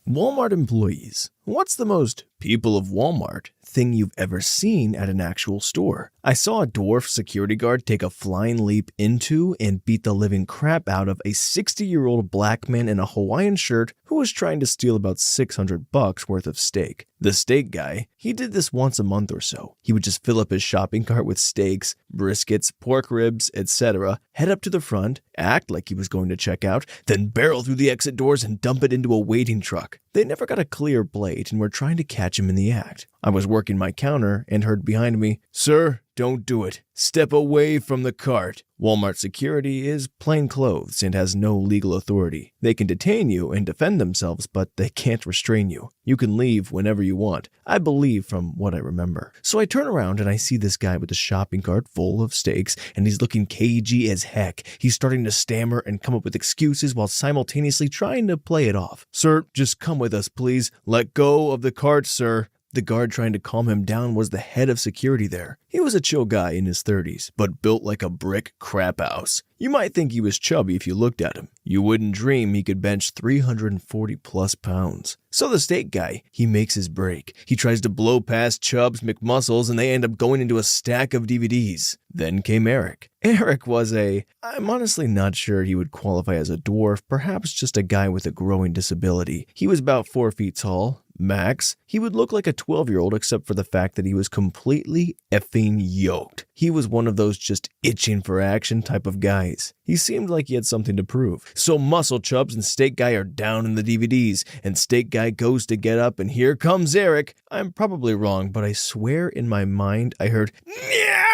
Walmart employees. What's the most people of Walmart thing you've ever seen at an actual store? I saw a dwarf security guard take a flying leap into and beat the living crap out of a 60-year-old black man in a Hawaiian shirt who was trying to steal about $600 worth of steak. The steak guy, he did this once a month or so. He would just fill up his shopping cart with steaks, briskets, pork ribs, etc., head up to the front, act like he was going to check out, then barrel through the exit doors and dump it into a waiting truck. They never got a clear plate and were trying to catch him in the act. I was working my counter and heard behind me, "Sir, don't do it. Step away from the cart." Walmart security is plain clothes and has no legal authority. They can detain you and defend themselves, but they can't restrain you. You can leave whenever you want, I believe from what I remember. So I turn around and I see this guy with a shopping cart full of steaks, and he's looking cagey as heck. He's starting to stammer and come up with excuses while simultaneously trying to play it off. "Sir, just come with us, please. Let go of the cart, sir." The guard trying to calm him down was the head of security there. He was a chill guy in his 30s, but built like a brick crap house. You might think he was chubby if you looked at him. You wouldn't dream he could bench 340 plus pounds. So the steak guy, he makes his break. He tries to blow past Chubbs McMuscles and they end up going into a stack of DVDs. Then came Eric. Eric was I'm honestly not sure he would qualify as a dwarf, perhaps just a guy with a growing disability. He was about 4 feet tall. Max, he would look like a 12-year-old except for the fact that he was completely effing yoked. He was one of those just itching for action type of guys. He seemed like he had something to prove. So Muscle Chubbs and Steak Guy are down in the DVDs, and Steak Guy goes to get up, and here comes Eric. I'm probably wrong, but I swear in my mind I heard, "Yeah!"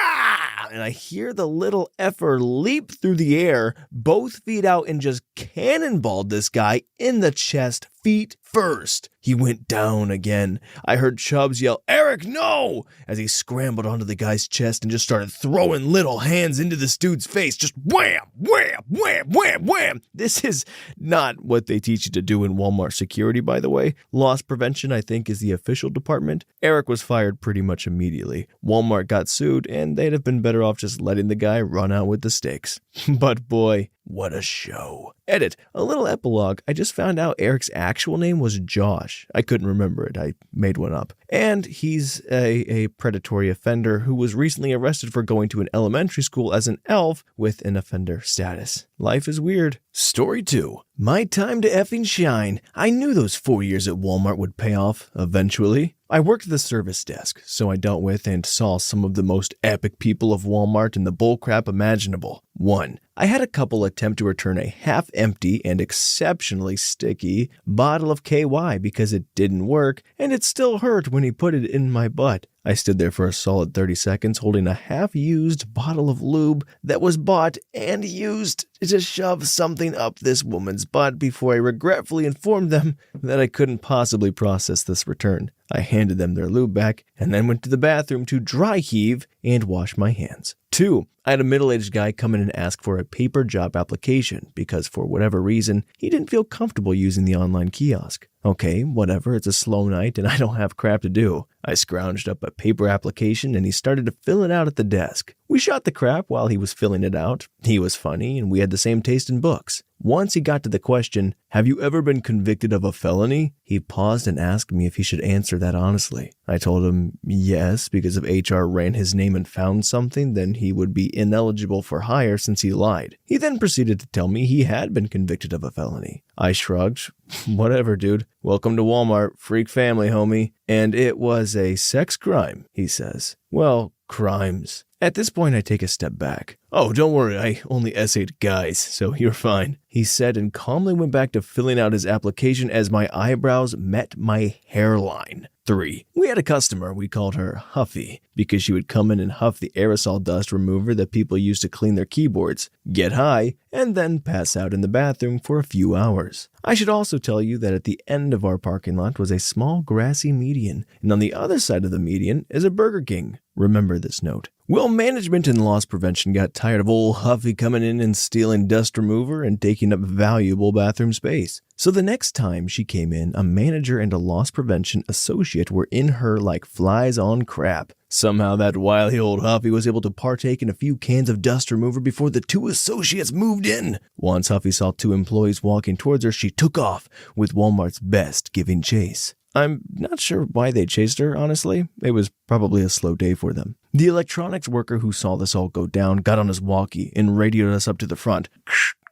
And I hear the little effer leap through the air, both feet out, and just cannonballed this guy in the chest, feet first. He went down again. I heard Chubbs yell, "Eric, no!" as he scrambled onto the guy's chest and just started throwing little hands into this dude's face. Just wham, wham, wham, wham, wham. This is not what they teach you to do in Walmart security, by the way. Loss prevention, I think, is the official department. Eric was fired pretty much immediately. Walmart got sued, and they'd have been better off just letting the guy run out with the steaks. But boy, what a show. Edit, a little epilogue. I just found out Eric's actual name was Josh. I couldn't remember it. I made one up. And he's a predatory offender who was recently arrested for going to an elementary school as an elf with an offender status. Life is weird. Story 2. My time to effing shine. I knew those 4 years at Walmart would pay off eventually. I worked the service desk, so I dealt with and saw some of the most epic people of Walmart and the bullcrap imaginable. 1. I had a couple attempt to return a half-empty and exceptionally sticky bottle of KY because it didn't work, and it still hurt when he put it in my butt. I stood there for a solid 30 seconds holding a half-used bottle of lube that was bought and used to shove something up this woman's butt before I regretfully informed them that I couldn't possibly process this return. I handed them their lube back and then went to the bathroom to dry heave and wash my hands. 2. I had a middle-aged guy come in and ask for a paper job application because for whatever reason, he didn't feel comfortable using the online kiosk. Okay, whatever, it's a slow night and I don't have crap to do. I scrounged up a paper application and he started to fill it out at the desk. We shot the crap while he was filling it out. He was funny and we had the same taste in books. Once he got to the question, "Have you ever been convicted of a felony?" he paused and asked me if he should answer that honestly. I told him yes, because if HR ran his name and found something, then he would be ineligible for hire since he lied. He then proceeded to tell me he had been convicted of a felony. I shrugged. Whatever, dude. Welcome to Walmart. Freak family, homie. And it was a sex crime, he says. Well, crimes. At this point, I take a step back. "Oh, don't worry, I only essayed guys, so you're fine," he said and calmly went back to filling out his application as my eyebrows met my hairline. 3. We had a customer, we called her Huffy, because she would come in and huff the aerosol dust remover that people use to clean their keyboards, get high, and then pass out in the bathroom for a few hours. I should also tell you that at the end of our parking lot was a small grassy median, and on the other side of the median is a Burger King. Remember this note. Well, management and loss prevention got tired of old Huffy coming in and stealing dust remover and taking up valuable bathroom space. So the next time she came in, a manager and a loss prevention associate were in her like flies on crap. Somehow that wily old Huffy was able to partake in a few cans of dust remover before the two associates moved in. Once Huffy saw two employees walking towards her, she took off, with Walmart's best giving chase. I'm not sure why they chased her, honestly. It was probably a slow day for them. The electronics worker who saw this all go down got on his walkie and radioed us up to the front.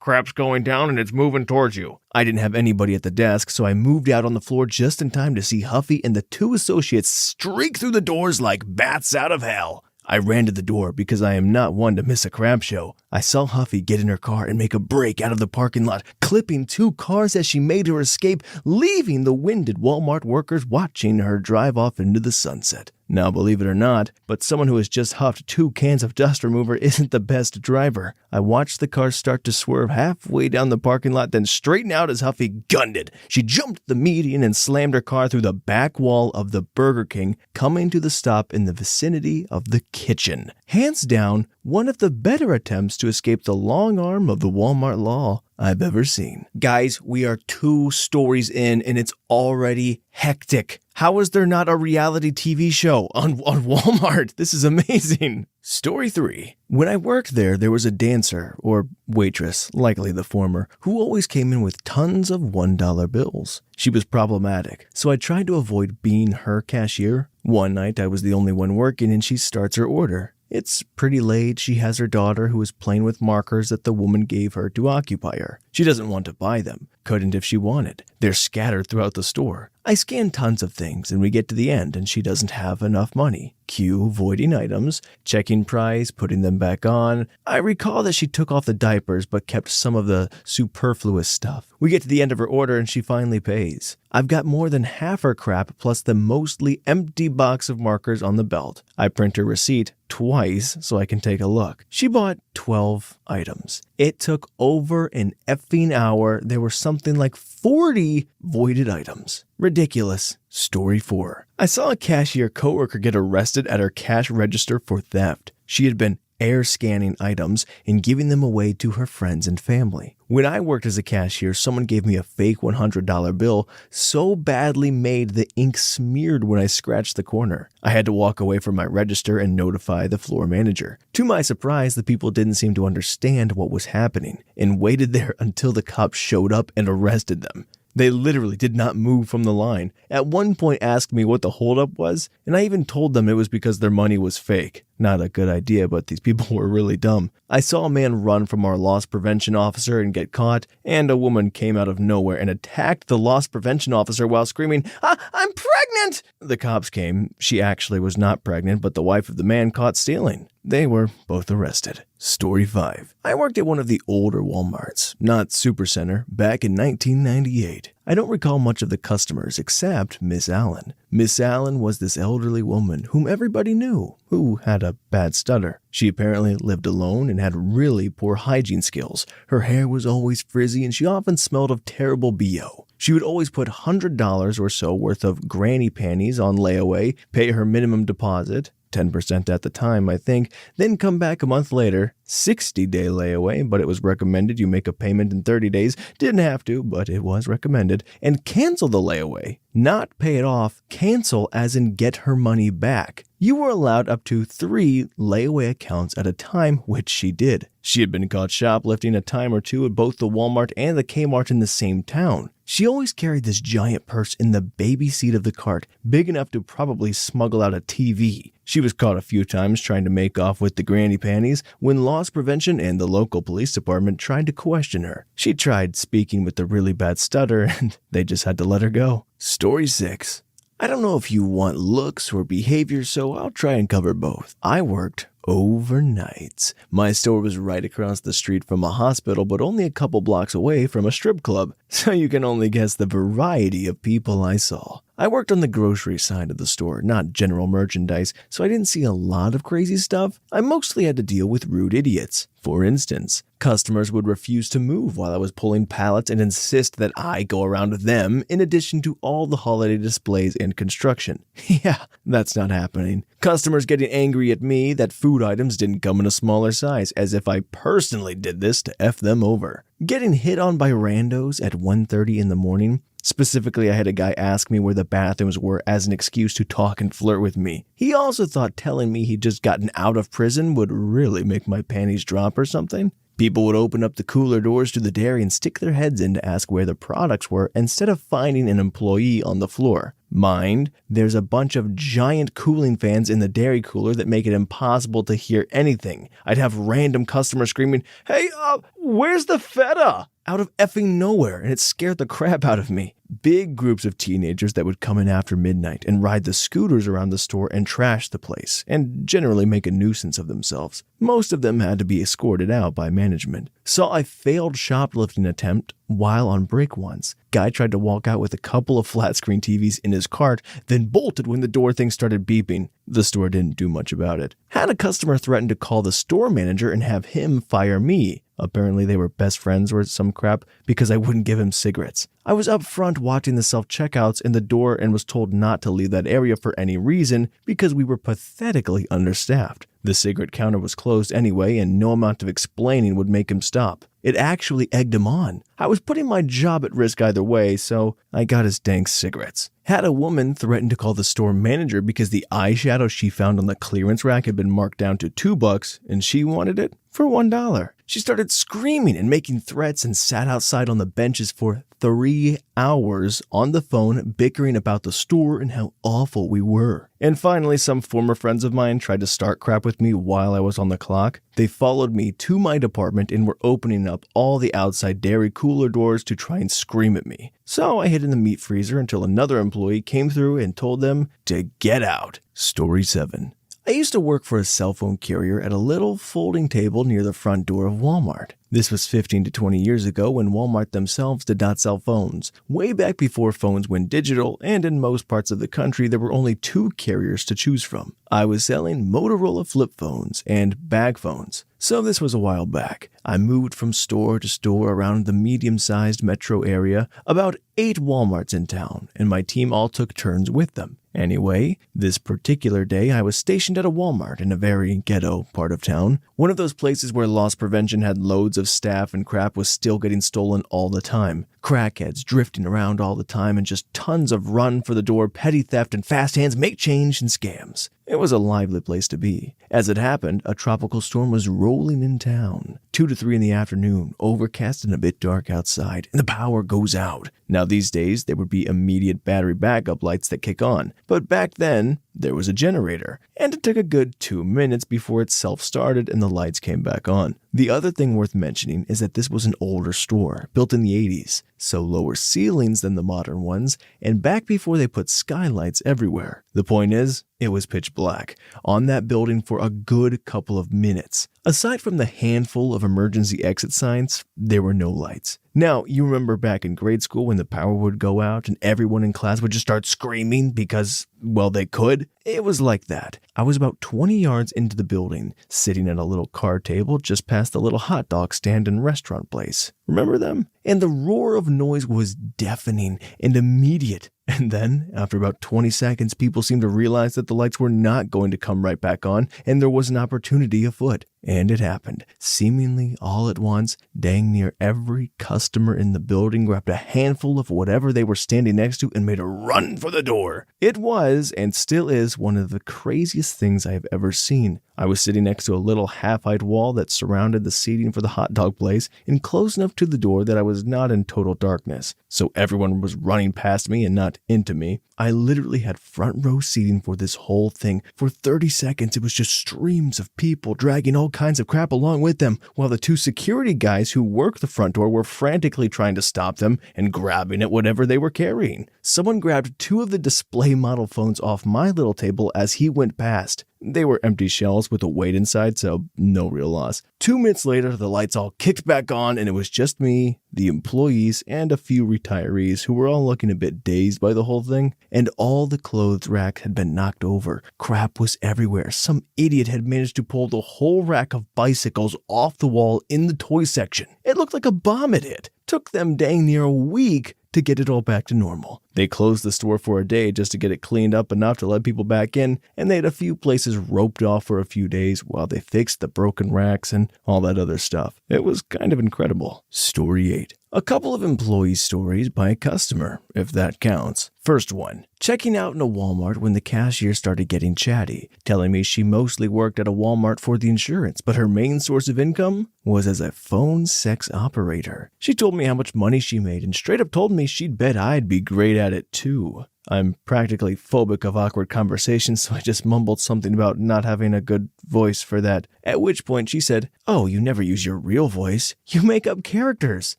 Crap's going down and it's moving towards you. I didn't have anybody at the desk, so I moved out on the floor just in time to see Huffy and the two associates streak through the doors like bats out of hell. I ran to the door because I am not one to miss a crap show. I saw Huffy get in her car and make a break out of the parking lot, clipping two cars as she made her escape, leaving the winded Walmart workers watching her drive off into the sunset. Now, believe it or not, but someone who has just huffed 2 cans of dust remover isn't the best driver. I watched the car start to swerve halfway down the parking lot, then straighten out as Huffy gunned it. She jumped the median and slammed her car through the back wall of the Burger King, coming to the stop in the vicinity of the kitchen. Hands down, one of the better attempts to escape the long arm of the Walmart law I've ever seen. Guys, we are 2 stories in and it's already hectic. How is there not a reality TV show on Walmart? This is amazing. Story 3. When I worked there was a dancer, or waitress, likely the former, who always came in with tons of $1 bills. She was problematic, so I tried to avoid being her cashier. One night I was the only one working and she starts her order. It's pretty late. She has her daughter who is playing with markers that the woman gave her to occupy her. She doesn't want to buy them. Couldn't if she wanted. They're scattered throughout the store. I scan tons of things and we get to the end and she doesn't have enough money. Cue voiding items, checking price, putting them back on. I recall that she took off the diapers but kept some of the superfluous stuff. We get to the end of her order and she finally pays. I've got more than half her crap plus the mostly empty box of markers on the belt. I print her receipt twice so I can take a look. She bought 12 items. It took over an effing hour. There were something like 40 voided items. Ridiculous. Story 4. I saw a cashier coworker get arrested at her cash register for theft. She had been air scanning items and giving them away to her friends and family. When I worked as a cashier, someone gave me a fake $100 bill so badly made the ink smeared when I scratched the corner. I had to walk away from my register and notify the floor manager. To my surprise, the people didn't seem to understand what was happening and waited there until the cops showed up and arrested them. They literally did not move from the line. At one point asked me what the holdup was, and I even told them it was because their money was fake. Not a good idea, but these people were really dumb. I saw a man run from our loss prevention officer and get caught, and a woman came out of nowhere and attacked the loss prevention officer while screaming, I'm pregnant! The cops came. She actually was not pregnant, but the wife of the man caught stealing. They were both arrested. Story 5. I worked at one of the older Walmarts, not Supercenter, back in 1998. I don't recall much of the customers except Miss Allen. Miss Allen was this elderly woman whom everybody knew, who had a bad stutter. She apparently lived alone and had really poor hygiene skills. Her hair was always frizzy and she often smelled of terrible BO. She would always put $100 or so worth of granny panties on layaway, pay her minimum deposit, 10% at the time, I think, then come back a month later, 60-day layaway, but it was recommended you make a payment in 30 days. Didn't have to, but it was recommended. And cancel the layaway. Not pay it off, cancel as in get her money back. You were allowed up to 3 layaway accounts at a time, which she did. She had been caught shoplifting a time or two at both the Walmart and the Kmart in the same town. She always carried this giant purse in the baby seat of the cart, big enough to probably smuggle out a TV. She was caught a few times trying to make off with the granny panties when loss prevention and the local police department tried to question her. She tried speaking with a really bad stutter and they just had to let her go. Story 6. I don't know if you want looks or behavior, so I'll try and cover both. I worked overnights. My store was right across the street from a hospital, but only a couple blocks away from a strip club, so you can only guess the variety of people I saw. I worked on the grocery side of the store, not general merchandise, so I didn't see a lot of crazy stuff. I mostly had to deal with rude idiots. For instance, customers would refuse to move while I was pulling pallets and insist that I go around them in addition to all the holiday displays and construction. Yeah, that's not happening. Customers getting angry at me that food items didn't come in a smaller size, as if I personally did this to F them over. Getting hit on by randos at 1:30 in the morning. Specifically, I had a guy ask me where the bathrooms were as an excuse to talk and flirt with me. He also thought telling me he'd just gotten out of prison would really make my panties drop or something. People would open up the cooler doors to the dairy and stick their heads in to ask where the products were instead of finding an employee on the floor. Mind, there's a bunch of giant cooling fans in the dairy cooler that make it impossible to hear anything. I'd have random customers screaming, "Hey, where's the feta?" out of effing nowhere, and it scared the crap out of me. Big groups of teenagers that would come in after midnight and ride the scooters around the store and trash the place, and generally make a nuisance of themselves. Most of them had to be escorted out by management. Saw a failed shoplifting attempt while on break once. Guy tried to walk out with a couple of flat screen TVs in his cart, then bolted when the door thing started beeping. The store didn't do much about it. Had a customer threaten to call the store manager and have him fire me. Apparently they were best friends or some crap because I wouldn't give him cigarettes. I was up front watching the self-checkouts in the door and was told not to leave that area for any reason because we were pathetically understaffed. The cigarette counter was closed anyway and no amount of explaining would make him stop. It actually egged him on. I was putting my job at risk either way, so I got his dang cigarettes. Had a woman threaten to call the store manager because the eyeshadow she found on the clearance rack had been marked down to $2 and she wanted it for $1. She started screaming and making threats and sat outside on the benches for 3 hours on the phone bickering about the store and how awful we were. And finally, some former friends of mine tried to start crap with me while I was on the clock. They followed me to my department and were opening up all the outside dairy cooler doors to try and scream at me. So I hid in the meat freezer until another employee came through and told them to get out. Story 7. I used to work for a cell phone carrier at a little folding table near the front door of Walmart. This was 15 to 20 years ago when Walmart themselves did not sell phones. Way back before phones went digital, and in most parts of the country there were only 2 carriers to choose from. I was selling Motorola flip phones and bag phones. So this was a while back. I moved from store to store around the medium-sized metro area, about 8 Walmarts in town, and my team all took turns with them. Anyway, this particular day I was stationed at a Walmart in a very ghetto part of town, one of those places where loss prevention had loads of staff and crap was still getting stolen all the time. Crackheads drifting around all the time and just tons of run for the door, petty theft, and fast hands make change and scams. It was a lively place to be. As it happened, a tropical storm was rolling in town. 2 to 3 in the afternoon, overcast and a bit dark outside, and the power goes out. Now these days, there would be immediate battery backup lights that kick on. But back then, there was a generator, and it took a good 2 minutes before it self-started and the lights came back on. The other thing worth mentioning is that this was an older store, built in the 80s, so lower ceilings than the modern ones, and back before they put skylights everywhere. The point is, it was pitch black on that building for a good couple of minutes. Aside from the handful of emergency exit signs, there were no lights. Now, you remember back in grade school when the power would go out and everyone in class would just start screaming because, well, they could? It was like that. I was about 20 yards into the building, sitting at a little card table just past the little hot dog stand and restaurant place. Remember them? And the roar of noise was deafening and immediate. And then, after about 20 seconds, people seemed to realize that the lights were not going to come right back on, and there was an opportunity afoot. And it happened. Seemingly all at once, dang near every customer in the building grabbed a handful of whatever they were standing next to and made a run for the door. It was, and still is, one of the craziest things I have ever seen. I was sitting next to a little half-height wall that surrounded the seating for the hot dog place and close enough to the door that I was not in total darkness. So everyone was running past me and not into me. I literally had front row seating for this whole thing. For 30 seconds, it was just streams of people dragging all kinds of crap along with them, while the 2 security guys who worked the front door were frantically trying to stop them and grabbing at whatever they were carrying. Someone grabbed 2 of the display model phones off my little table as he went past. They were empty shells with a weight inside, so no real loss. 2 minutes later, the lights all kicked back on, and it was just me, the employees, and a few retirees who were all looking a bit dazed by the whole thing. And all the clothes racks had been knocked over. Crap was everywhere. Some idiot had managed to pull the whole rack of bicycles off the wall in the toy section. It looked like a bomb had hit. Took them dang near a week to get it all back to normal. They closed the store for a day just to get it cleaned up enough to let people back in, and they had a few places roped off for a few days while they fixed the broken racks and all that other stuff. It was kind of incredible. Story 8. A couple of employee stories by a customer, if that counts. First one, checking out in a Walmart when the cashier started getting chatty, telling me she mostly worked at a Walmart for the insurance, but her main source of income was as a phone sex operator. She told me how much money she made and straight up told me she'd bet I'd be great at it too. I'm practically phobic of awkward conversations, so I just mumbled something about not having a good voice for that, at which point she said, "Oh, you never use your real voice. You make up characters."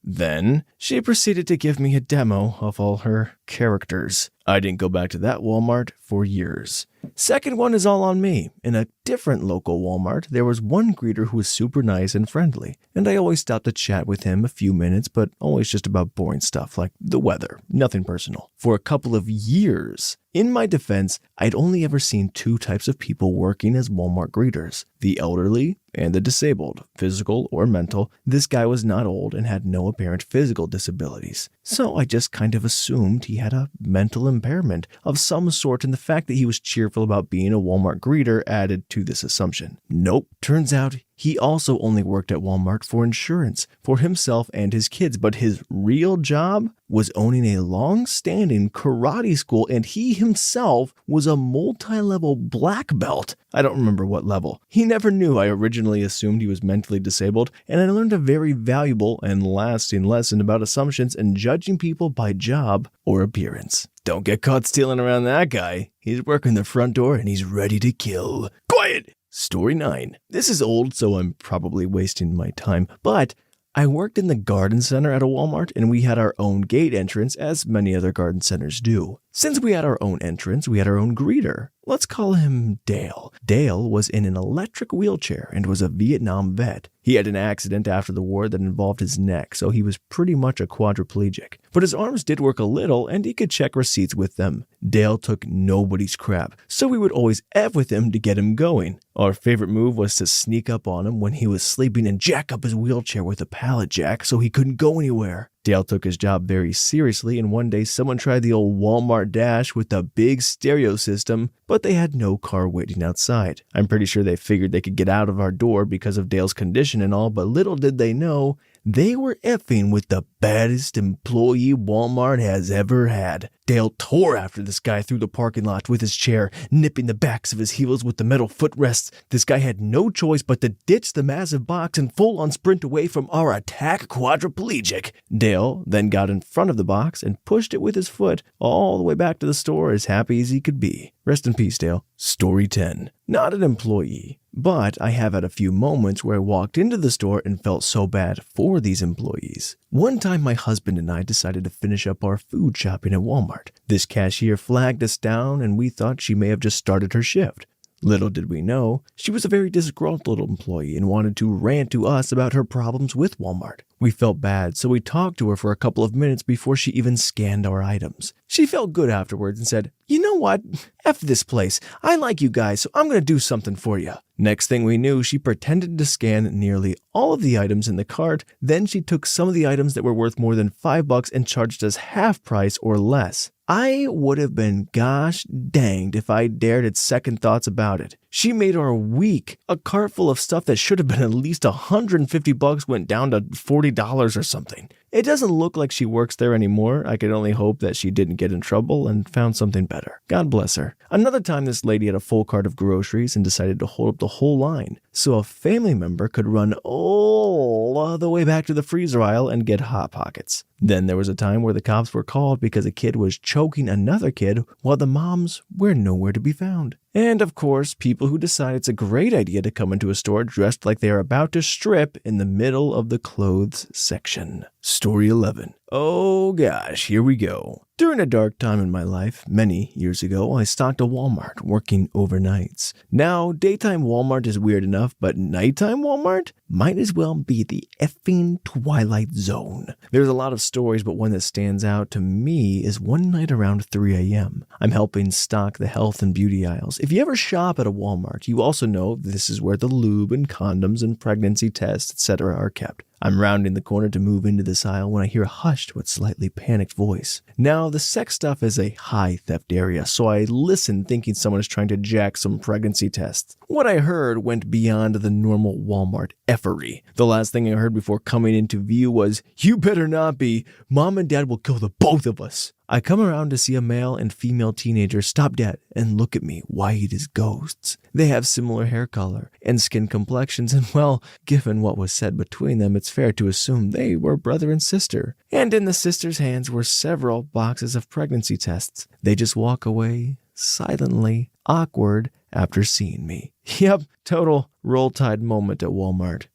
Then she proceeded to give me a demo of all her characters. I didn't go back to that Walmart for years. Second one is all on me. In a different local Walmart, there was one greeter who was super nice and friendly, and I always stopped to chat with him a few minutes, but always just about boring stuff like the weather, nothing personal. For a couple of years. In my defense, I'd only ever seen two types of people working as Walmart greeters, the elderly and the disabled, physical or mental. This guy was not old and had no apparent physical disabilities, so I just kind of assumed he had a mental impairment of some sort, and the fact that he was cheerful about being a Walmart greeter added to this assumption. Nope, turns out he also only worked at Walmart for insurance, for himself and his kids, but his real job was owning a long-standing karate school, and he himself was a multi-level black belt. I don't remember what level. He never knew I originally assumed he was mentally disabled, and I learned a very valuable and lasting lesson about assumptions and judging people by job or appearance. Don't get caught stealing around that guy. He's working the front door and he's ready to kill. Quiet! Story 9. This is old, so I'm probably wasting my time, but I worked in the garden center at a Walmart, and we had our own gate entrance, as many other garden centers do. Since we had our own entrance, we had our own greeter. Let's call him Dale. Dale was in an electric wheelchair and was a Vietnam vet. He had an accident after the war that involved his neck, so he was pretty much a quadriplegic. But his arms did work a little, and he could check receipts with them. Dale took nobody's crap, so we would always F with him to get him going. Our favorite move was to sneak up on him when he was sleeping and jack up his wheelchair with a pallet jack so he couldn't go anywhere. Dale took his job very seriously, and one day someone tried the old Walmart Dash with the big stereo system, but they had no car waiting outside. I'm pretty sure they figured they could get out of our door because of Dale's condition and all, but little did they know, they were effing with the baddest employee Walmart has ever had. Dale tore after this guy through the parking lot with his chair, nipping the backs of his heels with the metal footrests. This guy had no choice but to ditch the massive box and full-on sprint away from our attack quadriplegic. Dale then got in front of the box and pushed it with his foot all the way back to the store, as happy as he could be. Rest in peace, Dale. Story 10. Not an employee, but I have had a few moments where I walked into the store and felt so bad for these employees. One time my husband and I decided to finish up our food shopping at Walmart. This cashier flagged us down and we thought she may have just started her shift. Little did we know, she was a very disgruntled employee and wanted to rant to us about her problems with Walmart. We felt bad, so we talked to her for a couple of minutes before she even scanned our items. She felt good afterwards and said, "You know what? F this place. I like you guys, so I'm going to do something for you." Next thing we knew, she pretended to scan nearly all of the items in the cart. Then she took some of the items that were worth more than $5 and charged us half price or less. I would have been gosh danged if I dared at second thoughts about it. She made our week. A cart full of stuff that should have been at least $150 went down to $40 or something. It doesn't look like she works there anymore. I could only hope that she didn't get in trouble and found something better. God bless her. Another time, this lady had a full cart of groceries and decided to hold up the whole line so a family member could run all the way back to the freezer aisle and get Hot Pockets. Then there was a time where the cops were called because a kid was choking another kid while the moms were nowhere to be found. And of course, people who decide it's a great idea to come into a store dressed like they are about to strip in the middle of the clothes section. Story 11. Oh gosh, here we go. During a dark time in my life, many years ago, I stocked a Walmart working overnights. Now, daytime Walmart is weird enough, but nighttime Walmart might as well be the effing Twilight Zone. There's a lot of stories, but one that stands out to me is one night around 3 a.m. I'm helping stock the health and beauty aisles. If you ever shop at a Walmart, you also know this is where the lube and condoms and pregnancy tests, etc. are kept. I'm rounding the corner to move into this aisle when I hear a hushed but slightly panicked voice. Now, the sex stuff is a high theft area, so I listen thinking someone is trying to jack some pregnancy tests. What I heard went beyond the normal Walmart effery. The last thing I heard before coming into view was, "You better not be. Mom and Dad will kill the both of us." I come around to see a male and female teenager stop dead and look at me white as ghosts. They have similar hair color and skin complexions, and well, given what was said between them, it's fair to assume they were brother and sister. And in the sister's hands were several boxes of pregnancy tests. They just walk away, silently, awkward, after seeing me. Yep, total Roll Tide moment at Walmart.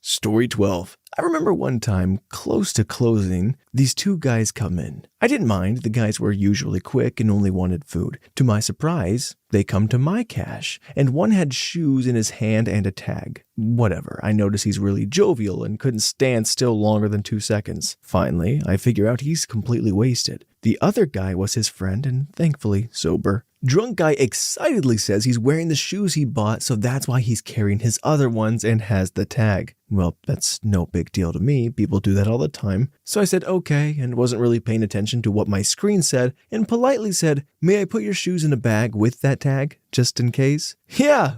Story 12. I remember one time, close to closing, these two guys come in. I didn't mind, the guys were usually quick and only wanted food. To my surprise, they come to my cash, and one had shoes in his hand and a tag. Whatever, I notice he's really jovial and couldn't stand still longer than 2 seconds. Finally, I figure out he's completely wasted. The other guy was his friend and thankfully sober. Drunk guy excitedly says he's wearing the shoes he bought, so that's why he's carrying his other ones and has the tag. Well, that's no big deal to me. People do that all the time. So I said okay and wasn't really paying attention to what my screen said and politely said, "May I put your shoes in a bag with that tag, just in case?" "Yeah,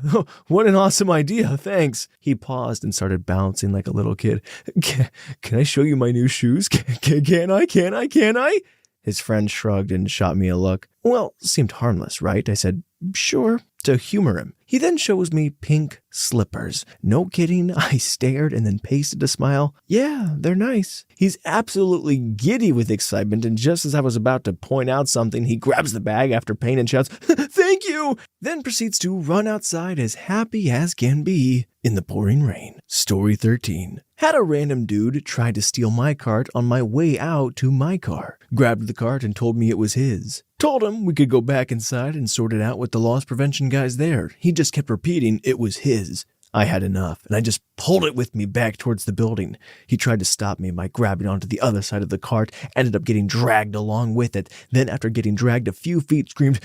what an awesome idea, thanks." He paused and started bouncing like a little kid. Can I show you my new shoes? Can I? His friend shrugged and shot me a look. Well, seemed harmless, right? I said, "Sure," to humor him. He then shows me pink slippers. No kidding, I stared and then pasted a smile. Yeah, they're nice. He's absolutely giddy with excitement, and just as I was about to point out something, he grabs the bag after paying and shouts, "Thank you!" Then proceeds to run outside as happy as can be in the pouring rain. Story 13. Had a random dude try to steal my cart on my way out to my car. Grabbed the cart and told me it was his. Told him we could go back inside and sort it out with the loss prevention guys there. He just kept repeating it was his. I had enough, and I just pulled it with me back towards the building. He tried to stop me by grabbing onto the other side of the cart, ended up getting dragged along with it. Then after getting dragged a few feet, screamed,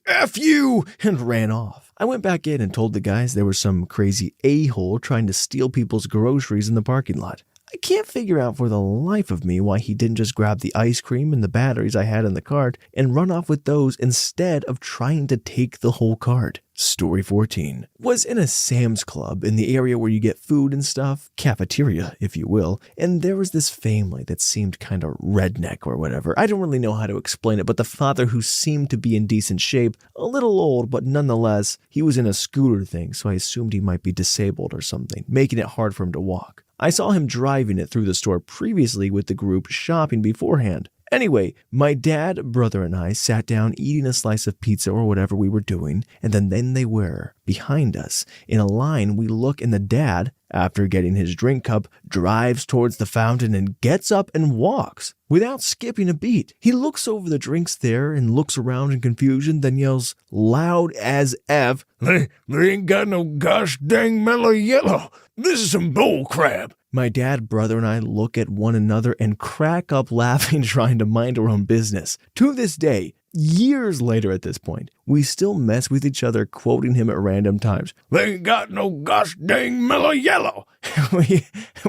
"F you!" and ran off. I went back in and told the guys there was some crazy a-hole trying to steal people's groceries in the parking lot. I can't figure out for the life of me why he didn't just grab the ice cream and the batteries I had in the cart and run off with those instead of trying to take the whole cart. Story 14. Was in a Sam's Club in the area where you get food and stuff, cafeteria, if you will, and there was this family that seemed kind of redneck or whatever. I don't really know how to explain it, but the father, who seemed to be in decent shape, a little old, but nonetheless, he was in a scooter thing, so I assumed he might be disabled or something, making it hard for him to walk. I saw him driving it through the store previously with the group shopping beforehand. Anyway, my dad, brother, and I sat down eating a slice of pizza or whatever we were doing, and then they were behind us. In a line, we look, and the dad, after getting his drink cup, drives towards the fountain and gets up and walks without skipping a beat. He looks over the drinks there and looks around in confusion, then yells loud as F, They ain't got no gosh dang mellow yellow. This is some bull crap." My dad, brother, and I look at one another and crack up laughing, trying to mind our own business. To this day, years later at this point, we still mess with each other, quoting him at random times. "They ain't got no gosh dang mellow yellow."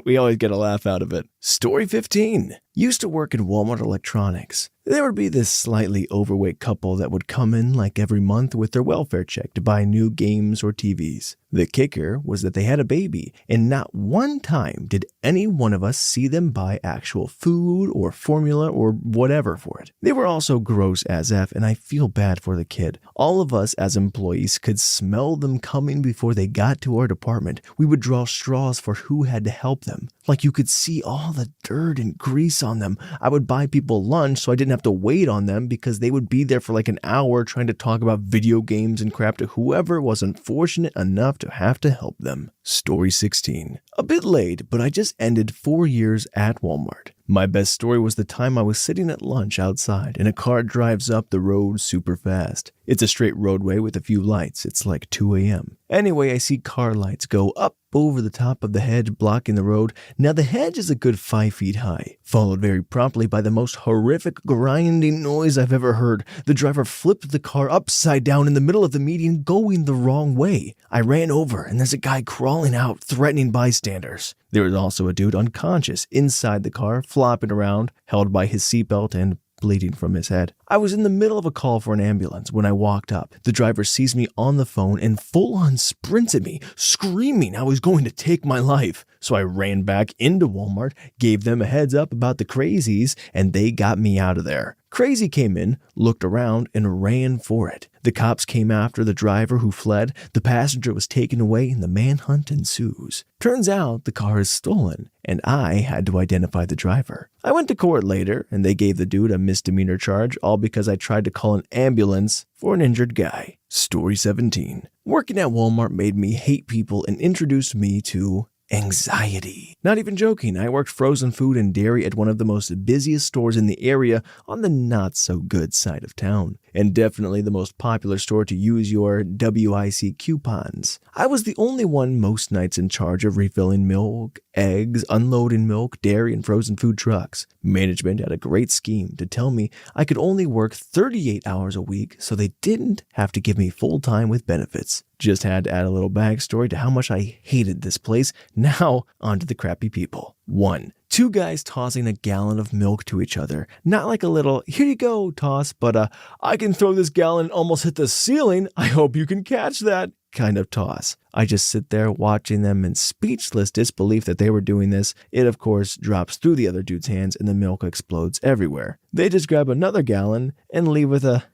we always get a laugh out of it. Story 15. Used to work in Walmart Electronics. There would be this slightly overweight couple that would come in like every month with their welfare check to buy new games or TVs. The kicker was that they had a baby, and not one time did any one of us see them buy actual food or formula or whatever for it. They were also gross as F, and I feel bad for the kid. All of us as employees could smell them coming before they got to our department. We would draw straws for who had to help them. Like you could see all the dirt and grease on them. I would buy people lunch so I didn't have to wait on them because they would be there for like an hour trying to talk about video games and crap to whoever was unfortunate enough to have to help them. Story 16. A bit late, but I just ended 4 years at Walmart. My best story was the time I was sitting at lunch outside and a car drives up the road super fast. It's a straight roadway with a few lights. It's like 2 a.m. Anyway, I see car lights go up over the top of the hedge blocking the road. Now the hedge is a good 5 feet high, followed very promptly by the most horrific grinding noise I've ever heard. The driver flipped the car upside down in the middle of the median, going the wrong way. I ran over, and there's a guy crawling out, threatening bystanders. There was also a dude unconscious inside the car, flopping around, held by his seatbelt and bleeding from his head. I was in the middle of a call for an ambulance when I walked up. The driver sees me on the phone and full-on sprints at me, screaming I was going to take my life. So I ran back into Walmart, gave them a heads up about the crazies, and they got me out of there. Crazy came in, looked around, and ran for it. The cops came after the driver who fled. The passenger was taken away, and the manhunt ensues. Turns out the car is stolen, and I had to identify the driver. I went to court later, and they gave the dude a misdemeanor charge, all because I tried to call an ambulance for an injured guy. Story 17. Working at Walmart made me hate people and introduced me to anxiety. Not even joking, I worked frozen food and dairy at one of the most busiest stores in the area on the not-so-good side of town, and definitely the most popular store to use your WIC coupons. I was the only one most nights in charge of refilling milk, eggs, unloading milk, dairy, and frozen food trucks. Management had a great scheme to tell me I could only work 38 hours a week so they didn't have to give me full-time with benefits. Just had to add a little backstory to how much I hated this place. Now, on to the crappy people. 1. 2 guys tossing a gallon of milk to each other. Not like a little, here you go, toss, but I can throw this gallon and almost hit the ceiling. I hope you can catch that kind of toss. I just sit there watching them in speechless disbelief that they were doing this. It, of course, drops through the other dude's hands and the milk explodes everywhere. They just grab another gallon and leave with a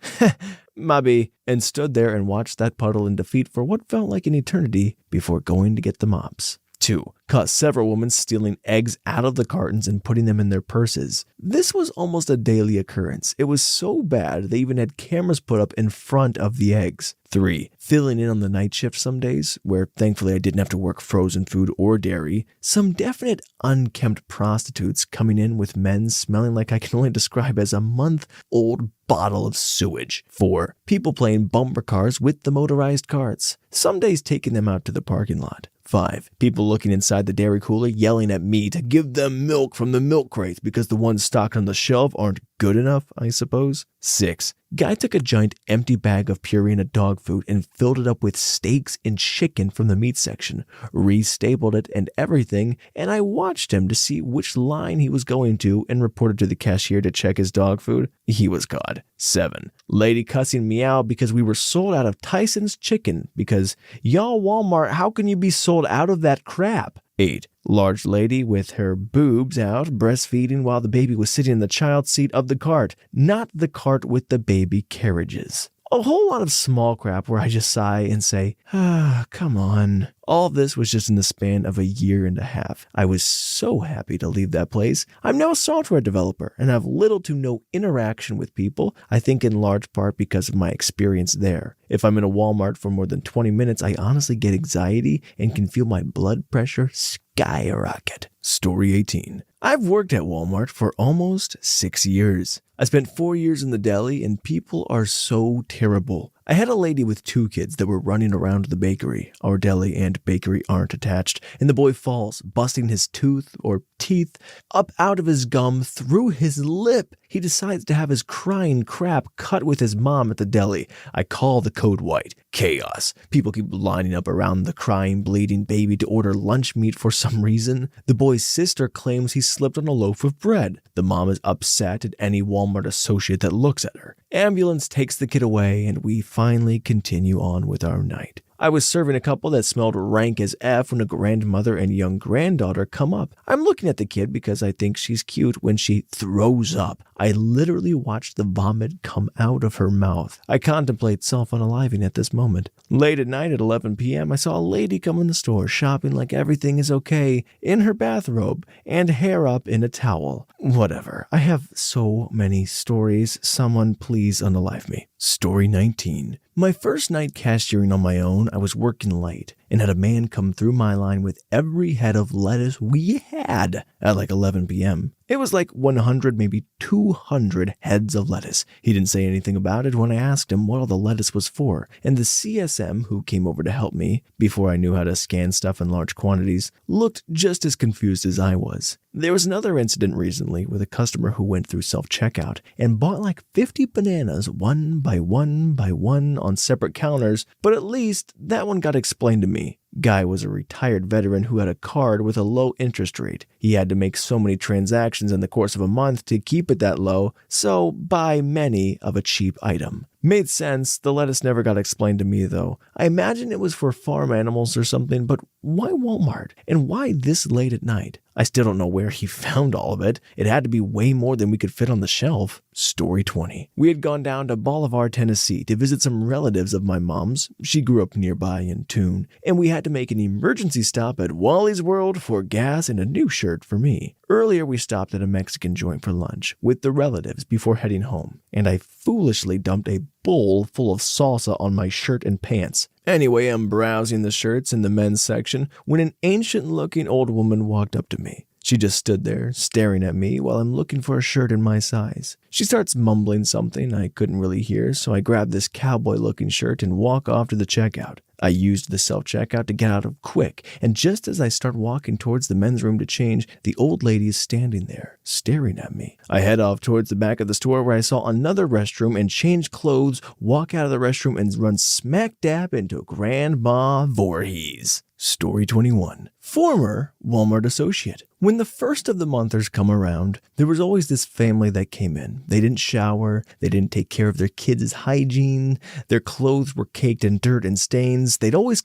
Mabby, and stood there and watched that puddle in defeat for what felt like an eternity before going to get the mops. 2. Caught several women stealing eggs out of the cartons and putting them in their purses. This was almost a daily occurrence. It was so bad they even had cameras put up in front of the eggs. 3. Filling in on the night shift some days, where thankfully I didn't have to work frozen food or dairy. Some definite unkempt prostitutes coming in with men smelling like I can only describe as a month-old bottle of sewage. 4. People playing bumper cars with the motorized carts. Some days taking them out to the parking lot. 5. People looking inside the dairy cooler yelling at me to give them milk from the milk crates because the ones stocked on the shelf aren't good enough, I suppose. 6. Guy took a giant empty bag of Purina dog food and filled it up with steaks and chicken from the meat section, restapled it and everything, and I watched him to see which line he was going to and reported to the cashier to check his dog food. He was caught. 7. Lady cussing me out because we were sold out of Tyson's chicken because, y'all Walmart, how can you be sold out of that crap? 8. Large lady with her boobs out, breastfeeding while the baby was sitting in the child seat of the cart, not the cart with the baby carriages. A whole lot of small crap where I just sigh and say, come on. All of this was just in the span of a year and a half. I was so happy to leave that place. I'm now a software developer and have little to no interaction with people, I think in large part because of my experience there. If I'm in a Walmart for more than 20 minutes, I honestly get anxiety and can feel my blood pressure skyrocket. Story 18. I've worked at Walmart for almost 6 years. I spent 4 years in the deli and people are so terrible. I had a lady with 2 kids that were running around the bakery. Our deli and bakery aren't attached, and the boy falls, busting his tooth or teeth up out of his gum through his lip. He decides to have his crying crap cut with his mom at the deli. I call the code white. Chaos. People keep lining up around the crying, bleeding baby to order lunch meat for some reason. The boy's sister claims he slipped on a loaf of bread. The mom is upset at any Walmart associate that looks at her. Ambulance takes the kid away, and we finally continue on with our night. I was serving a couple that smelled rank as F when a grandmother and young granddaughter come up. I'm looking at the kid because I think she's cute when she throws up. I literally watched the vomit come out of her mouth. I contemplate self-unaliving at this moment. Late at night at 11 p.m., I saw a lady come in the store shopping like everything is okay, in her bathrobe and hair up in a towel. Whatever. I have so many stories. Someone please unalive me. Story 19. My first night cashiering on my own, I was working late, and had a man come through my line with every head of lettuce we had at like 11 p.m. It was like 100, maybe 200 heads of lettuce. He didn't say anything about it when I asked him what all the lettuce was for, and the CSM who came over to help me, before I knew how to scan stuff in large quantities, looked just as confused as I was. There was another incident recently with a customer who went through self-checkout and bought like 50 bananas one by one by one on separate counters, but at least that one got explained to me. Guy was a retired veteran who had a card with a low interest rate. He had to make so many transactions in the course of a month to keep it that low, so buy many of a cheap item. Made sense. The lettuce never got explained to me, though. I imagine it was for farm animals or something, but why Walmart? And why this late at night? I still don't know where he found all of it. It had to be way more than we could fit on the shelf. Story 20. We had gone down to Bolivar, Tennessee to visit some relatives of my mom's. She grew up nearby in Toon, and we had to make an emergency stop at Wally's World for gas and a new shirt for me. Earlier, we stopped at a Mexican joint for lunch with the relatives before heading home, and I foolishly dumped a bowl full of salsa on my shirt and pants. Anyway, I'm browsing the shirts in the men's section when an ancient-looking old woman walked up to me. She just stood there, staring at me while I'm looking for a shirt in my size. She starts mumbling something I couldn't really hear, so I grab this cowboy-looking shirt and walk off to the checkout. I used the self-checkout to get out of quick, and just as I start walking towards the men's room to change, the old lady is standing there, staring at me. I head off towards the back of the store where I saw another restroom and change clothes, walk out of the restroom, and run smack dab into Grandma Voorhees. Story 21. Former Walmart associate. When the first of the monthers come around, there was always this family that came in. They didn't shower, they didn't take care of their kids' hygiene, their clothes were caked in dirt and stains. They'd always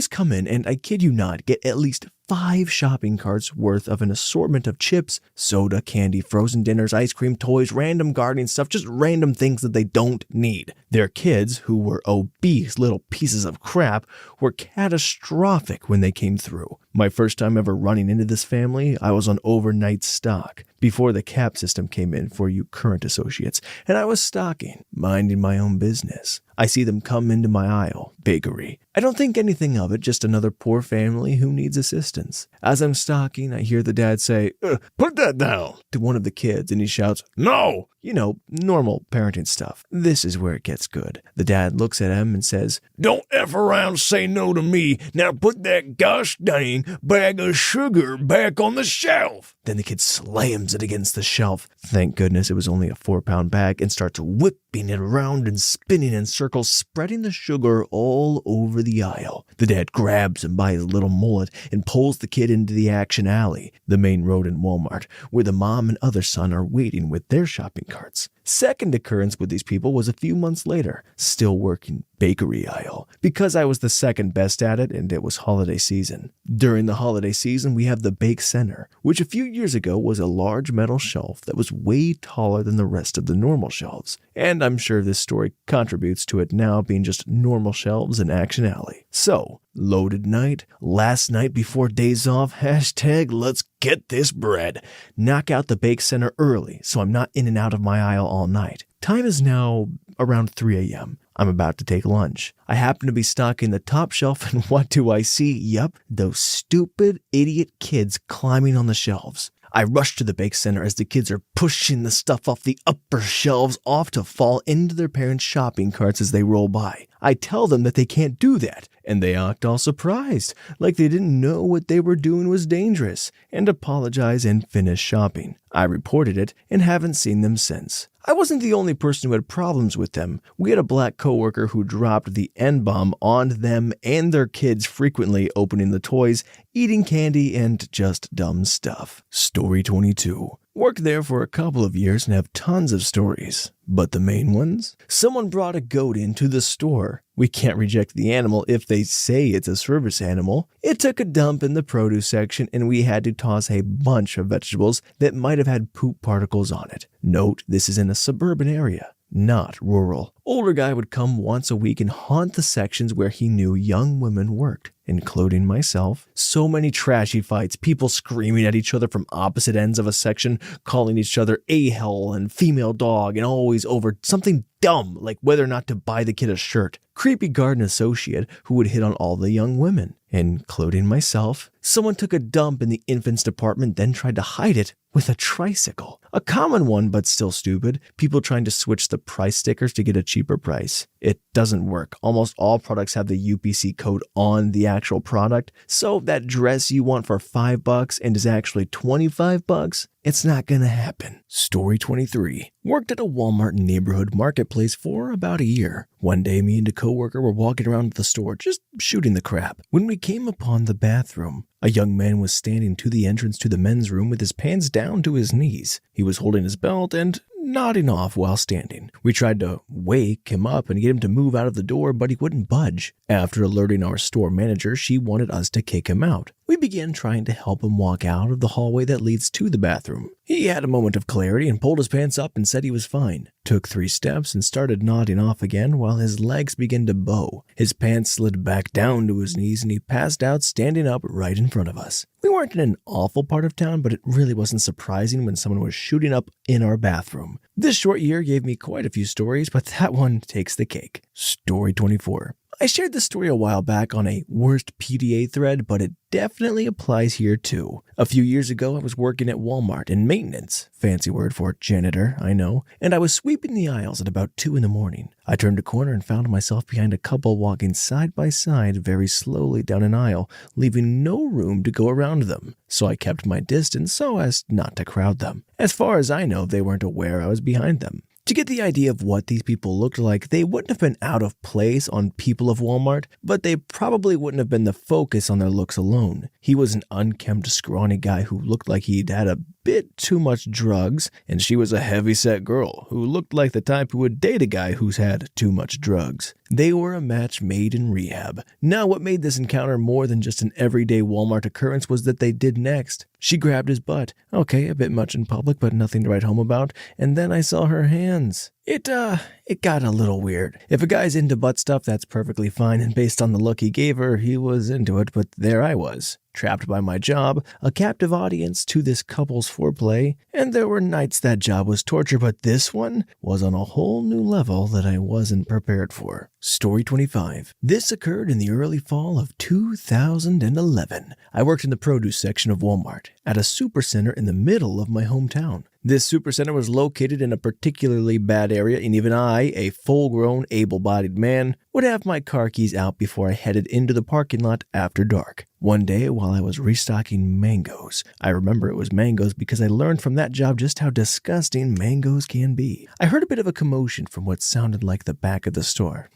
come in and, I kid you not, get at least 5 shopping carts worth of an assortment of chips, soda, candy, frozen dinners, ice cream, toys, random gardening stuff, just random things that they don't need. Their kids, who were obese little pieces of crap, were catastrophic when they came through. My first time ever running into this family, I was on overnight stock before the cap system came in for you current associates, and I was stocking, minding my own business. I see them come into my aisle, bakery. I don't think anything of it, just another poor family who needs assistance. As I'm stocking, I hear the dad say, "Put that down," to one of the kids, and he shouts, "No!" You know, normal parenting stuff. This is where it gets good. The dad looks at him and says, "Don't F around say no to me. Now put that gosh dang bag of sugar back on the shelf." Then the kid slams it against the shelf. Thank goodness it was only a 4-pound bag, and starts whipping it around and spinning in circles, spreading the sugar all over the aisle. The dad grabs him by his little mullet and pulls the kid into the action alley, the main road in Walmart, where the mom and other son are waiting with their shopping carts. Second occurrence with these people was a few months later, still working bakery aisle, because I was the second best at it and it was holiday season. During the holiday season, we have the bake center, which a few years ago was a large metal shelf that was way taller than the rest of the normal shelves. And I'm sure this story contributes to it now being just normal shelves in Action Alley. So, loaded night, last night before days off, hashtag let's get this bread. Knock out the bake center early so I'm not in and out of my aisle all night. Time is now around 3 a.m. I'm about to take lunch. I happen to be stocking the top shelf, and what do I see? Yep, those stupid idiot kids climbing on the shelves. I rush to the bake center as the kids are pushing the stuff off the upper shelves off to fall into their parents' shopping carts as they roll by. I tell them that they can't do that, and they act all surprised, like they didn't know what they were doing was dangerous, and apologize and finish shopping. I reported it and haven't seen them since. I wasn't the only person who had problems with them. We had a black coworker who dropped the N-bomb on them and their kids frequently, opening the toys, eating candy, and just dumb stuff. Story 22. Worked there for a couple of years and have tons of stories. But the main ones? Someone brought a goat into the store. We can't reject the animal if they say it's a service animal. It took a dump in the produce section and we had to toss a bunch of vegetables that might have had poop particles on it. Note, this is in a suburban area, not rural. Older guy would come once a week and haunt the sections where he knew young women worked. including myself. So many trashy fights, people screaming at each other from opposite ends of a section, calling each other a-hell and female dog, and always over something dumb like whether or not to buy the kid a shirt. Creepy garden associate who would hit on all the young women, including myself. Someone took a dump in the infants department, then tried to hide it with a tricycle. A common one, but still stupid. People trying to switch the price stickers to get a cheaper price. It doesn't work. Almost all products have the UPC code on the actual product, so that dress you want for $5 and is actually $25, it's not gonna happen. Story 23. Worked at a Walmart neighborhood marketplace for about a year. One day, me and a coworker were walking around the store, just shooting the crap, when we came upon the bathroom. A young man was standing to the entrance to the men's room with his pants down to his knees. He was holding his belt and nodding off while standing. We tried to wake him up and get him to move out of the door, but he wouldn't budge. After alerting our store manager, she wanted us to kick him out. We began trying to help him walk out of the hallway that leads to the bathroom. He had a moment of clarity and pulled his pants up and said he was fine. Took 3 steps and started nodding off again while his legs began to bow. His pants slid back down to his knees and he passed out standing up right in front of us. We weren't in an awful part of town, but it really wasn't surprising when someone was shooting up in our bathroom. This short year gave me quite a few stories, but that one takes the cake. Story 24. I shared this story a while back on a worst PDA thread, but it definitely applies here too. A few years ago, I was working at Walmart in maintenance, fancy word for janitor, I know, and I was sweeping the aisles at about 2 in the morning. I turned a corner and found myself behind a couple walking side by side very slowly down an aisle, leaving no room to go around them. So I kept my distance so as not to crowd them. As far as I know, they weren't aware I was behind them. To get the idea of what these people looked like, they wouldn't have been out of place on People of Walmart, but they probably wouldn't have been the focus on their looks alone. He was an unkempt, scrawny guy who looked like he'd had a bit too much drugs, and she was a heavy-set girl who looked like the type who would date a guy who's had too much drugs. They were a match made in rehab. Now, what made this encounter more than just an everyday Walmart occurrence was that they did next. She grabbed his butt. Okay, a bit much in public, but nothing to write home about. And then I saw her hands. It got a little weird. If a guy's into butt stuff, that's perfectly fine, and based on the look he gave her, he was into it, but there I was, trapped by my job, a captive audience to this couple's foreplay, and there were nights that job was torture, but this one was on a whole new level that I wasn't prepared for. Story 25. This occurred in the early fall of 2011. I worked in the produce section of Walmart at a supercenter in the middle of my hometown. This supercenter was located in a particularly bad area, and even I, a full-grown, able-bodied man, would have my car keys out before I headed into the parking lot after dark. One day, while I was restocking mangoes, I remember it was mangoes because I learned from that job just how disgusting mangoes can be. I heard a bit of a commotion from what sounded like the back of the store.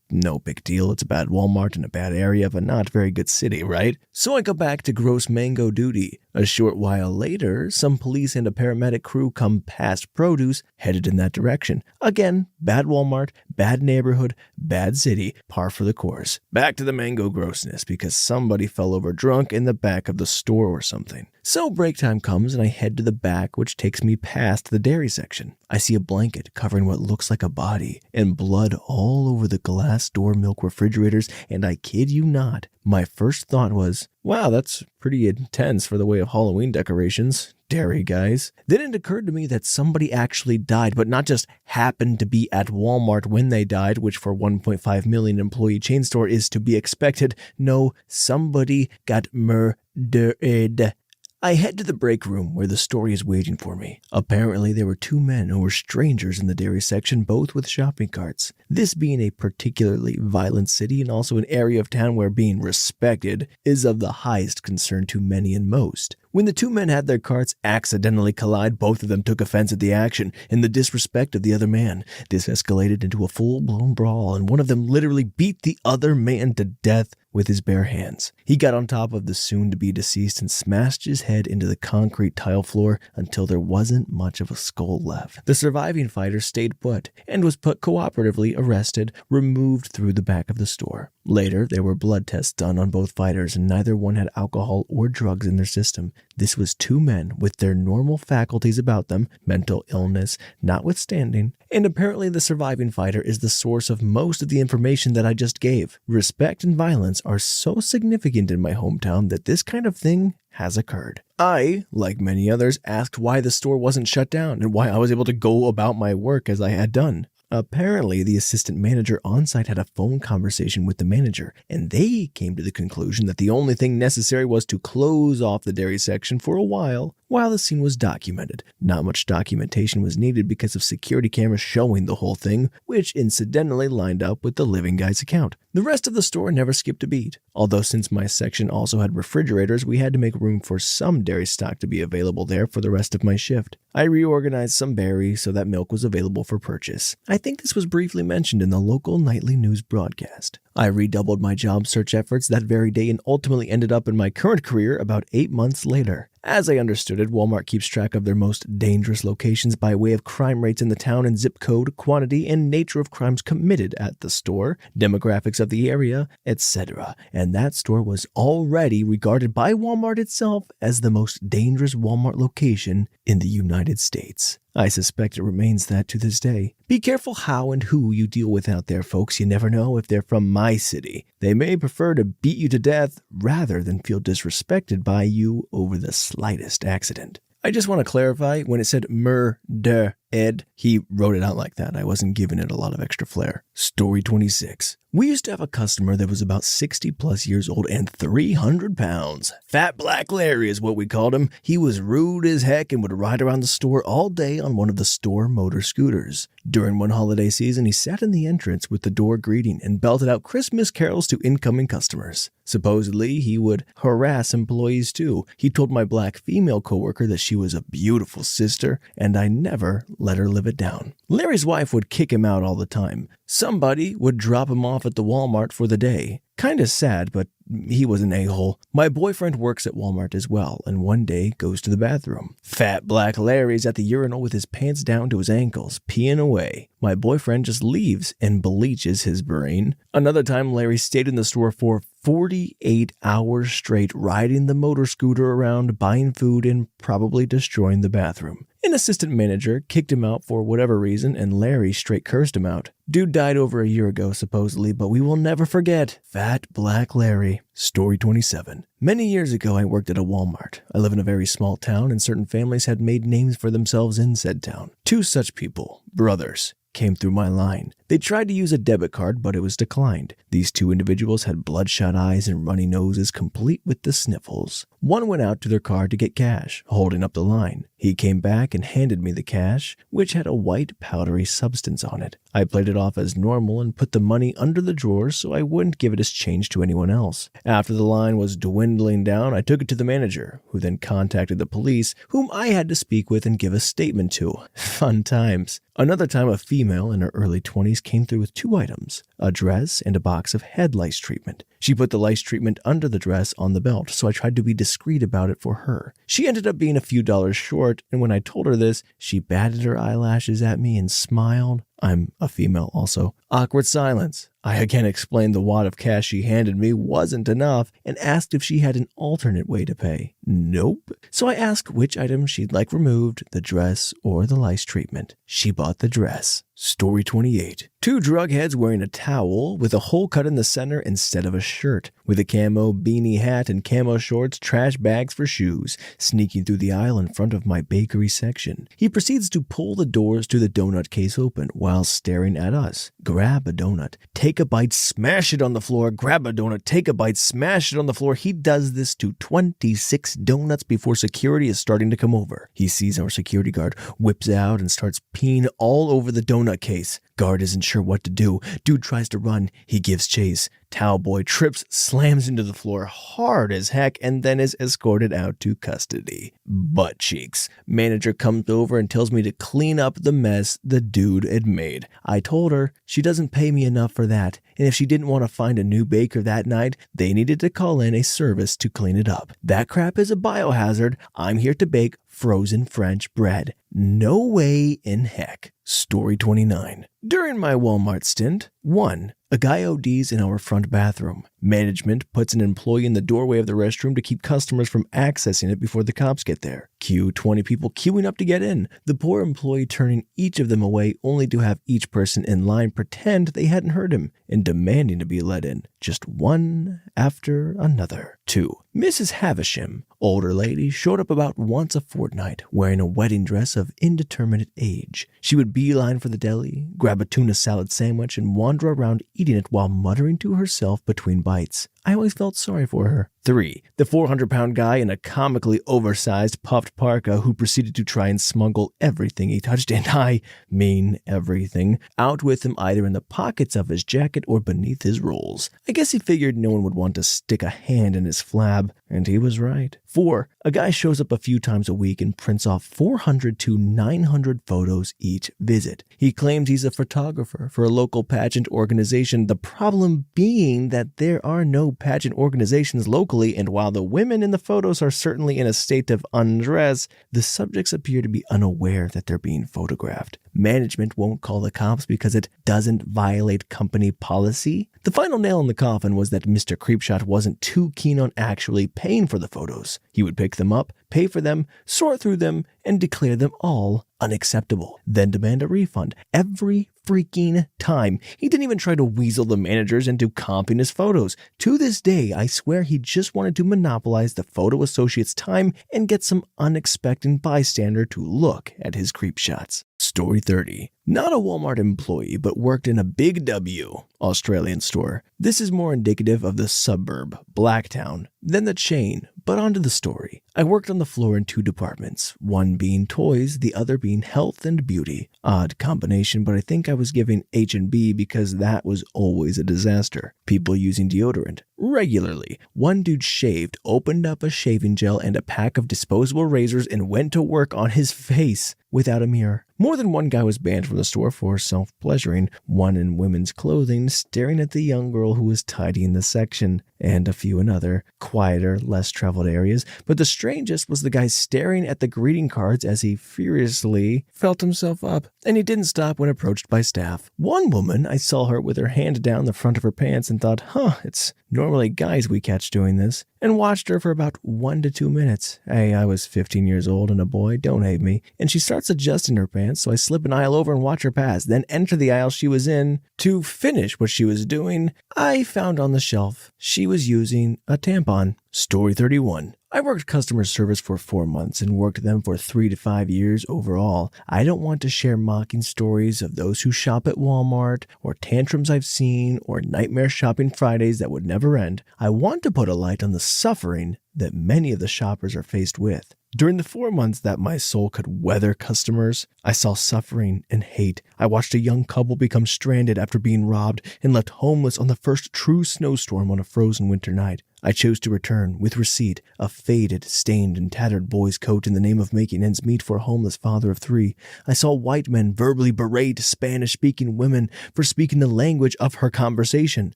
No big deal, it's a bad Walmart in a bad area of a not very good city, right? So I go back to gross mango duty. A short while later, some police and a paramedic crew come past produce, headed in that direction. Again, bad Walmart, bad neighborhood, bad city, par for the course. Back to the mango grossness because somebody fell over drunk in the back of the store or something. So break time comes and I head to the back, which takes me past the dairy section. I see a blanket covering what looks like a body and blood all over the glass door milk refrigerators, and I kid you not, my first thought was, wow, that's pretty intense for the way of Halloween decorations. Dairy guys. Then it occurred to me that somebody actually died, but not just happened to be at Walmart when they died, which for 1.5 million employee chain store is to be expected. No, somebody got murdered. I head to the break room where the story is waiting for me. Apparently, there were 2 men who were strangers in the dairy section, both with shopping carts. This being a particularly violent city and also an area of town where being respected is of the highest concern to many and most. When the 2 men had their carts accidentally collide, both of them took offense at the action and the disrespect of the other man. This escalated into a full-blown brawl, and one of them literally beat the other man to death with his bare hands. He got on top of the soon-to-be deceased and smashed his head into the concrete tile floor until there wasn't much of a skull left. The surviving fighter stayed put and was put cooperatively arrested, removed through the back of the store. Later, there were blood tests done on both fighters, and neither one had alcohol or drugs in their system. This was 2 men with their normal faculties about them, mental illness notwithstanding, And apparently the surviving fighter is the source of most of the information that I just gave. Respect and violence are so significant in my hometown that this kind of thing has occurred. I, like many others, asked why the store wasn't shut down and why I was able to go about my work as I had done. Apparently, the assistant manager on site had a phone conversation with the manager, and they came to the conclusion that the only thing necessary was to close off the dairy section for a while the scene was documented. Not much documentation was needed because of security cameras showing the whole thing, which incidentally lined up with the living guy's account. The rest of the store never skipped a beat, although since my section also had refrigerators, we had to make room for some dairy stock to be available there for the rest of my shift. I reorganized some berries so that milk was available for purchase. I think this was briefly mentioned in the local nightly news broadcast. I redoubled my job search efforts that very day and ultimately ended up in my current career about 8 months later. As I understood it, Walmart keeps track of their most dangerous locations by way of crime rates in the town and zip code, quantity, and nature of crimes committed at the store, demographics of the area, etc. And that store was already regarded by Walmart itself as the most dangerous Walmart location in the United States. I suspect it remains that to this day. Be careful how and who you deal with out there, folks. You never know if they're from my city. They may prefer to beat you to death rather than feel disrespected by you over the slightest accident. I just want to clarify, when it said murder, Ed, he wrote it out like that. I wasn't giving it a lot of extra flair. Story 26. We used to have a customer that was about 60 plus years old and 300 pounds. Fat Black Larry is what we called him. He was rude as heck and would ride around the store all day on one of the store motor scooters. During one holiday season, he sat in the entrance with the door greeting and belted out Christmas carols to incoming customers. Supposedly, he would harass employees too. He told my black female coworker that she was a beautiful sister, and I never let her live it down. Larry's wife would kick him out all the time. Somebody would drop him off at the Walmart for the day. Kinda sad, but he was an a-hole. My boyfriend works at Walmart as well, and one day goes to the bathroom. Fat Black Larry's at the urinal with his pants down to his ankles, peeing away. My boyfriend just leaves and bleaches his brain. Another time, Larry stayed in the store for 48 hours straight, riding the motor scooter around, buying food, and probably destroying the bathroom. An assistant manager kicked him out for whatever reason, and Larry straight cursed him out. Dude died over a year ago, supposedly, but we will never forget Fat Black Larry. Story 27. Many years ago, I worked at a Walmart. I live in a very small town, and certain families had made names for themselves in said town. Two such people, brothers, came through my line. They tried to use a debit card, but it was declined. These two individuals had bloodshot eyes and runny noses, complete with the sniffles. One went out to their car to get cash, holding up the line. He came back and handed me the cash, which had a white powdery substance on it. I played it off as normal and put the money under the drawer so I wouldn't give it as change to anyone else. After the line was dwindling down, I took it to the manager, who then contacted the police, whom I had to speak with and give a statement to. Fun times. Another time, a female in her early 20s came through with 2 items, a dress and a box of head lice treatment. She put the lice treatment under the dress on the belt, so I tried to be discreet about it for her. She ended up being a few dollars short, and when I told her this, she batted her eyelashes at me and smiled. I'm a female also. Awkward silence. I again explained the wad of cash she handed me wasn't enough and asked if she had an alternate way to pay. Nope. So I asked which item she'd like removed, the dress or the lice treatment. She bought the dress. Story 28. 2 drug heads wearing a towel with a hole cut in the center instead of a shirt, with a camo beanie hat and camo shorts, trash bags for shoes, sneaking through the aisle in front of my bakery section. He proceeds to pull the doors to the donut case open while staring at us. Grab a donut, take a bite, smash it on the floor, grab a donut, take a bite, smash it on the floor. He does this to 26 donuts before security is starting to come over. He sees our security guard, whips out and starts peeing all over the donut case. Guard isn't sure what to do. Dude tries to run. He gives chase. Towel boy trips, slams into the floor hard as heck, and then is escorted out to custody. Butt cheeks. Manager comes over and tells me to clean up the mess the dude had made. I told her she doesn't pay me enough for that, and if she didn't want to find a new baker that night, they needed to call in a service to clean it up. That crap is a biohazard. I'm here to bake frozen French bread. No way in heck. Story 29. During my Walmart stint, 1. A guy ODs in our front bathroom. Management puts an employee in the doorway of the restroom to keep customers from accessing it before the cops get there. Cue 20 people queuing up to get in. The poor employee turning each of them away only to have each person in line pretend they hadn't heard him and demanding to be let in. Just one after another. 2. Mrs. Havisham, older lady, showed up about once a fortnight wearing a wedding dress of indeterminate age. She would beeline for the deli, grab a tuna salad sandwich, and wander around eating it while muttering to herself between bites. I always felt sorry for her. 3. The 400-pound guy in a comically oversized puffed parka who proceeded to try and smuggle everything he touched, and I mean everything, out with him either in the pockets of his jacket or beneath his rolls. I guess he figured no one would want to stick a hand in his flab, and he was right. 4. A guy shows up a few times a week and prints off 400 to 900 photos each visit. He claims he's a photographer for a local pageant organization, the problem being that there are no pageant organizations locally, and while the women in the photos are certainly in a state of undress, the subjects appear to be unaware that they're being photographed. Management won't call the cops because it doesn't violate company policy. The final nail in the coffin was that Mr. Creepshot wasn't too keen on actually paying for the photos. He would pick them up, pay for them, sort through them, and declare them all unacceptable, then demand a refund every freaking time. He didn't even try to weasel the managers into comping his photos. To this day, I swear he just wanted to monopolize the photo associate's time and get some unexpected bystander to look at his creep shots. Story 30. Not a Walmart employee, but worked in a Big W Australian store. This is more indicative of the suburb, Blacktown, than the chain, but onto the story. I worked on the floor in 2 departments, one being toys, the other being health and beauty. Odd combination, but I think I was giving H&B because that was always a disaster. People using deodorant regularly. One dude shaved, opened up a shaving gel and a pack of disposable razors and went to work on his face without a mirror. More than one guy was banned from the store for self-pleasuring, one in women's clothing staring at the young girl who was tidying the section, and a few in other, quieter, less traveled areas. But the strangest was the guy staring at the greeting cards as he furiously felt himself up, and he didn't stop when approached by staff. One woman, I saw her with her hand down the front of her pants and thought, it's normally guys we catch doing this, and watched her for about 1 to 2 minutes. Hey, I was 15 years old and a boy, don't hate me. And she starts adjusting her pants, so I slip an aisle over and watch her pass, then enter the aisle she was in. To finish what she was doing, I found on the shelf she was using a tampon. Story 31. I worked customer service for 4 months and worked them for 3 to 5 years overall. I don't want to share mocking stories of those who shop at Walmart, or tantrums I've seen, or nightmare shopping Fridays that would never end. I want to put a light on the suffering that many of the shoppers are faced with. During the 4 months that my soul could weather customers, I saw suffering and hate. I watched a young couple become stranded after being robbed and left homeless on the first true snowstorm on a frozen winter night. I chose to return, with receipt, a faded, stained, and tattered boy's coat in the name of making ends meet for a homeless father of 3. I saw white men verbally berate Spanish-speaking women for speaking the language of her conversation.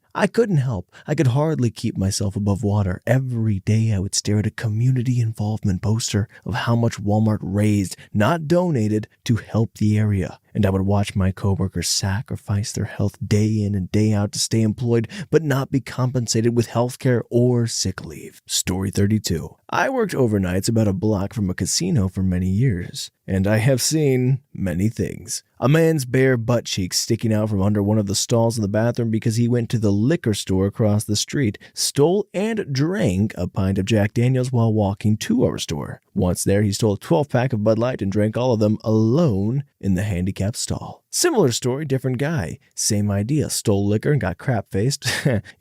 I couldn't help. I could hardly keep myself above water. Every day I would stare at a community involvement poster of how much Walmart raised, not donated, to help the area. And I would watch my coworkers sacrifice their health day in and day out to stay employed, but not be compensated with health care or sick leave. Story 32. I worked overnights about a block from a casino for many years, and I have seen many things. A man's bare butt cheeks sticking out from under one of the stalls in the bathroom because he went to the liquor store across the street, stole and drank a pint of Jack Daniels while walking to our store. Once there, he stole a 12-pack of Bud Light and drank all of them alone in the handicapped stall. Similar story, different guy. Same idea, stole liquor and got crap-faced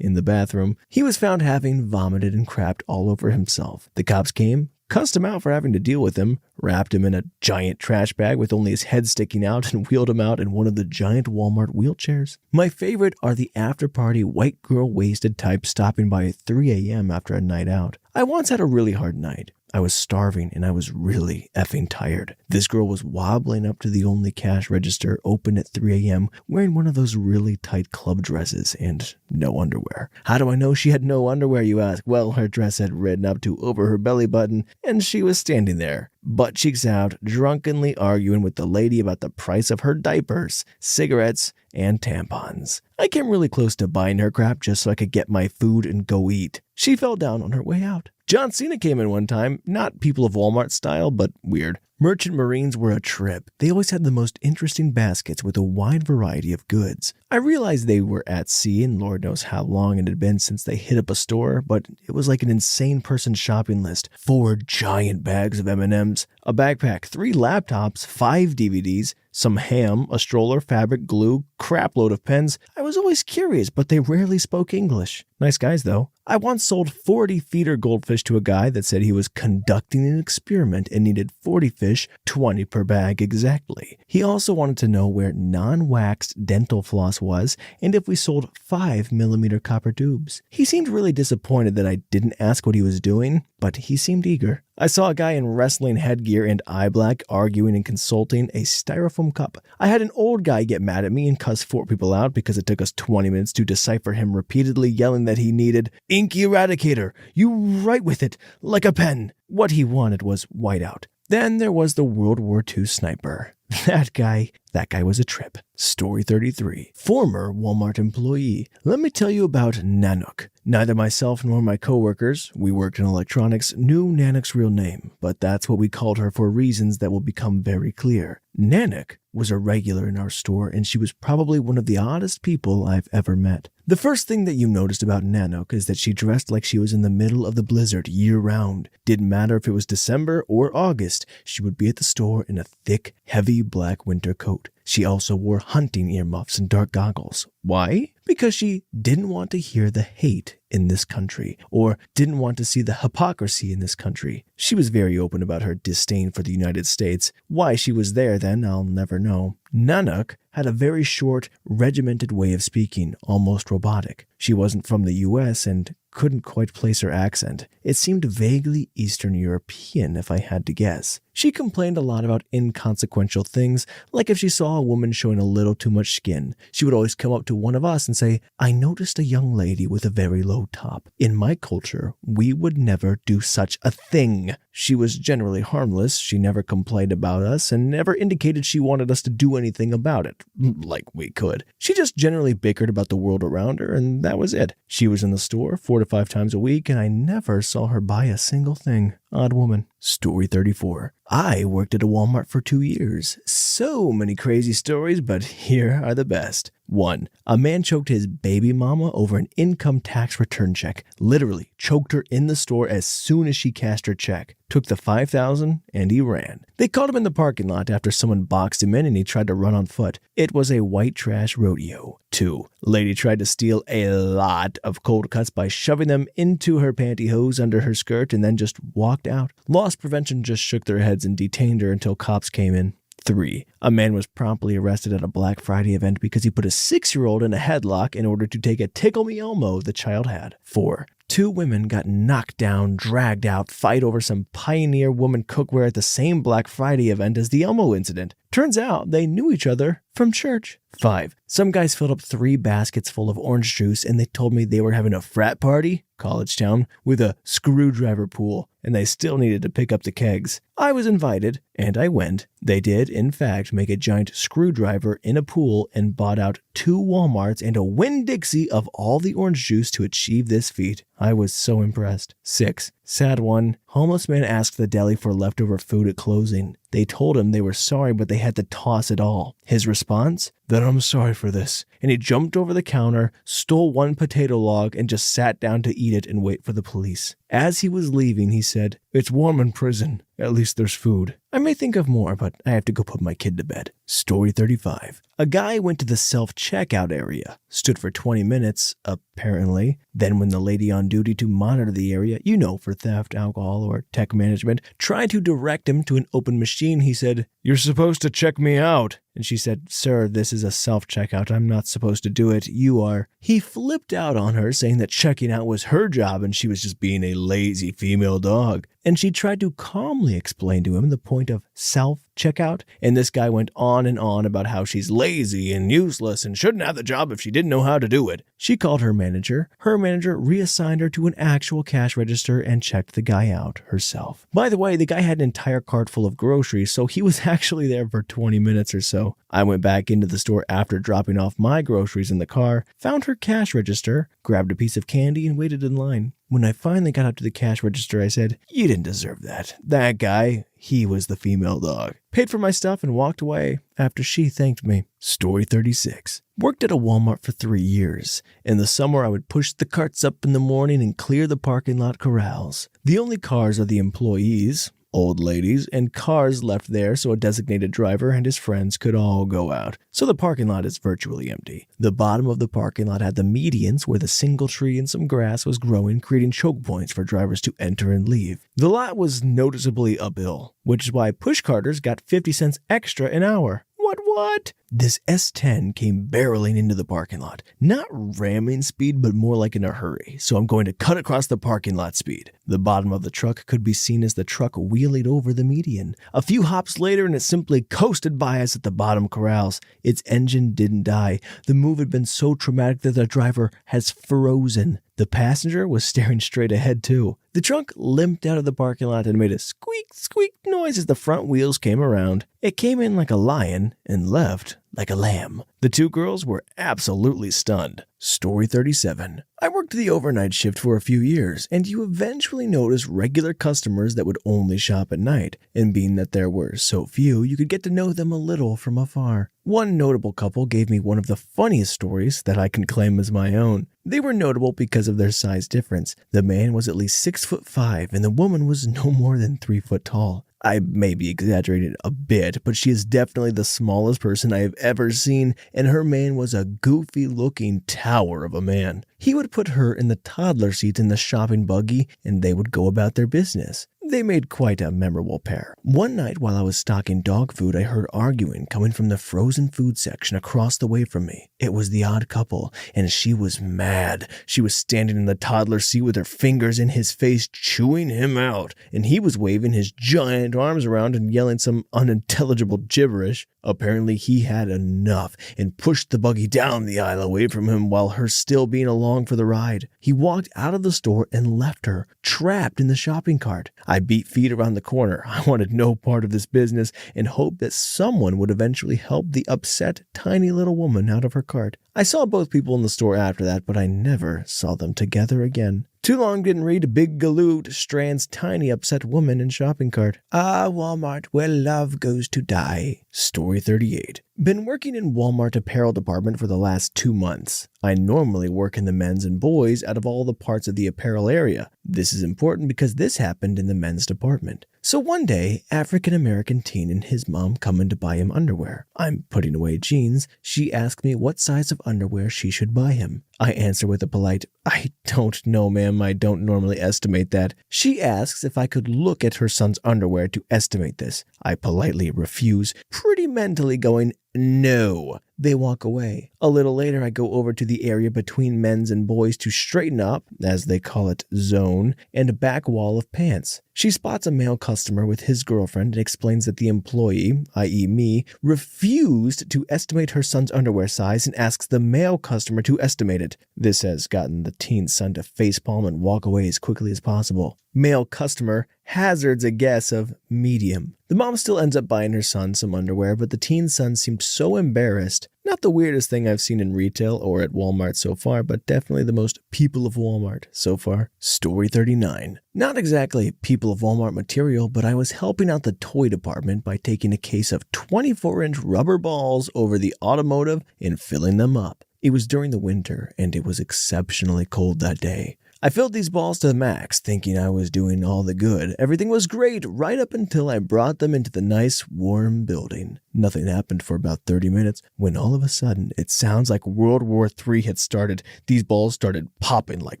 in the bathroom. He was found having vomited and crapped all over himself. The cops came, cussed him out for having to deal with him, wrapped him in a giant trash bag with only his head sticking out, and wheeled him out in one of the giant Walmart wheelchairs. My favorite are the after-party white girl wasted types stopping by at 3 a.m. after a night out. I once had a really hard night. I was starving and I was really effing tired. This girl was wobbling up to the only cash register open at 3 a.m. wearing one of those really tight club dresses and no underwear. How do I know she had no underwear, you ask? Well, her dress had ridden up to over her belly button and she was standing there, butt cheeks out, drunkenly arguing with the lady about the price of her diapers, cigarettes, and tampons. I came really close to buying her crap just so I could get my food and go eat. She fell down on her way out. John Cena came in one time, not People of Walmart style, but weird. Merchant Marines were a trip. They always had the most interesting baskets with a wide variety of goods. I realized they were at sea and Lord knows how long it had been since they hit up a store, but it was like an insane person shopping list. 4 giant bags of M&Ms, a backpack, 3 laptops, 5 DVDs, some ham, a stroller, fabric, glue, crap load of pens. I was always curious, but they rarely spoke English. Nice guys, though. I once sold 40 feeder goldfish to a guy that said he was conducting an experiment and needed 40 fish, 20 per bag exactly. He also wanted to know where non-waxed dental floss was and if we sold 5mm copper tubes. He seemed really disappointed that I didn't ask what he was doing, but he seemed eager. I saw a guy in wrestling headgear and eye black arguing and consulting a styrofoam cup. I had an old guy get mad at me and cuss 4 people out because it took us 20 minutes to decipher him repeatedly yelling that he needed ink eradicator. You write with it like a pen. What he wanted was whiteout. Then there was the World War II sniper. That guy was a trip. Story 33. Former Walmart employee. Let me tell you about Nanook. Neither myself nor my coworkers, we worked in electronics, knew Nanook's real name, but that's what we called her for reasons that will become very clear. Nanook was a regular in our store, and she was probably one of the oddest people I've ever met. The first thing that you noticed about Nanook is that she dressed like she was in the middle of the blizzard year-round. Didn't matter if it was December or August, she would be at the store in a thick, heavy black winter coat. She also wore hunting earmuffs and dark goggles. Why? Because she didn't want to hear the hate in this country, or didn't want to see the hypocrisy in this country. She was very open about her disdain for the United States. Why she was there then, I'll never know. Nanook had a very short, regimented way of speaking, almost robotic. She wasn't from the US and couldn't quite place her accent. It seemed vaguely Eastern European, if I had to guess. She complained a lot about inconsequential things, like if she saw a woman showing a little too much skin, she would always come up to one of us and say, "I noticed a young lady with a very low top. In my culture, we would never do such a thing." She was generally harmless, she never complained about us, and never indicated she wanted us to do anything about it, like we could. She just generally bickered about the world around her, and that was it. She was in the store 4 to 5 times a week, and I never saw her buy a single thing. Odd woman. Story 34. I worked at a Walmart for 2 years. So many crazy stories, but here are the best. 1. A man choked his baby mama over an income tax return check. Literally choked her in the store as soon as she cashed her check. Took the $5,000 and he ran. They caught him in the parking lot after someone boxed him in and he tried to run on foot. It was a white trash rodeo. 2. Lady tried to steal a lot of cold cuts by shoving them into her pantyhose under her skirt and then just walked out. Loss prevention just shook their heads and detained her until cops came in. 3. A man was promptly arrested at a Black Friday event because he put a 6-year-old in a headlock in order to take a Tickle Me Elmo the child had. 4. 2 women got knocked down, dragged out, fight over some Pioneer woman cookware at the same Black Friday event as the Elmo incident. Turns out they knew each other from church. 5. Some guys filled up 3 baskets full of orange juice and they told me they were having a frat party, college town, with a screwdriver pool, and they still needed to pick up the kegs. I was invited, and I went. They did, in fact, make a giant screwdriver in a pool and bought out 2 Walmarts and a Winn-Dixie of all the orange juice to achieve this feat. I was so impressed. 6. Sad one. Homeless man asked the deli for leftover food at closing. They told him they were sorry, but they had to toss it all. His response? That I'm sorry for this. And he jumped over the counter, stole 1 potato log, and just sat down to eat it and wait for the police. As he was leaving, he said, "It's warm in prison. At least there's food." I may think of more, but I have to go put my kid to bed. Story 35. A guy went to the self-checkout area, stood for 20 minutes, apparently. Then when the lady on duty to monitor the area, for theft, alcohol, or tech management, tried to direct him to an open machine, he said, "You're supposed to check me out." And she said, "Sir, this is a self-checkout. I'm not supposed to do it. You are." He flipped out on her, saying that checking out was her job and she was just being a lazy female dog. And she tried to calmly explain to him the point of self-checkout, and this guy went on and on about how she's lazy and useless and shouldn't have the job if she didn't know how to do it. She called her manager. Her manager reassigned her to an actual cash register and checked the guy out herself. By the way, the guy had an entire cart full of groceries, so he was actually there for 20 minutes or so. I went back into the store after dropping off my groceries in the car, found her cash register, grabbed a piece of candy, and waited in line. When I finally got up to the cash register, I said, "You didn't deserve that. That guy, he was the female dog." Paid for my stuff and walked away after she thanked me. Story 36. Worked at a Walmart for 3 years. In the summer, I would push the carts up in the morning and clear the parking lot corrals. The only cars are the employees, old ladies, and cars left there so a designated driver and his friends could all go out. So the parking lot is virtually empty. The bottom of the parking lot had the medians where the single tree and some grass was growing, creating choke points for drivers to enter and leave. The lot was noticeably uphill, which is why push carters got 50 cents extra an hour. What? This S10 came barreling into the parking lot. Not ramming speed, but more like in a hurry. So I'm going to cut across the parking lot speed. The bottom of the truck could be seen as the truck wheelied over the median. A few hops later and it simply coasted by us at the bottom corrals. Its engine didn't die. The move had been so traumatic that the driver has frozen. The passenger was staring straight ahead too. The trunk limped out of the parking lot and made a squeak, squeak noise as the front wheels came around. It came in like a lion and left like a lamb. The two girls were absolutely stunned. Story 37. I worked the overnight shift for a few years, and you eventually notice regular customers that would only shop at night. And being that there were so few, you could get to know them a little from afar. One notable couple gave me one of the funniest stories that I can claim as my own. They were notable because of their size difference. The man was at least 6'5", and the woman was no more than 3 foot tall. I may be exaggerating a bit, but she is definitely the smallest person I have ever seen, and her man was a goofy-looking tower of a man. He would put her in the toddler seat in the shopping buggy, and they would go about their business. They made quite a memorable pair. One night while I was stocking dog food, I heard arguing coming from the frozen food section across the way from me. It was the odd couple, and she was mad. She was standing in the toddler seat with her fingers in his face, chewing him out, and he was waving his giant arms around and yelling some unintelligible gibberish. Apparently he had enough and pushed the buggy down the aisle away from him while her still being along for the ride. He walked out of the store and left her, trapped in the shopping cart. I beat feet around the corner. I wanted no part of this business and hoped that someone would eventually help the upset, tiny little woman out of her cart. I saw both people in the store after that, but I never saw them together again. Too long didn't read Big Galoot strands tiny upset woman in shopping cart. Walmart, where love goes to die. Story 38. Been working in Walmart apparel department for the last 2 months. I normally work in the men's and boys out of all the parts of the apparel area. This is important because this happened in the men's department. So one day, African-American teen and his mom come in to buy him underwear. I'm putting away jeans. She asked me what size of underwear she should buy him. I answer with a polite, "I don't know, ma'am. I don't normally estimate that." She asks if I could look at her son's underwear to estimate this. I politely refuse, pretty mentally going, "No." They walk away. A little later, I go over to the area between men's and boys to straighten up, as they call it, zone, and a back wall of pants. She spots a male customer with his girlfriend and explains that the employee, i.e. me, refused to estimate her son's underwear size and asks the male customer to estimate it. This has gotten the teen's son to facepalm and walk away as quickly as possible. Male customer hazards a guess of medium. The mom still ends up buying her son some underwear, but the teen's son seemed so embarrassed. Not the weirdest thing I've seen in retail or at Walmart so far, but definitely the most people of Walmart so far. Story 39. Not exactly people of Walmart material, but I was helping out the toy department by taking a case of 24-inch rubber balls over the automotive and filling them up. It was during the winter, and it was exceptionally cold that day. I filled these balls to the max, thinking I was doing all the good. Everything was great right up until I brought them into the nice, warm building. Nothing happened for about 30 minutes when all of a sudden it sounds like World War III had started. These balls started popping like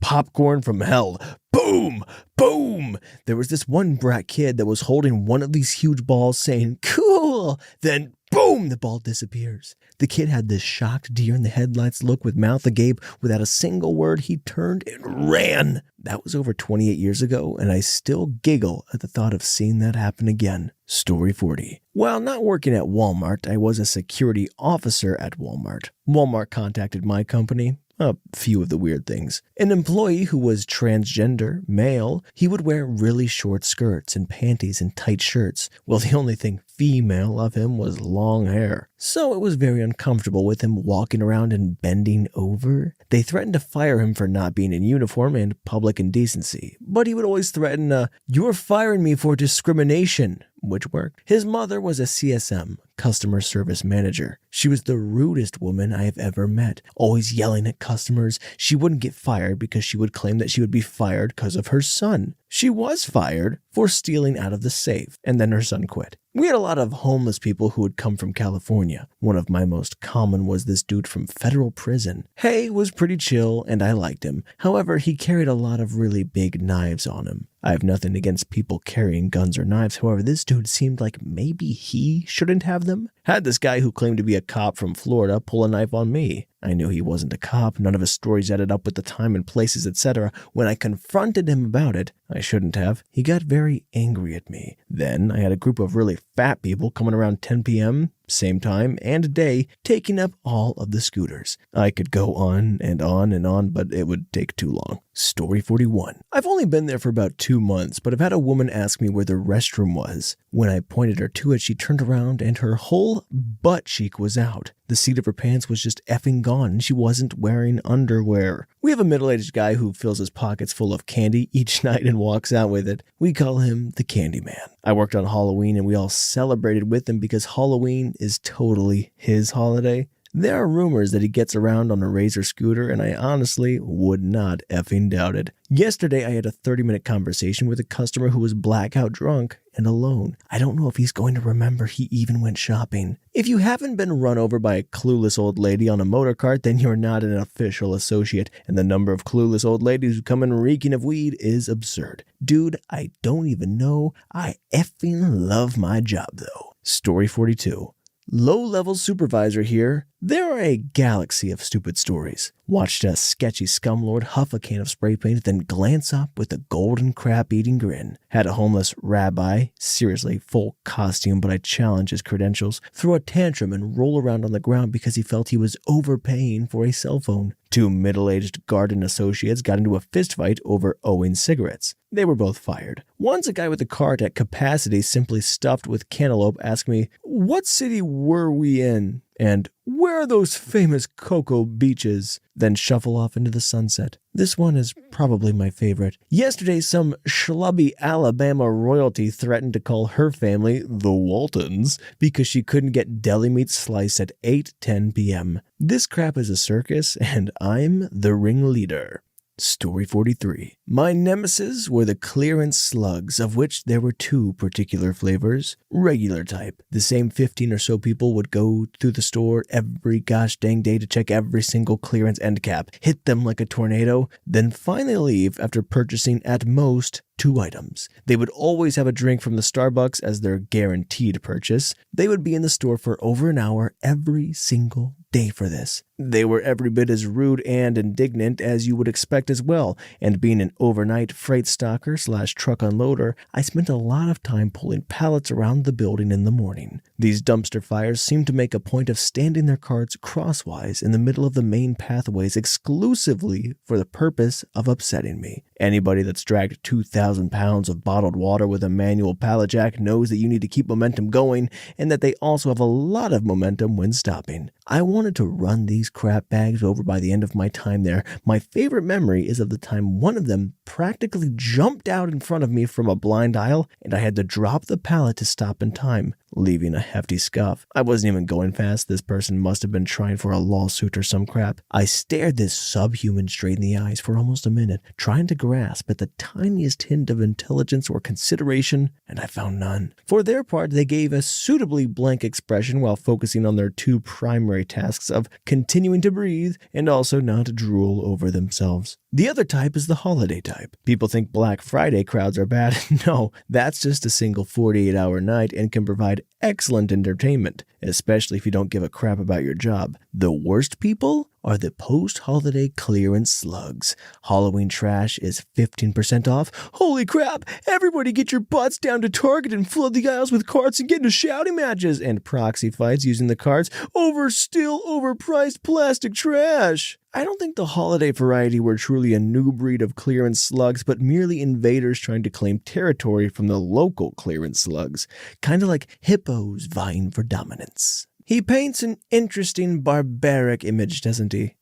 popcorn from hell. Boom! Boom! There was this one brat kid that was holding one of these huge balls saying, "Cool!" Then boom! boom, the ball disappears. The kid had this shocked deer in the headlights look with mouth agape. Without a single word, he turned and ran. That was over 28 years ago, and I still giggle at the thought of seeing that happen again. Story 40. While not working at Walmart, I was a security officer at Walmart. Walmart contacted my company. A few of the weird things. An employee who was transgender, male, he would wear really short skirts and panties and tight shirts. Well, the only thing female of him was long hair. So it was very uncomfortable with him walking around and bending over. They threatened to fire him for not being in uniform and public indecency. But he would always threaten, "You're firing me for discrimination," which worked. His mother was a CSM, customer service manager. She was the rudest woman I have ever met, always yelling at customers. She wouldn't get fired because she would claim that she would be fired because of her son. She was fired for stealing out of the safe, and then her son quit. We had a lot of homeless people who would come from California. One of my most common was this dude from federal prison. Hey was pretty chill, and I liked him. However, he carried a lot of really big knives on him. I have nothing against people carrying guns or knives. However, this dude seemed like maybe he shouldn't have them. Had this guy who claimed to be a cop from Florida pull a knife on me. I knew he wasn't a cop. None of his stories added up with the time and places, etc. When I confronted him about it, I shouldn't have, he got very angry at me. Then I had a group of really fat people coming around 10 p.m., same time and day, taking up all of the scooters. I could go on and on and on, but it would take too long. Story 41. I've only been there for about 2 months, but I've had a woman ask me where the restroom was. When I pointed her to it, she turned around and her whole butt cheek was out. The seat of her pants was just effing gone, and she wasn't wearing underwear. We have a middle-aged guy who fills his pockets full of candy each night and walks out with it. We call him the Candy Man. I worked on Halloween, and we all celebrated with him because Halloween is totally his holiday. There are rumors that he gets around on a Razor scooter, and I honestly would not effing doubt it. Yesterday, I had a 30-minute conversation with a customer who was blackout drunk and alone. I don't know if he's going to remember he even went shopping. If you haven't been run over by a clueless old lady on a motor cart, then you're not an official associate, and the number of clueless old ladies who come in reeking of weed is absurd. Dude, I don't even know. I effing love my job, though. Story 42. Low-level supervisor here. There are a galaxy of stupid stories. Watched a sketchy scumlord huff a can of spray paint, then glance up with a golden crap-eating grin. Had a homeless rabbi, seriously, full costume, but I challenge his credentials, throw a tantrum and roll around on the ground because he felt he was overpaying for a cell phone. 2 middle-aged garden associates got into a fistfight over owing cigarettes. They were both fired. Once a guy with a cart at capacity simply stuffed with cantaloupe asked me, "What city were we in?" and "Where are those famous cocoa beaches?" Then shuffle off into the sunset. This one is probably my favorite. Yesterday, some schlubby Alabama royalty threatened to call her family the Waltons because she couldn't get deli meat sliced at 8:10 p.m. This crap is a circus, and I'm the ringleader. Story 43. My nemesis were the clearance slugs, of which there were 2 particular flavors. Regular type. The same 15 or so people would go through the store every gosh dang day to check every single clearance end cap, hit them like a tornado, then finally leave after purchasing at most 2 items. They would always have a drink from the Starbucks as their guaranteed purchase. They would be in the store for over an hour every single day for this. They were every bit as rude and indignant as you would expect as well, and being an overnight freight stalker / truck unloader, I spent a lot of time pulling pallets around the building in the morning. These dumpster fires seemed to make a point of standing their carts crosswise in the middle of the main pathways exclusively for the purpose of upsetting me. Anybody that's dragged 2,000 pounds of bottled water with a manual pallet jack knows that you need to keep momentum going and that they also have a lot of momentum when stopping. I wanted to run these crap bags over by the end of my time there. My favorite memory is of the time one of them practically jumped out in front of me from a blind aisle and I had to drop the pallet to stop in time, leaving a hefty scuff. I wasn't even going fast. This person must have been trying for a lawsuit or some crap. I stared this subhuman straight in the eyes for almost a minute, trying to grasp at the tiniest hint of intelligence or consideration, and I found none. For their part, they gave a suitably blank expression while focusing on their two primary tasks of continuing to breathe and also not drool over themselves. The other type is the holiday type. People think Black Friday crowds are bad. No, that's just a single 48-hour night and can provide excellent entertainment, especially if you don't give a crap about your job. The worst people are the post-holiday clearance slugs. Halloween trash is 15% off. Holy crap! Everybody get your butts down to Target and flood the aisles with carts and get into shouting matches and proxy fights using the carts over still overpriced plastic trash. I don't think the holiday variety were truly a new breed of clearance slugs, but merely invaders trying to claim territory from the local clearance slugs. Kind of like hippos vying for dominance. He paints an interesting barbaric image, doesn't he?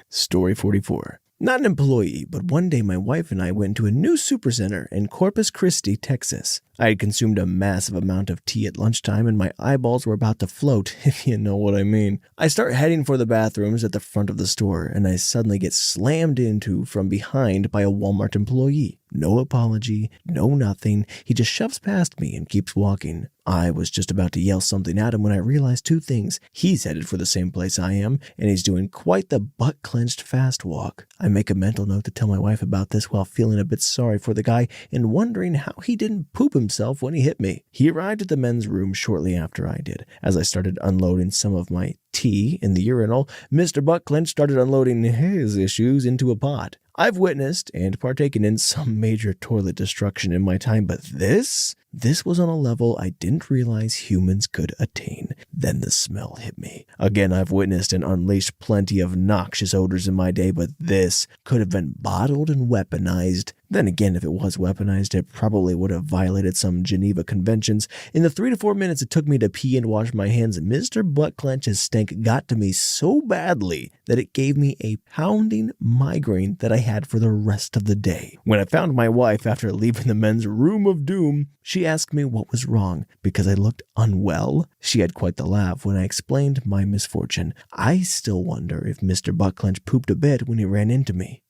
Story 44. Not an employee, but one day my wife and I went to a new supercenter in Corpus Christi, Texas. I had consumed a massive amount of tea at lunchtime and my eyeballs were about to float, if you know what I mean. I start heading for the bathrooms at the front of the store and I suddenly get slammed into from behind by a Walmart employee. No apology, no nothing. He just shoves past me and keeps walking. I was just about to yell something at him when I realized two things. He's headed for the same place I am, and he's doing quite the butt-clenched fast walk. I make a mental note to tell my wife about this while feeling a bit sorry for the guy and wondering how he didn't poop himself when he hit me. He arrived at the men's room shortly after I did. As I started unloading some of my tea in the urinal, Mr. Buttclench started unloading his issues into a pot. I've witnessed and partaken in some major toilet destruction in my time, but this was on a level I didn't realize humans could attain. Then the smell hit me. Again, I've witnessed and unleashed plenty of noxious odors in my day, but this could have been bottled and weaponized. Then again, if it was weaponized, it probably would have violated some Geneva Conventions. In the 3 to 4 minutes it took me to pee and wash my hands, Mr. Buttclench's stank got to me so badly that it gave me a pounding migraine that I had for the rest of the day. When I found my wife after leaving the men's room of doom, she asked me what was wrong because I looked unwell. She had quite the laugh when I explained my misfortune. I still wonder if Mr. Buttclench pooped a bit when he ran into me.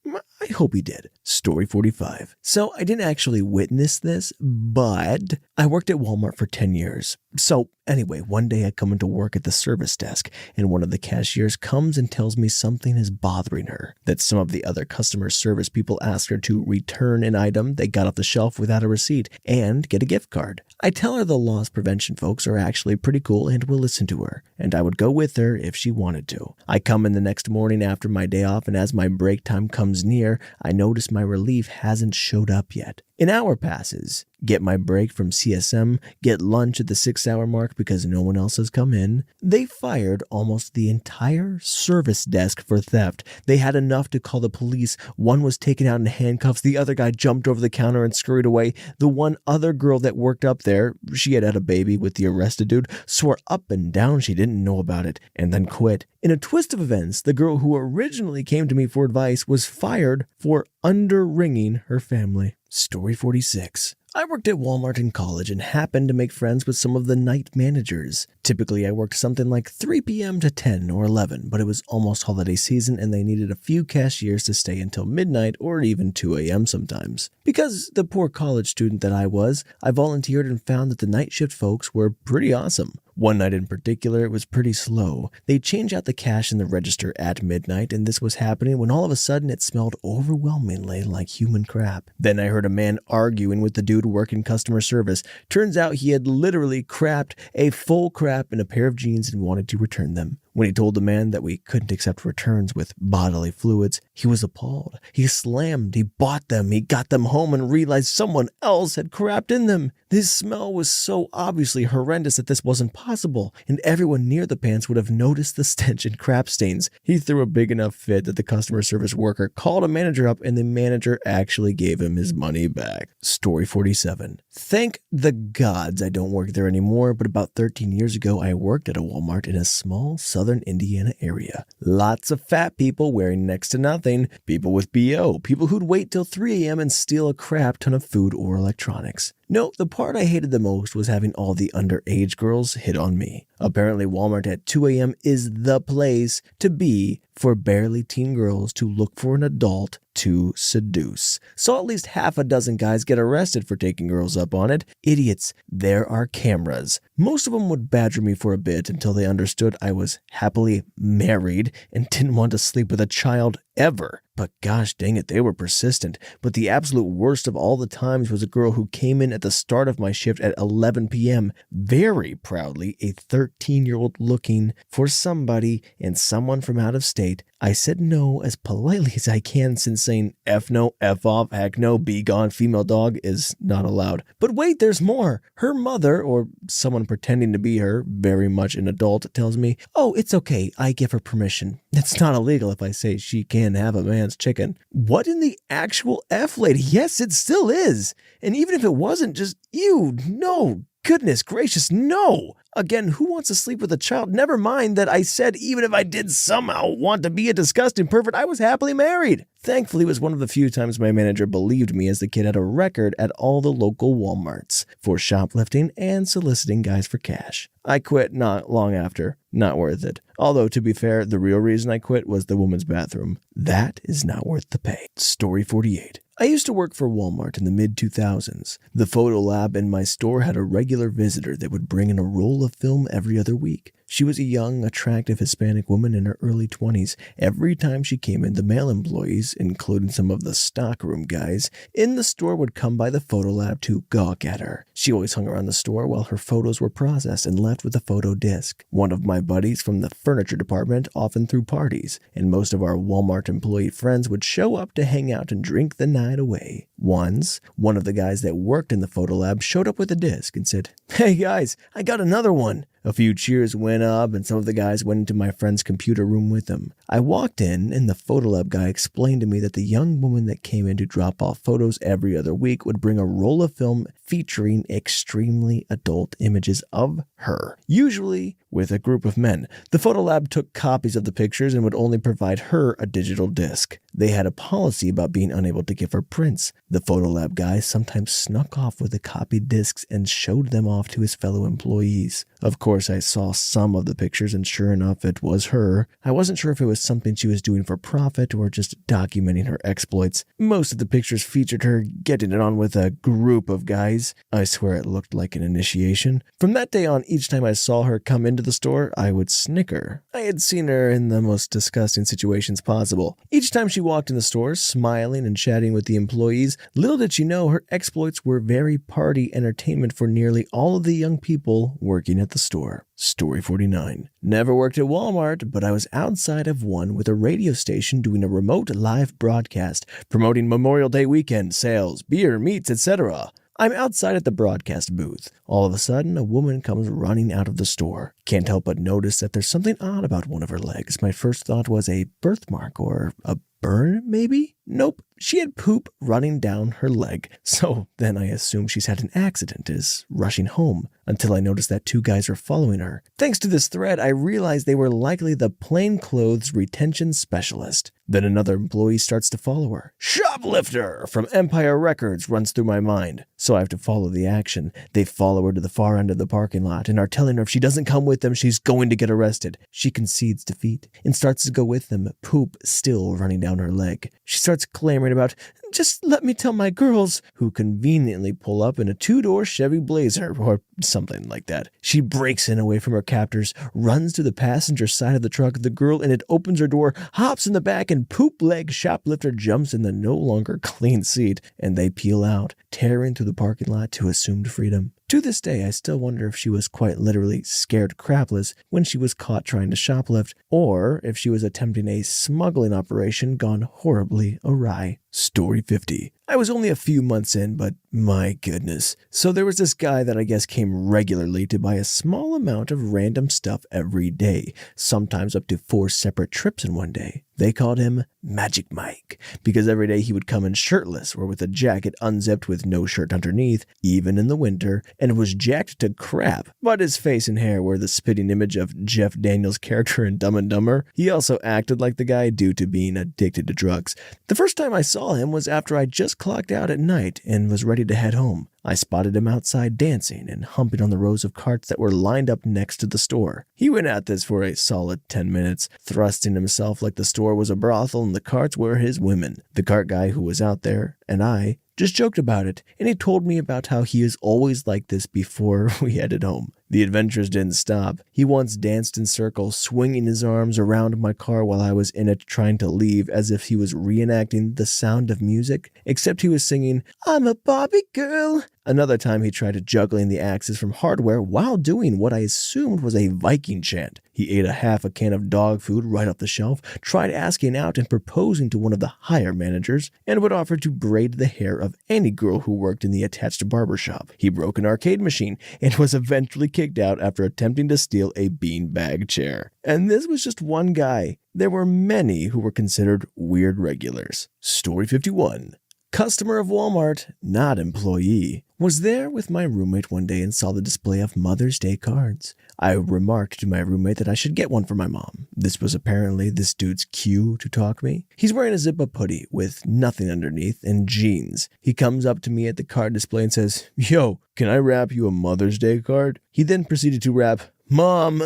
I hope he did. Story 45. So I didn't actually witness this, but I worked at Walmart for 10 years. So anyway, one day I come into work at the service desk and one of the cashiers comes and tells me something is bothering her, that some of the other customer service people asked her to return an item they got off the shelf without a receipt and get a gift card. I tell her the loss prevention folks are actually pretty cool and will listen to her, and I would go with her if she wanted to. I come in the next morning after my day off, and as my break time comes near, I notice my relief hasn't showed up yet. An hour passes. Get my break from CSM, get lunch at the 6-hour mark because no one else has come in. They fired almost the entire service desk for theft. They had enough to call the police. One was taken out in handcuffs. The other guy jumped over the counter and scurried away. The one other girl that worked up there, she had a baby with the arrested dude, swore up and down she didn't know about it and then quit. In a twist of events, the girl who originally came to me for advice was fired for underringing her family. Story 46. I worked at Walmart in college and happened to make friends with some of the night managers. Typically, I worked something like 3 p.m. to 10 or 11, but it was almost holiday season and they needed a few cashiers to stay until midnight or even 2 a.m. sometimes. Because the poor college student that I was, I volunteered and found that the night shift folks were pretty awesome. One night in particular, it was pretty slow. They'd change out the cash in the register at midnight, and this was happening when all of a sudden it smelled overwhelmingly like human crap. Then I heard a man arguing with the dude working customer service. Turns out he had literally crapped a full crap in a pair of jeans and wanted to return them. When he told the man that we couldn't accept returns with bodily fluids, he was appalled. He slammed, he bought them, he got them home and realized someone else had crapped in them. This smell was so obviously horrendous that this wasn't possible, and everyone near the pants would have noticed the stench and crap stains. He threw a big enough fit that the customer service worker called a manager up and the manager actually gave him his money back. Story 47. Thank the gods I don't work there anymore, but about 13 years ago I worked at a Walmart in a small southern Indiana area. Lots of fat people wearing next to nothing, people with BO, people who'd wait till 3 a.m. and steal a crap ton of food or electronics. No, the part I hated the most was having all the underage girls hit on me. Apparently, Walmart at 2 a.m. is the place to be for barely teen girls to look for an adult to seduce. Saw at least half a dozen guys get arrested for taking girls up on it. Idiots, there are cameras. Most of them would badger me for a bit until they understood I was happily married and didn't want to sleep with a child ever. But gosh dang it, they were persistent. But the absolute worst of all the times was a girl who came in at the start of my shift at 11 p.m., very proudly a 13-year-old looking for somebody and someone from out of state. I said no as politely as I can, since saying F no, F off, heck no, be gone, female dog is not allowed. But wait, there's more. Her mother, or someone pretending to be her, very much an adult, tells me, oh, it's okay, I give her permission. It's not illegal if I say she can have a man's chicken. What in the actual F, lady? Yes, it still is. And even if it wasn't, just, ew, no. Goodness gracious, no! Again, who wants to sleep with a child? Never mind that I said even if I did somehow want to be a disgusting pervert, I was happily married. Thankfully, it was one of the few times my manager believed me, as the kid had a record at all the local Walmarts for shoplifting and soliciting guys for cash. I quit not long after. Not worth it. Although, to be fair, the real reason I quit was the woman's bathroom. That is not worth the pay. Story 48. I used to work for Walmart in the mid-2000s. The photo lab in my store had a regular visitor that would bring in a roll of film every other week. She was a young, attractive Hispanic woman in her early 20s. Every time she came in, the male employees, including some of the stockroom guys, in the store would come by the photo lab to gawk at her. She always hung around the store while her photos were processed and left with a photo disc. One of my buddies from the furniture department often threw parties, and most of our Walmart employee friends would show up to hang out and drink the night away. Once, one of the guys that worked in the photo lab showed up with a disc and said, "Hey guys, I got another one." A few cheers went up, and some of the guys went into my friend's computer room with them. I walked in, and the photo lab guy explained to me that the young woman that came in to drop off photos every other week would bring a roll of film featuring extremely adult images of her, usually with a group of men. The photo lab took copies of the pictures and would only provide her a digital disc. They had a policy about being unable to give her prints. The photo lab guy sometimes snuck off with the copied discs and showed them off to his fellow employees. Of course, I saw some of the pictures, and sure enough, it was her. I wasn't sure if it was something she was doing for profit or just documenting her exploits. Most of the pictures featured her getting it on with a group of guys. I swear it looked like an initiation. From that day on, each time I saw her come into the store, I would snicker. I had seen her in the most disgusting situations possible. Each time she walked in the store, smiling and chatting with the employees, little did she know her exploits were very party entertainment for nearly all of the young people working at the store. Story 49. Never worked at Walmart, but I was outside of one with a radio station doing a remote live broadcast promoting Memorial Day weekend sales, beer, meats, etc. I'm outside at the broadcast booth. All of a sudden, a woman comes running out of the store. Can't help but notice that there's something odd about one of her legs. My first thought was a birthmark or a burn, maybe? Nope, she had poop running down her leg. So then I assume she's had an accident, is rushing home, until I noticed that two guys are following her. Thanks to this thread, I realized they were likely the plainclothes retention specialist. Then another employee starts to follow her. "Shoplifter!" from Empire Records runs through my mind. So I have to follow the action. They follow her to the far end of the parking lot and are telling her if she doesn't come with them, she's going to get arrested. She concedes defeat and starts to go with them, poop still running down her leg. She starts clamoring about, "Just let me tell my girls," who conveniently pull up in a two-door Chevy Blazer or something like that. She breaks in away from her captors, runs to the passenger side of the truck of the girl, and it opens her door, hops in the back, and poop leg shoplifter jumps in the no longer clean seat, and they peel out, tearing through the parking lot to assumed freedom. To this day, I still wonder if she was quite literally scared crapless when she was caught trying to shoplift, or if she was attempting a smuggling operation gone horribly awry. Story 50. I was only a few months in, but my goodness. So there was this guy that I guess came regularly to buy a small amount of random stuff every day, sometimes up to 4 separate trips in one day. They called him Magic Mike, because every day he would come in shirtless or with a jacket unzipped with no shirt underneath, even in the winter, and was jacked to crap. But his face and hair were the spitting image of Jeff Daniels' character in Dumb and Dumber. He also acted like the guy due to being addicted to drugs. The first time I saw him was after I just clocked out at night and was ready to head home. I spotted him outside dancing and humping on the rows of carts that were lined up next to the store. He went at this for a solid 10 minutes, thrusting himself like the store was a brothel and the carts were his women. The cart guy who was out there and I just joked about it, and he told me about how he is always like this before we headed home. The adventures didn't stop. He once danced in circles, swinging his arms around my car while I was in it trying to leave, as if he was reenacting The Sound of Music, except he was singing, "I'm a Barbie girl." Another time he tried juggling the axes from hardware while doing what I assumed was a Viking chant. He ate half a can of dog food right off the shelf, tried asking out and proposing to one of the higher managers, and would offer to braid the hair of any girl who worked in the attached barber shop. He broke an arcade machine and was eventually kicked out after attempting to steal a beanbag chair. And this was just one guy. There were many who were considered weird regulars. Story 51. Customer of Walmart, not employee. Was there with my roommate one day and saw the display of Mother's Day cards. I remarked to my roommate that I should get one for my mom. This was apparently this dude's cue to talk me. He's wearing a zip-up hoodie with nothing underneath and jeans. He comes up to me at the card display and says, "Yo, can I wrap you a Mother's Day card?" He then proceeded to rap, "Mom,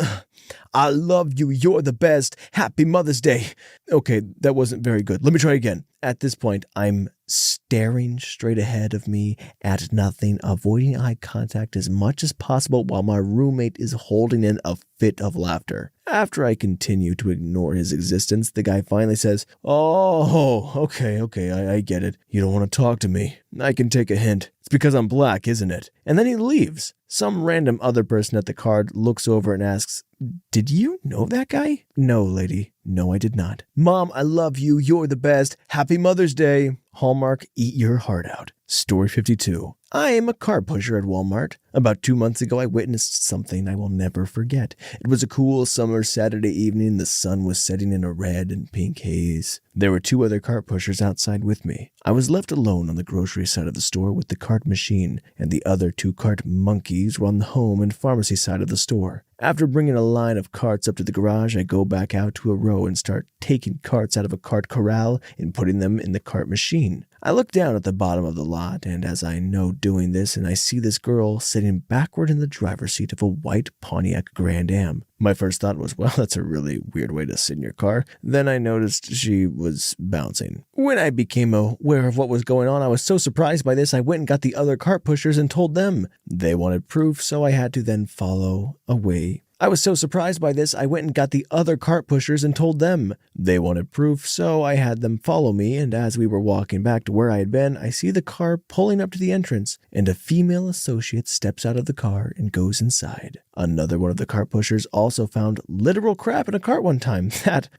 I love you. You're the best. Happy Mother's Day." Okay, that wasn't very good. Let me try again. At this point, I'm staring straight ahead of me at nothing, avoiding eye contact as much as possible while my roommate is holding in a fit of laughter. After I continue to ignore his existence, the guy finally says, "Oh, okay, I get it. You don't want to talk to me. I can take a hint. It's because I'm black, isn't it?" And then he leaves. Some random other person at the card looks over and asks, "Did you know that guy?" "No, lady. No, I did not." "Mom, I love you. You're the best. Happy Mother's Day." Hallmark, eat your heart out. Story 52. I am a cart pusher at Walmart. About 2 months ago, I witnessed something I will never forget. It was a cool summer Saturday evening. The sun was setting in a red and pink haze. There were 2 other cart pushers outside with me. I was left alone on the grocery side of the store with the cart machine, and the other 2 cart monkeys were on the home and pharmacy side of the store. After bringing a line of carts up to the garage, I go back out to a row and start taking carts out of a cart corral and putting them in the cart machine. I look down at the bottom of the lot, and as I know doing this, and I see this girl sitting backward in the driver's seat of a white Pontiac Grand Am. My first thought was, well, that's a really weird way to sit in your car. Then I noticed she was bouncing. When I became aware of what was going on, I was so surprised by this, I went and got the other cart pushers and told them. They wanted proof, so I had to then follow away. I was so surprised by this, I went and got the other cart pushers and told them. They wanted proof, so I had them follow me, and as we were walking back to where I had been, I see the car pulling up to the entrance, and a female associate steps out of the car and goes inside. Another one of the cart pushers also found literal crap in a cart one time.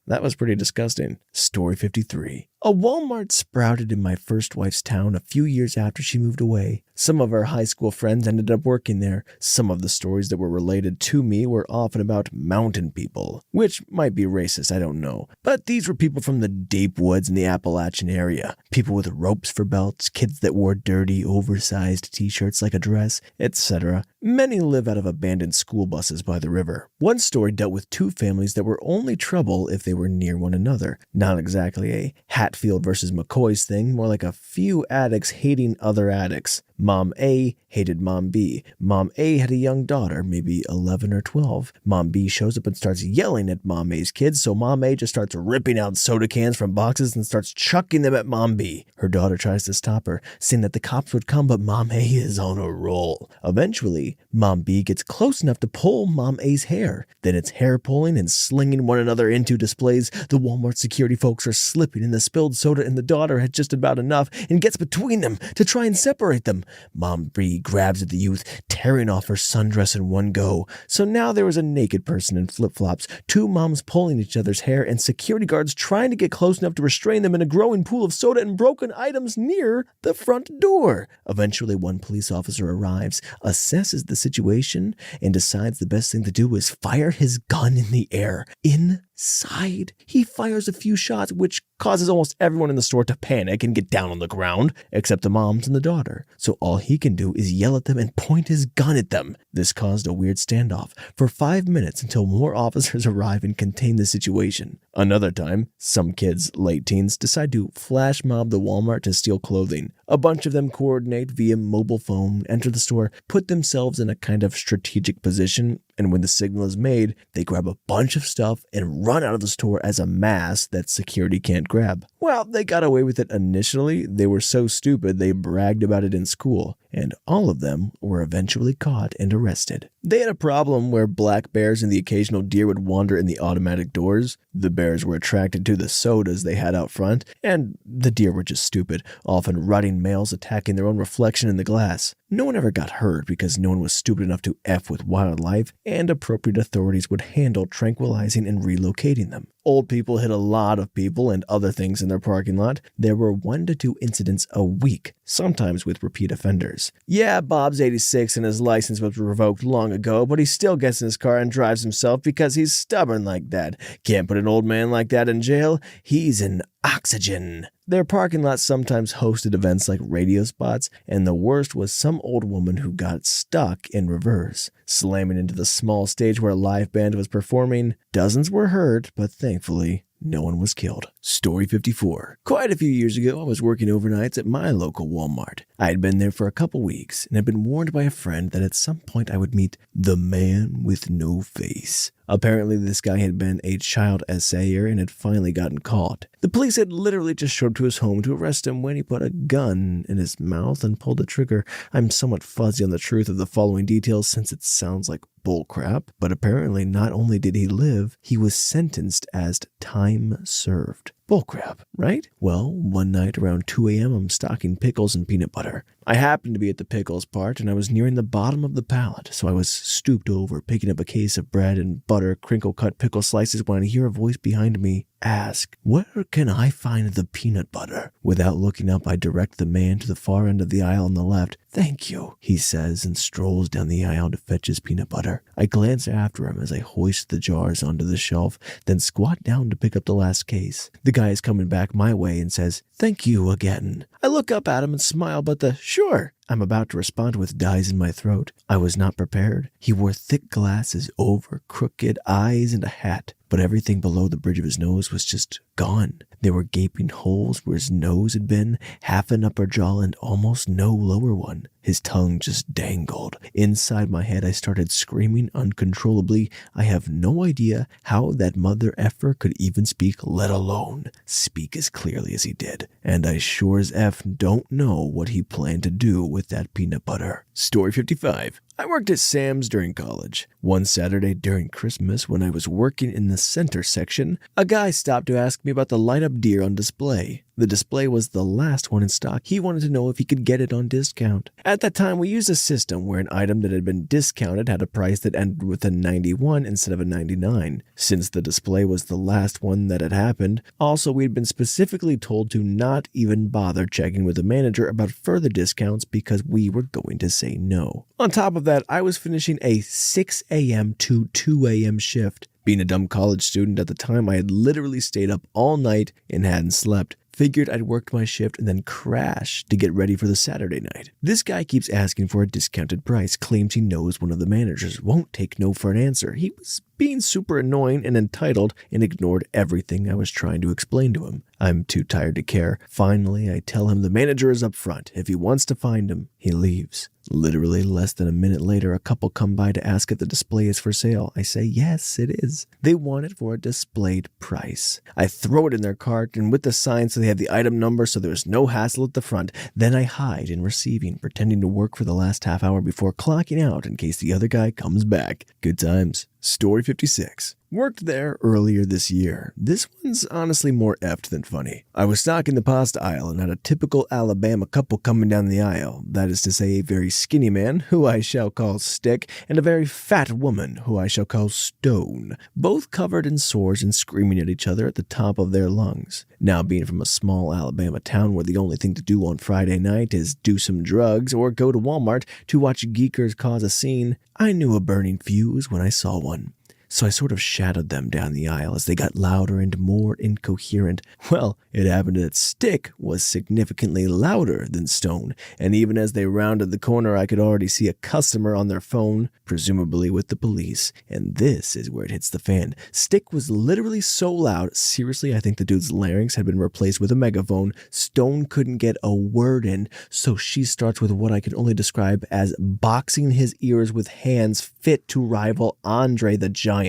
That was pretty disgusting. Story 53. A Walmart sprouted in my first wife's town a few years after she moved away. Some of our high school friends ended up working there. Some of the stories that were related to me were often about mountain people, which might be racist, I don't know. But these were people from the deep woods in the Appalachian area. People with ropes for belts, kids that wore dirty, oversized t-shirts like a dress, etc. Many live out of abandoned school buses by the river. One story dealt with 2 families that were only trouble if they were near one another. Not exactly a Hatfield versus McCoy's thing, more like a few addicts hating other addicts. Mom A hated Mom B. Mom A had a young daughter, maybe 11 or 12. Mom B shows up and starts yelling at Mom A's kids, so Mom A just starts ripping out soda cans from boxes and starts chucking them at Mom B. Her daughter tries to stop her, saying that the cops would come, but Mom A is on a roll. Eventually, Mom B gets close enough to pull Mom A's hair. Then it's hair pulling and slinging one another into displays. The Walmart security folks are slipping in the spilled soda, and the daughter had just about enough and gets between them to try and separate them. Mom B grabs at the youth, tearing off her sundress in one go. So now there was a naked person in flip-flops, 2 moms pulling each other's hair, and security guards trying to get close enough to restrain them in a growing pool of soda and broken items near the front door. Eventually, one police officer arrives, assesses the situation, and decides the best thing to do is fire his gun in the air. Inside, he fires a few shots, which causes almost everyone in the store to panic and get down on the ground, except the moms and the daughter. So all he can do is yell at them and point his gun at them. This caused a weird standoff for 5 minutes until more officers arrive and contain the situation. Another time, some kids, late teens, decide to flash mob the Walmart to steal clothing. A bunch of them coordinate via mobile phone, enter the store, put themselves in a kind of strategic position, and when the signal is made, they grab a bunch of stuff and run out of the store as a mass that security can't grab. Well, they got away with it initially. They were so stupid they bragged about it in school, and all of them were eventually caught and arrested. They had a problem where black bears and the occasional deer would wander in the automatic doors. The bears were attracted to the sodas they had out front, and the deer were just stupid, often rutting males attacking their own reflection in the glass. No one ever got hurt because no one was stupid enough to F with wildlife, and appropriate authorities would handle tranquilizing and relocating them. Old people hit a lot of people and other things in their parking lot. There were 1 to 2 incidents a week, sometimes with repeat offenders. Yeah, Bob's 86 and his license was revoked long ago, but he still gets in his car and drives himself because he's stubborn like that. Can't put an old man like that in jail. He's an oxygen. Their parking lot sometimes hosted events like radio spots, and the worst was some old woman who got stuck in reverse, slamming into the small stage where a live band was performing. Dozens were hurt, but thankfully, no one was killed. Story 54. Quite a few years ago, I was working overnights at my local Walmart. I had been there for a couple weeks and had been warned by a friend that at some point I would meet the man with no face. Apparently, this guy had been a child essayer and had finally gotten caught. The police had literally just showed up to his home to arrest him when he put a gun in his mouth and pulled the trigger. I'm somewhat fuzzy on the truth of the following details since it sounds like bullcrap, but apparently not only did he live, he was sentenced as time served. Bullcrap, right? Well, one night around 2 a.m., I'm stocking pickles and peanut butter. I happened to be at the pickles part, and I was nearing the bottom of the pallet, so I was stooped over, picking up a case of bread and butter, crinkle-cut pickle slices, when I hear a voice behind me ask, "Where can I find the peanut butter?" Without looking up, I direct the man to the far end of the aisle on the left. "Thank you," he says, and strolls down the aisle to fetch his peanut butter. I glance after him as I hoist the jars onto the shelf, then squat down to pick up the last case. The guy is coming back my way and says, "Thank you again." I look up at him and smile, but the "sure" I'm about to respond with dies in my throat. I was not prepared. He wore thick glasses over crooked eyes and a hat, but everything below the bridge of his nose was just gone. There were gaping holes where his nose had been, half an upper jaw and almost no lower one. His tongue just dangled. Inside my head, I started screaming uncontrollably. I have no idea how that mother effer could even speak, let alone speak as clearly as he did. And I sure as F don't know what he planned to do with that peanut butter. Story 55. I worked at Sam's during college. One Saturday during Christmas, when I was working in the center section, a guy stopped to ask me about the light-up deer on display. The display was the last one in stock. He wanted to know if he could get it on discount. At that time, we used a system where an item that had been discounted had a price that ended with a 91 instead of a 99. Since the display was the last one that had happened, also we had been specifically told to not even bother checking with the manager about further discounts because we were going to say no. On top of that, I was finishing a 6 a.m. to 2 a.m. shift. Being a dumb college student at the time, I had literally stayed up all night and hadn't slept. Figured I'd worked my shift and then crashed to get ready for the Saturday night. This guy keeps asking for a discounted price, claims he knows one of the managers, won't take no for an answer. He was being super annoying and entitled and ignored everything I was trying to explain to him. I'm too tired to care. Finally, I tell him the manager is up front. If he wants to find him, he leaves. Literally less than a minute later, a couple come by to ask if the display is for sale. I say, yes, it is. They want it for a displayed price. I throw it in their cart and with the sign so they have the item number so there's no hassle at the front. Then I hide in receiving, pretending to work for the last half hour before clocking out in case the other guy comes back. Good times. Story 56. Worked there earlier this year. This one's honestly more effed than funny. I was stocking the pasta aisle and had a typical Alabama couple coming down the aisle. That is to say, a very skinny man, who I shall call Stick, and a very fat woman, who I shall call Stone, both covered in sores and screaming at each other at the top of their lungs. Now, being from a small Alabama town where the only thing to do on Friday night is do some drugs or go to Walmart to watch geekers cause a scene, I knew a burning fuse when I saw one. so I sort of shadowed them down the aisle as they got louder and more incoherent. Well, it happened that Stick was significantly louder than Stone, and even as they rounded the corner, I could already see a customer on their phone, presumably with the police. And this is where it hits the fan. Stick was literally so loud, seriously, I think the dude's larynx had been replaced with a megaphone. Stone couldn't get a word in, so she starts with what I can only describe as boxing his ears with hands fit to rival Andre the Giant's.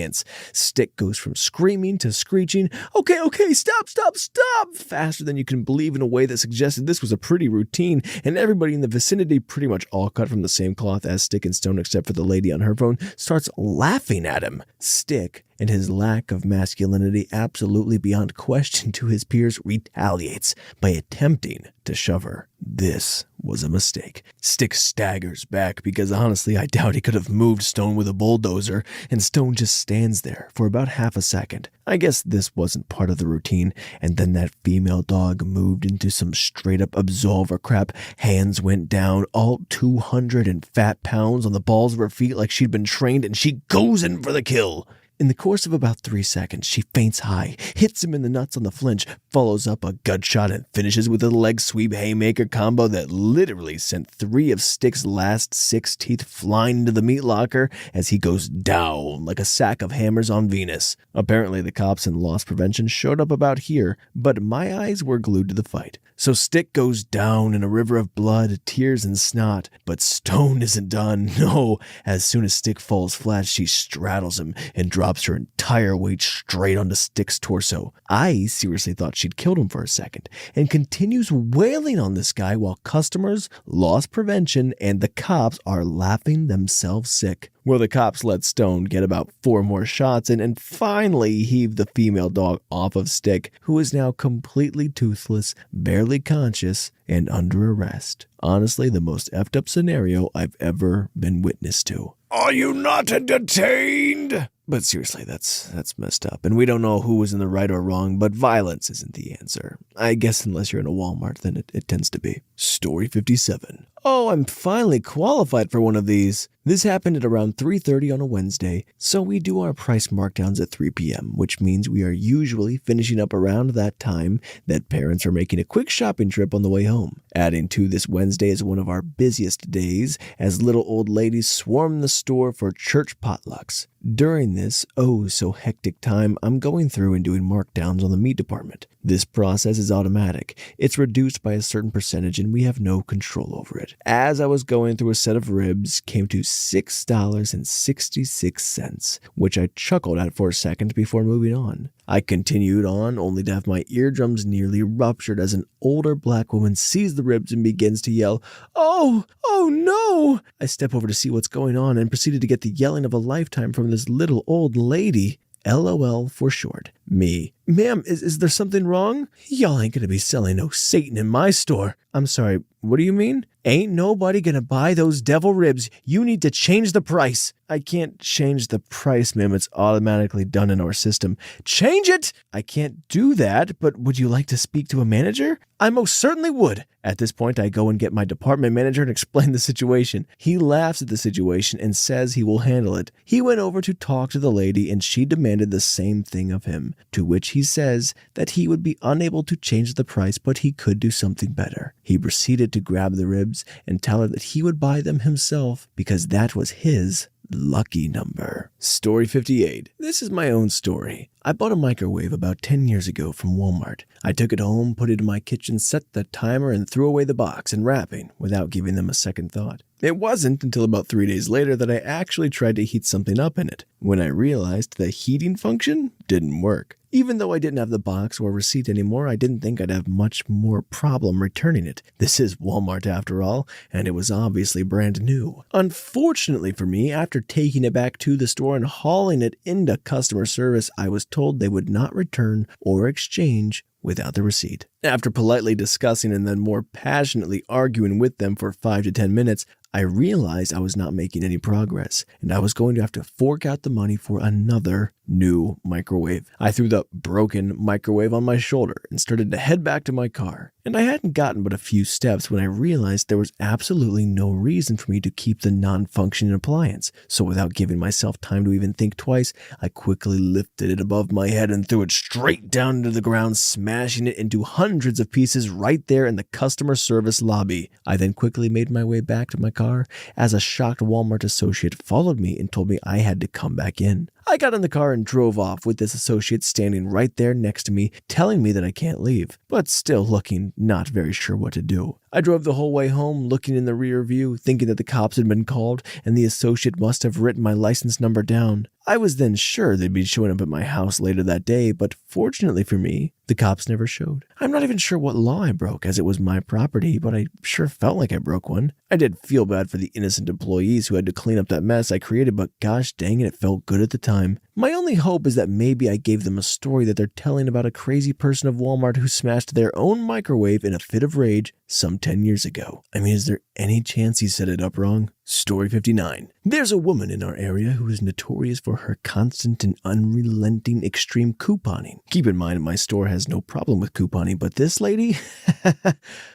Stick goes from screaming to screeching, okay, stop, faster than you can believe, in a way that suggested this was a pretty routine, and everybody in the vicinity, pretty much all cut from the same cloth as Stick and Stone except for the lady on her phone, starts laughing at him. Stick, and his lack of masculinity absolutely beyond question to his peers, retaliates by attempting to shove her. This was a mistake. Stick staggers back because honestly I doubt he could have moved Stone with a bulldozer, and Stone just stands there for about half a second. I guess this wasn't part of the routine, and then that female dog moved into some straight up absolver crap. Hands went down, all 200 and fat pounds on the balls of her feet like she'd been trained, and she goes in for the kill. In the course of about 3 seconds, she feints high, hits him in the nuts on the flinch, follows up a gut shot, and finishes with a leg sweep haymaker combo that literally sent 3 of Stick's last 6 teeth flying into the meat locker as he goes down like a sack of hammers on Venus. Apparently the cops and loss prevention showed up about here, but my eyes were glued to the fight. So Stick goes down in a river of blood, tears, and snot. But Stone isn't done. No, as soon as Stick falls flat, she straddles him and drops her entire weight straight onto Stick's torso. I seriously thought she'd killed him for a second, and continues wailing on this guy while customers, loss prevention, and the cops are laughing themselves sick. Well, the cops let Stone get about 4 more shots in and finally heave the female dog off of Stick, who is now completely toothless, barely conscious, and under arrest. Honestly, the most effed up scenario I've ever been witness to. Are you not entertained? But seriously, that's messed up. And we don't know who was in the right or wrong, but violence isn't the answer. I guess unless you're in a Walmart, then it tends to be. Story 57. Oh, I'm finally qualified for one of these. This happened at around 3:30 on a Wednesday, so we do our price markdowns at 3 p.m., which means we are usually finishing up around that time that parents are making a quick shopping trip on the way home. Adding to this, Wednesday is one of our busiest days as little old ladies swarm the store for church potlucks. During this so hectic time, I'm going through and doing markdowns on the meat department. This process is automatic. It's reduced by a certain percentage and we have no control over it. As I was going through, a set of ribs came to $6.66, which I chuckled at for a second before moving on. I continued on, only to have my eardrums nearly ruptured as an older black woman sees the ribs and begins to yell, Oh no! I step over to see what's going on and proceeded to get the yelling of a lifetime from this little old lady. LOL for short. Me. Ma'am, is there something wrong? Y'all ain't gonna be selling no Satan in my store. I'm sorry, what do you mean? Ain't nobody gonna buy those devil ribs. You need to change the price. I can't change the price, ma'am. It's automatically done in our system. Change it! I can't do that, but would you like to speak to a manager? I most certainly would. At this point, I go and get my department manager and explain the situation. He laughs at the situation and says he will handle it. He went over to talk to the lady and she demanded the same thing of him, to which he says that he would be unable to change the price, but he could do something better. He proceeded to grab the ribs and tell her that he would buy them himself because that was his lucky number. Story 58. This is my own story. I bought a microwave about 10 years ago from Walmart. I took it home, put it in my kitchen, set the timer, and threw away the box and wrapping without giving them a second thought. It wasn't until about 3 days later that I actually tried to heat something up in it, when I realized the heating function didn't work. Even though I didn't have the box or receipt anymore, I didn't think I'd have much more problem returning it. This is Walmart after all, and it was obviously brand new. Unfortunately for me, after taking it back to the store and hauling it into customer service, I was told they would not return or exchange without the receipt. After politely discussing and then more passionately arguing with them for 5 to 10 minutes, I realized I was not making any progress, and I was going to have to fork out the money for another new microwave. I threw the broken microwave on my shoulder and started to head back to my car. And I hadn't gotten but a few steps when I realized there was absolutely no reason for me to keep the non-functioning appliance. So without giving myself time to even think twice, I quickly lifted it above my head and threw it straight down into the ground, smashing it into hundreds of pieces right there in the customer service lobby. I then quickly made my way back to my car as a shocked Walmart associate followed me and told me I had to come back in. I got in the car and drove off with this associate standing right there next to me, telling me that I can't leave, but still looking not very sure what to do. I drove the whole way home, looking in the rear view, thinking that the cops had been called and the associate must have written my license number down. I was then sure they'd be showing up at my house later that day, but fortunately for me, the cops never showed. I'm not even sure what law I broke, as it was my property, but I sure felt like I broke one. I did feel bad for the innocent employees who had to clean up that mess I created, but gosh dang it felt good at the time. My only hope is that maybe I gave them a story that they're telling about a crazy person of Walmart who smashed their own microwave in a fit of rage some 10 years ago. I mean, is there any chance he set it up wrong? Story 59. There's a woman in our area who is notorious for her constant and unrelenting extreme couponing. Keep in mind, my store has no problem with couponing, but this lady?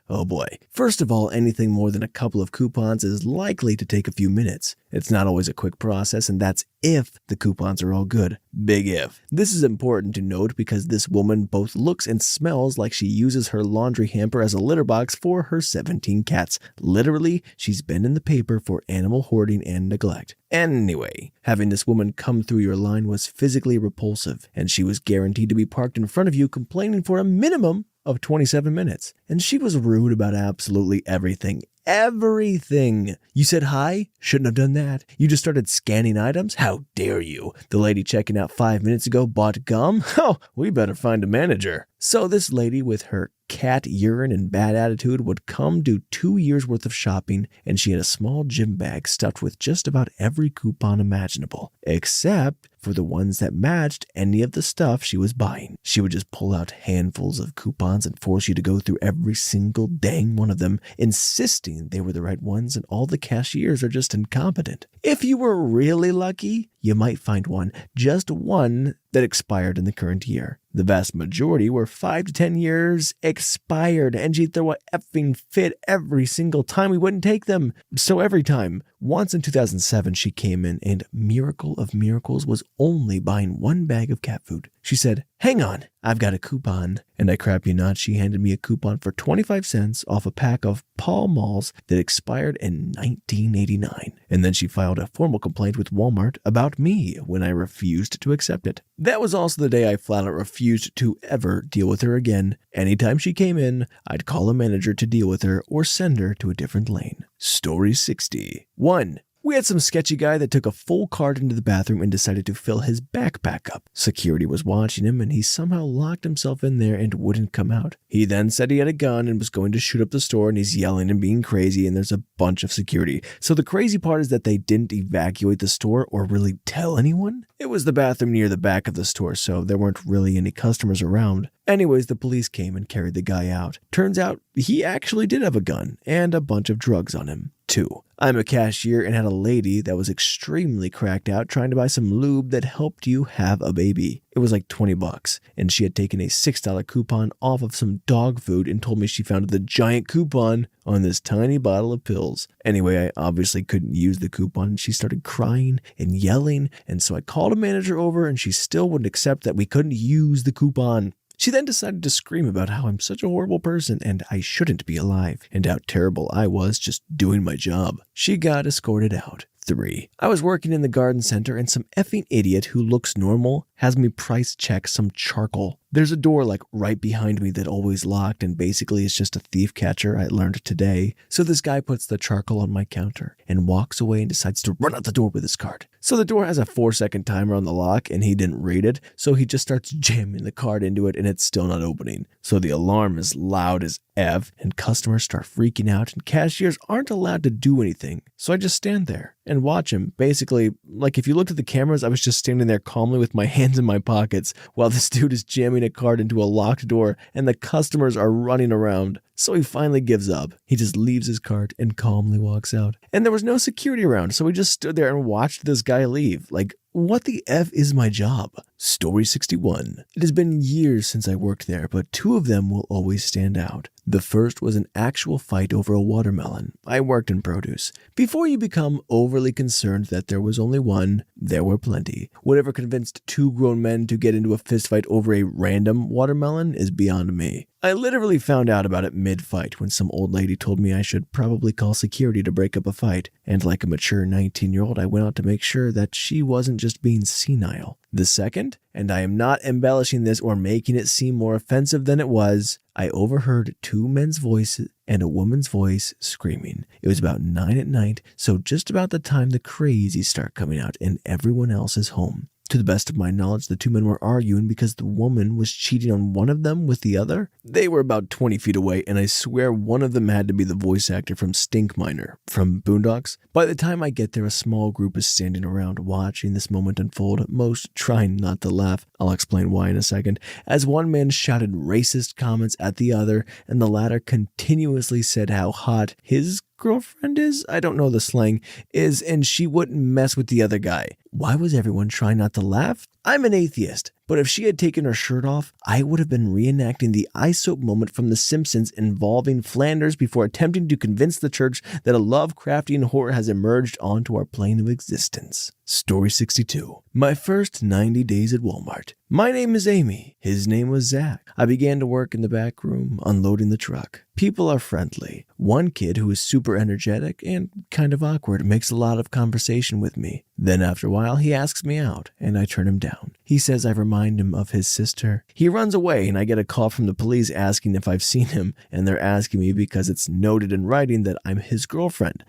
Oh boy. First of all, anything more than a couple of coupons is likely to take a few minutes. It's not always a quick process, and that's if the coupons are all good. Big if. This is important to note because this woman both looks and smells like she uses her laundry hamper as a litter box for her 17 cats. Literally, she's been in the paper for animal hoarding and neglect. Anyway, having this woman come through your line was physically repulsive, and she was guaranteed to be parked in front of you complaining for a minimum of 27 minutes. And she was rude about absolutely everything. Everything. You said hi? Shouldn't have done that. You just started scanning items? How dare you? The lady checking out 5 minutes ago bought gum? Oh, we better find a manager. So this lady with her cat urine and bad attitude would come do 2 years worth of shopping, and she had a small gym bag stuffed with just about every coupon imaginable, except for the ones that matched any of the stuff she was buying. She would just pull out handfuls of coupons and force you to go through every single dang one of them, insisting they were the right ones, and all the cashiers are just incompetent. If you were really lucky, you might find one, just one, that expired in the current year. The vast majority were 5 to 10 years expired, and she'd throw a effing fit every single time we wouldn't take them. So every time. Once in 2007, she came in and, miracle of miracles, was only buying one bag of cat food. She said, "Hang on, I've got a coupon." And I crap you not, she handed me a coupon for 25 cents off a pack of Pall Malls that expired in 1989. And then she filed a formal complaint with Walmart about me when I refused to accept it. That was also the day I flat out refused to ever deal with her again. Anytime she came in, I'd call a manager to deal with her or send her to a different lane. Story 60. 1. We had some sketchy guy that took a full cart into the bathroom and decided to fill his backpack up. Security was watching him, and he somehow locked himself in there and wouldn't come out. He then said he had a gun and was going to shoot up the store, and he's yelling and being crazy, and there's a bunch of security. So the crazy part is that they didn't evacuate the store or really tell anyone. It was the bathroom near the back of the store, so there weren't really any customers around. Anyways, the police came and carried the guy out. Turns out he actually did have a gun and a bunch of drugs on him. 2. I'm a cashier and had a lady that was extremely cracked out trying to buy some lube that helped you have a baby. It was like $20, and she had taken a $6 coupon off of some dog food and told me she found the giant coupon on this tiny bottle of pills. Anyway, I obviously couldn't use the coupon, and she started crying and yelling, and so I called a manager over, and she still wouldn't accept that we couldn't use the coupon. She then decided to scream about how I'm such a horrible person and I shouldn't be alive, and how terrible I was just doing my job. She got escorted out. 3. I was working in the garden center, and some effing idiot who looks normal has me price check some charcoal. There's a door like right behind me that always locked, and basically it's just a thief catcher, I learned today. So this guy puts the charcoal on my counter and walks away and decides to run out the door with his cart. So the door has a 4-second timer on the lock, and he didn't read it, so he just starts jamming the cart into it, and it's still not opening. So the alarm is loud as F, and customers start freaking out, and cashiers aren't allowed to do anything. So I just stand there and watch him. Basically, like if you looked at the cameras, I was just standing there calmly with my hand hands in my pockets while this dude is jamming a card into a locked door and the customers are running around. So he finally gives up. He just leaves his cart and calmly walks out. And there was no security around, so we just stood there and watched this guy leave. Like, what the F is my job? Story 61. It has been years since I worked there, but two of them will always stand out. The first was an actual fight over a watermelon. I worked in produce. Before you become overly concerned that there was only one, there were plenty. Whatever convinced two grown men to get into a fistfight over a random watermelon is beyond me. I literally found out about it mid-fight when some old lady told me I should probably call security to break up a fight, and like a mature 19-year-old, I went out to make sure that she wasn't just being senile. The second, and I am not embellishing this or making it seem more offensive than it was, I overheard two men's voices and a woman's voice screaming. It was about 9 at night, so just about the time the crazies start coming out and everyone else is home. To the best of my knowledge, the two men were arguing because the woman was cheating on one of them with the other. They were about 20 feet away, and I swear one of them had to be the voice actor from Stink Miner from Boondocks. By the time I get there, a small group is standing around watching this moment unfold, most trying not to laugh. I'll explain why in a second. As one man shouted racist comments at the other, and the latter continuously said how hot his girlfriend is, I don't know the slang, is, and she wouldn't mess with the other guy. Why was everyone trying not to laugh? I'm an atheist, but if she had taken her shirt off, I would have been reenacting the eye soap moment from The Simpsons involving Flanders before attempting to convince the church that a Lovecraftian horror has emerged onto our plane of existence. Story 62. My first 90 days at Walmart. My name is Amy. His name was Zach. I began to work in the back room, unloading the truck. People are friendly. One kid who is super energetic and kind of awkward makes a lot of conversation with me. Then after a while, he asks me out, and I turn him down. He says I remind him of his sister. He runs away, and I get a call from the police asking if I've seen him, and they're asking me because it's noted in writing that I'm his girlfriend.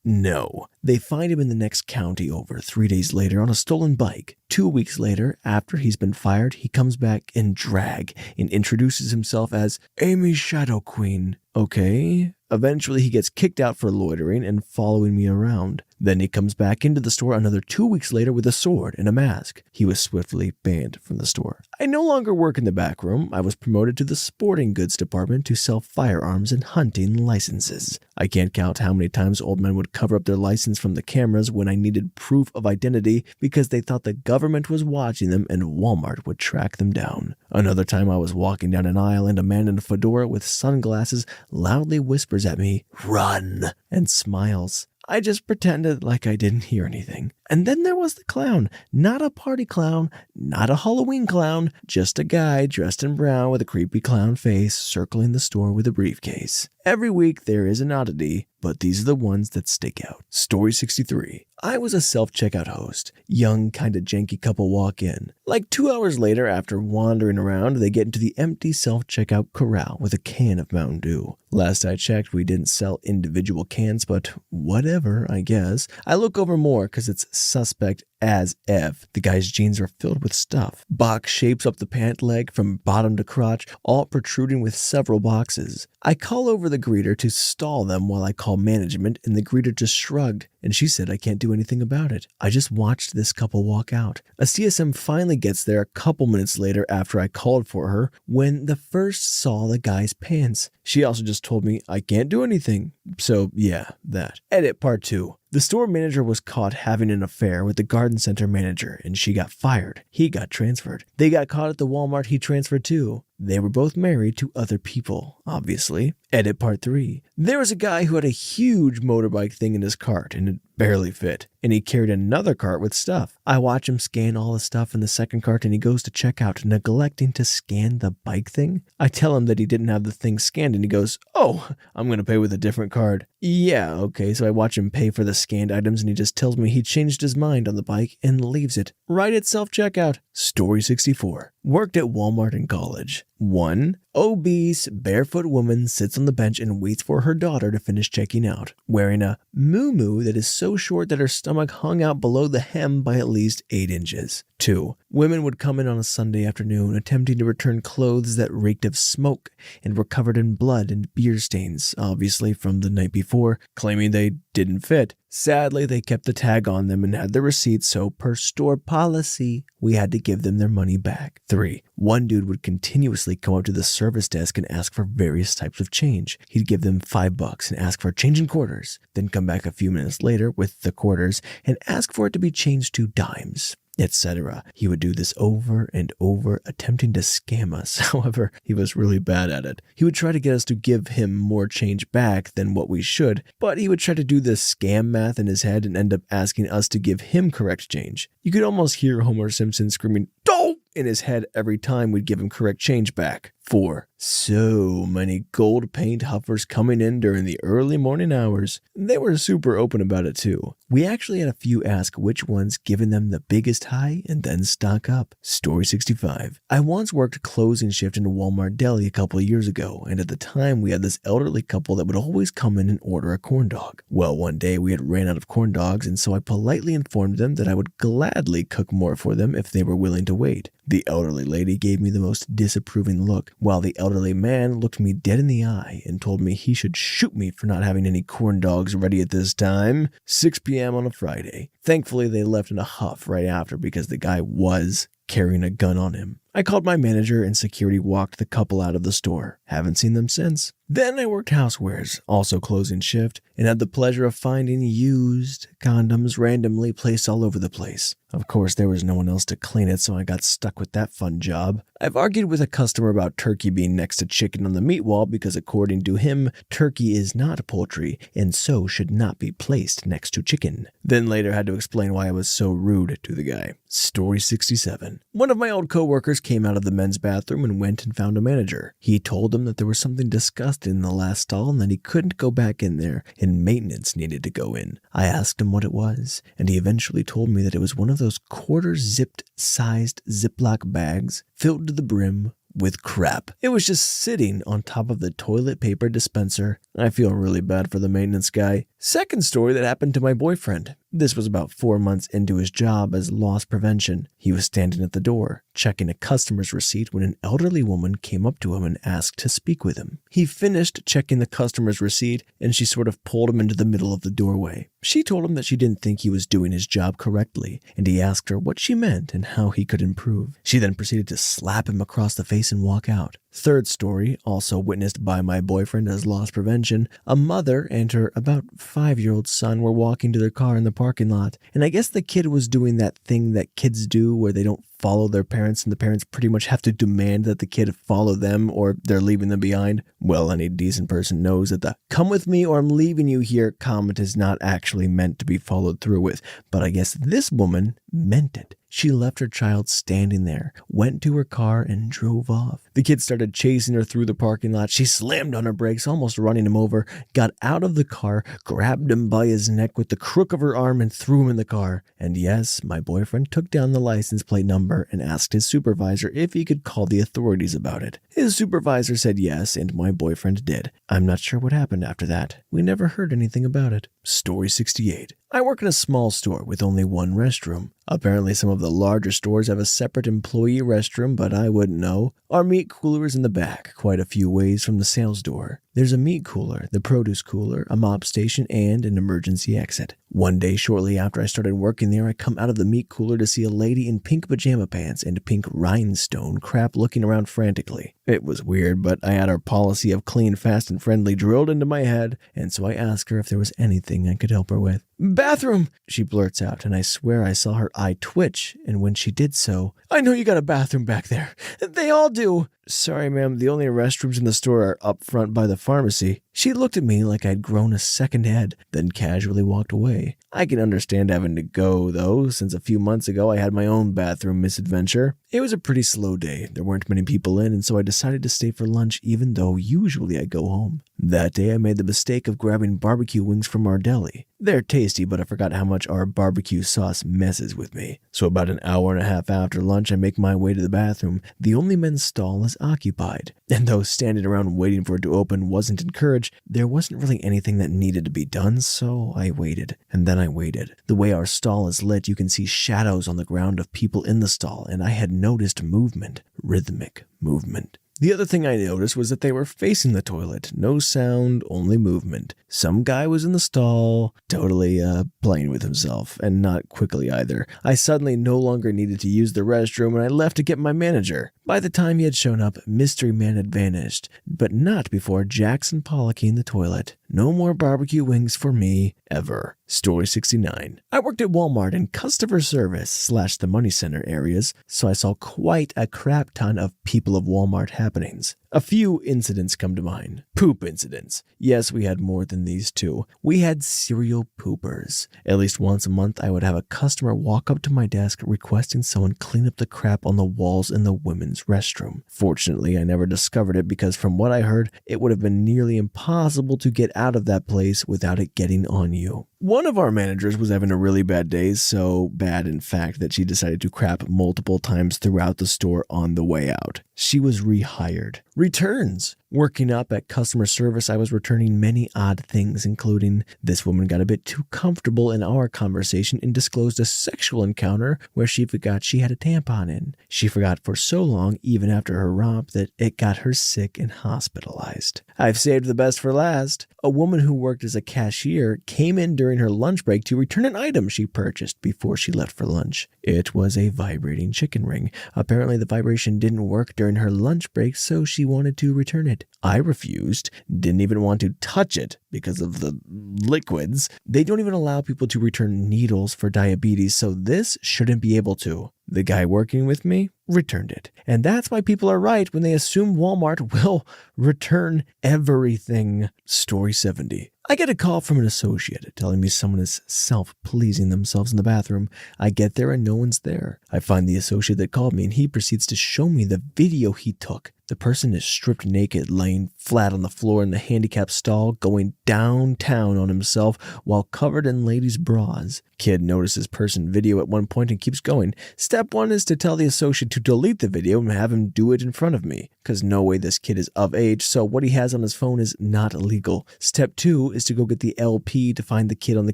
No. They find him in the next county over 3 days later on a stolen bike. 2 weeks later, after he's been fired, he comes back in drag and introduces himself as Amy Shadow Queen. Okay. Eventually, he gets kicked out for loitering and following me around. Then he comes back into the store another 2 weeks later with a sword and a mask. He was swiftly banned from the store. I no longer work in the back room. I was promoted to the sporting goods department to sell firearms and hunting licenses. I can't count how many times old men would cover up their license from the cameras when I needed proof of identity because they thought the government was watching them and Walmart would track them down. Another time I was walking down an aisle and a man in a fedora with sunglasses loudly whispers at me, "Run," and smiles. I just pretended like I didn't hear anything. And then there was the clown. Not a party clown, not a Halloween clown, just a guy dressed in brown with a creepy clown face circling the store with a briefcase. Every week there is an oddity, but these are the ones that stick out. Story 63. I was a self-checkout host. Young, kinda janky couple walk in. Like 2 hours later, after wandering around, they get into the empty self-checkout corral with a can of Mountain Dew. Last I checked, we didn't sell individual cans, but whatever, I guess. I look over more because it's suspect as F. The guy's jeans are filled with stuff. Box shapes up the pant leg from bottom to crotch, all protruding with several boxes. I call over the greeter to stall them while I call management, and the greeter just shrugged, and she said I can't do anything about it. I just watched this couple walk out. A CSM finally gets there a couple minutes later after I called for her, when the first saw the guy's pants. She also just told me I can't do anything. So yeah, that. Edit part 2. The store manager was caught having an affair with the garden center manager, and she got fired. He got transferred. They got caught at the Walmart he transferred to. They were both married to other people, obviously. Edit part 3. There was a guy who had a huge motorbike thing in his cart, and it barely fit. And he carried another cart with stuff. I watch him scan all the stuff in the second cart, and he goes to check out, neglecting to scan the bike thing. I tell him that he didn't have the thing scanned, and he goes, "Oh, I'm going to pay with a different card." Yeah, okay, so I watch him pay for the scanned items, and he just tells me he changed his mind on the bike and leaves it right at self-checkout. Story 64. Worked at Walmart in college. 1. Obese, barefoot woman sits on the bench and waits for her daughter to finish checking out, wearing a muumuu that is so short that her stomach hung out below the hem by at least 8 inches. 2. Women would come in on a Sunday afternoon attempting to return clothes that reeked of smoke and were covered in blood and beer stains, obviously from the night before, claiming they didn't fit. Sadly, they kept the tag on them and had the receipt, so per store policy, we had to give them their money back. 3. One dude would continuously come up to the service desk and ask for various types of change. He'd give them $5 and ask for a change in quarters, then come back a few minutes later with the quarters and ask for it to be changed to dimes, etc. He would do this over and over, attempting to scam us. However, he was really bad at it. He would try to get us to give him more change back than what we should, but he would try to do the scam math in his head and end up asking us to give him correct change. You could almost hear Homer Simpson screaming, "Don't!" in his head every time we'd give him correct change back. 4. So many gold paint huffers coming in during the early morning hours. They were super open about it too. We actually had a few ask which one's given them the biggest high and then stock up. Story 65. I once worked closing shift in a Walmart deli a couple of years ago, and at the time we had this elderly couple that would always come in and order a corn dog. Well, one day we had ran out of corn dogs, and so I politely informed them that I would gladly cook more for them if they were willing to wait. The elderly lady gave me the most disapproving look, while the elderly man looked me dead in the eye and told me he should shoot me for not having any corn dogs ready at this time. 6 p.m. on a Friday. Thankfully, they left in a huff right after because the guy was carrying a gun on him. I called my manager and security walked the couple out of the store. Haven't seen them since. Then I worked housewares, also closing shift, and had the pleasure of finding used condoms randomly placed all over the place. Of course, there was no one else to clean it, so I got stuck with that fun job. I've argued with a customer about turkey being next to chicken on the meat wall because according to him, turkey is not poultry and so should not be placed next to chicken. Then later had to explain why I was so rude to the guy. Story 67. One of my old coworkers came out of the men's bathroom and went and found a manager. He told him that there was something disgusting in the last stall and that he couldn't go back in there and maintenance needed to go in. I asked him what it was, and he eventually told me that it was one of those quarter-zipped sized Ziploc bags filled to the brim with crap. It was just sitting on top of the toilet paper dispenser. I feel really bad for the maintenance guy. Second story that happened to my boyfriend. This was about 4 months into his job as loss prevention. He was standing at the door, checking a customer's receipt when an elderly woman came up to him and asked to speak with him. He finished checking the customer's receipt and she sort of pulled him into the middle of the doorway. She told him that she didn't think he was doing his job correctly, and he asked her what she meant and how he could improve. She then proceeded to slap him across the face and walk out. Third story, also witnessed by my boyfriend as loss prevention, a mother and her about 5-year-old son were walking to their car in the parking lot, and I guess the kid was doing that thing that kids do where they don't follow their parents and the parents pretty much have to demand that the kid follow them or they're leaving them behind. Well, any decent person knows that the "come with me or I'm leaving you here" comment is not actually meant to be followed through with, but I guess this woman meant it. She left her child standing there, went to her car, and drove off. The kid started chasing her through the parking lot. She slammed on her brakes, almost running him over, got out of the car, grabbed him by his neck with the crook of her arm, and threw him in the car. And yes, my boyfriend took down the license plate number and asked his supervisor if he could call the authorities about it. His supervisor said yes, and my boyfriend did. I'm not sure what happened after that. We never heard anything about it. Story 68. I work in a small store with only one restroom. Apparently some of the larger stores have a separate employee restroom, but I wouldn't know. Our meat cooler is in the back, quite a few ways from the sales door. There's a meat cooler, the produce cooler, a mop station, and an emergency exit. One day shortly after I started working there, I come out of the meat cooler to see a lady in pink pajama pants and pink rhinestone crap looking around frantically. It was weird, but I had our policy of clean, fast, and friendly drilled into my head, and so I asked her if there was anything I could help her with. "Bathroom," she blurts out, and I swear I saw her eye twitch, and when she did so, "I know you got a bathroom back there. They all do." "Sorry, ma'am, the only restrooms in the store are up front by the pharmacy." She looked at me like I'd grown a second head, then casually walked away. I can understand having to go, though, since a few months ago I had my own bathroom misadventure. It was a pretty slow day. There weren't many people in, and so I decided to stay for lunch even though usually I go home. That day I made the mistake of grabbing barbecue wings from our deli. They're tasty, but I forgot how much our barbecue sauce messes with me. So about an hour and a half after lunch, I make my way to the bathroom. The only men's stall is occupied. And though standing around waiting for it to open wasn't encouraged, there wasn't really anything that needed to be done, so I waited. And then I waited. The way our stall is lit, you can see shadows on the ground of people in the stall, and I had noticed movement, rhythmic movement. The other thing I noticed was that they were facing the toilet. No sound, only movement. Some guy was in the stall, totally playing with himself, and not quickly either. I suddenly no longer needed to use the restroom, and I left to get my manager. By the time he had shown up, Mystery Man had vanished, but not before Jackson Pollock in the toilet. No more barbecue wings for me, ever. Story 69. I worked at Walmart in customer service / the money center areas, so I saw quite a crap ton of people of Walmart happenings. A few incidents come to mind. Poop incidents. Yes, we had more than these two. We had serial poopers. At least once a month, I would have a customer walk up to my desk requesting someone clean up the crap on the walls in the women's restroom. Fortunately, I never discovered it because from what I heard, it would have been nearly impossible to get out of that place without it getting on you. One of our managers was having a really bad day, so bad in fact that she decided to crap multiple times throughout the store on the way out. She was rehired. Returns. Working up at customer service, I was returning many odd things, including this woman got a bit too comfortable in our conversation and disclosed a sexual encounter where she forgot she had a tampon in. She forgot for so long, even after her romp, that it got her sick and hospitalized. I've saved the best for last. A woman who worked as a cashier came in during her lunch break to return an item she purchased before she left for lunch. It was a vibrating chicken ring. Apparently the vibration didn't work during her lunch break, so she wanted to return it. I refused, didn't even want to touch it because of the liquids. They don't even allow people to return needles for diabetes, so this shouldn't be able to. The guy working with me returned it. And that's why people are right when they assume Walmart will return everything. Story 70. I get a call from an associate telling me someone is self-pleasing themselves in the bathroom. I get there and no one's there. I find the associate that called me and he proceeds to show me the video he took. The person is stripped naked, laying flat on the floor in the handicap stall, going downtown on himself while covered in ladies' bras. Kid notices person video at one point and keeps going. Step 1 is to tell the associate to delete the video and have him do it in front of me, because no way this kid is of age, so what he has on his phone is not illegal. Step 2 is to go get the LP to find the kid on the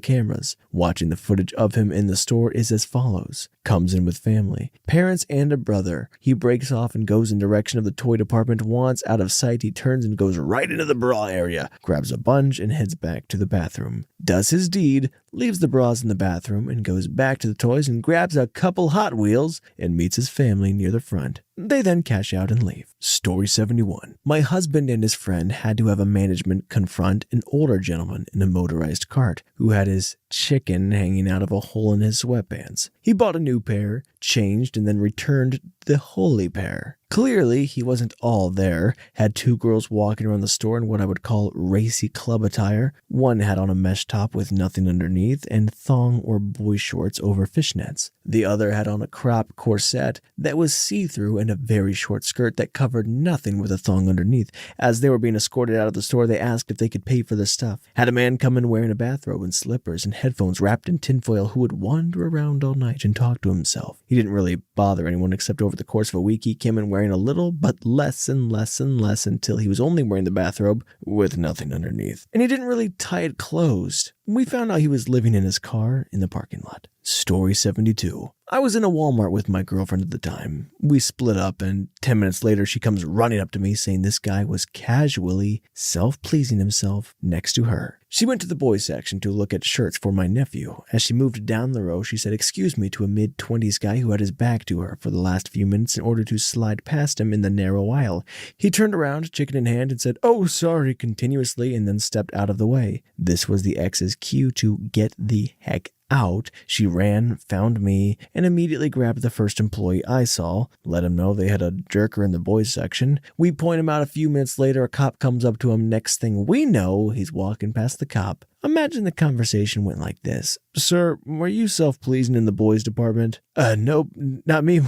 cameras. Watching the footage of him in the store is as follows. Comes in with family, parents and a brother. He breaks off and goes in direction of the toy department. Once out of sight, he turns and goes right into the bra area, grabs a bunch and heads back to the bathroom. Does his deed, leaves the bras in the bathroom and goes back to the toys and grabs a couple Hot Wheels and meets his family near the front. They then cash out and leave. Story 71. My husband and his friend had to have a management confront an older gentleman in a motorized cart who had his chicken hanging out of a hole in his sweatpants. He bought a new pair, changed, and then returned the holy pair. Clearly, he wasn't all there. Had two girls walking around the store in what I would call racy club attire. One had on a mesh top with nothing underneath and thong or boy shorts over fishnets. The other had on a crop corset that was see-through and a very short skirt that covered nothing with a thong underneath. As they were being escorted out of the store, they asked if they could pay for the stuff. Had a man come in wearing a bathrobe and slippers and headphones wrapped in tinfoil who would wander around all night and talk to himself. He didn't really bother anyone except over the course of a week he came in wearing a little, but less and less and less until he was only wearing the bathrobe with nothing underneath. And he didn't really tie it closed. We found out he was living in his car in the parking lot. Story 72. I was in a Walmart with my girlfriend at the time. We split up and 10 minutes later she comes running up to me saying this guy was casually self-pleasing himself next to her. She went to the boys section to look at shirts for my nephew. As she moved down the row, she said excuse me to a mid-20s guy who had his back to her for the last few minutes in order to slide past him in the narrow aisle. He turned around, chicken in hand, and said, "Oh, sorry," continuously, and then stepped out of the way. This was the ex's cue to get the heck out. She ran, found me, and immediately grabbed the first employee I saw, let him know they had a jerker in the boys section. We point him out a few minutes later, a cop comes up to him. Next thing we know, he's walking past the cop. Imagine the conversation went like this. "Sir, were you self-pleasing in the boys department?" Nope, not me.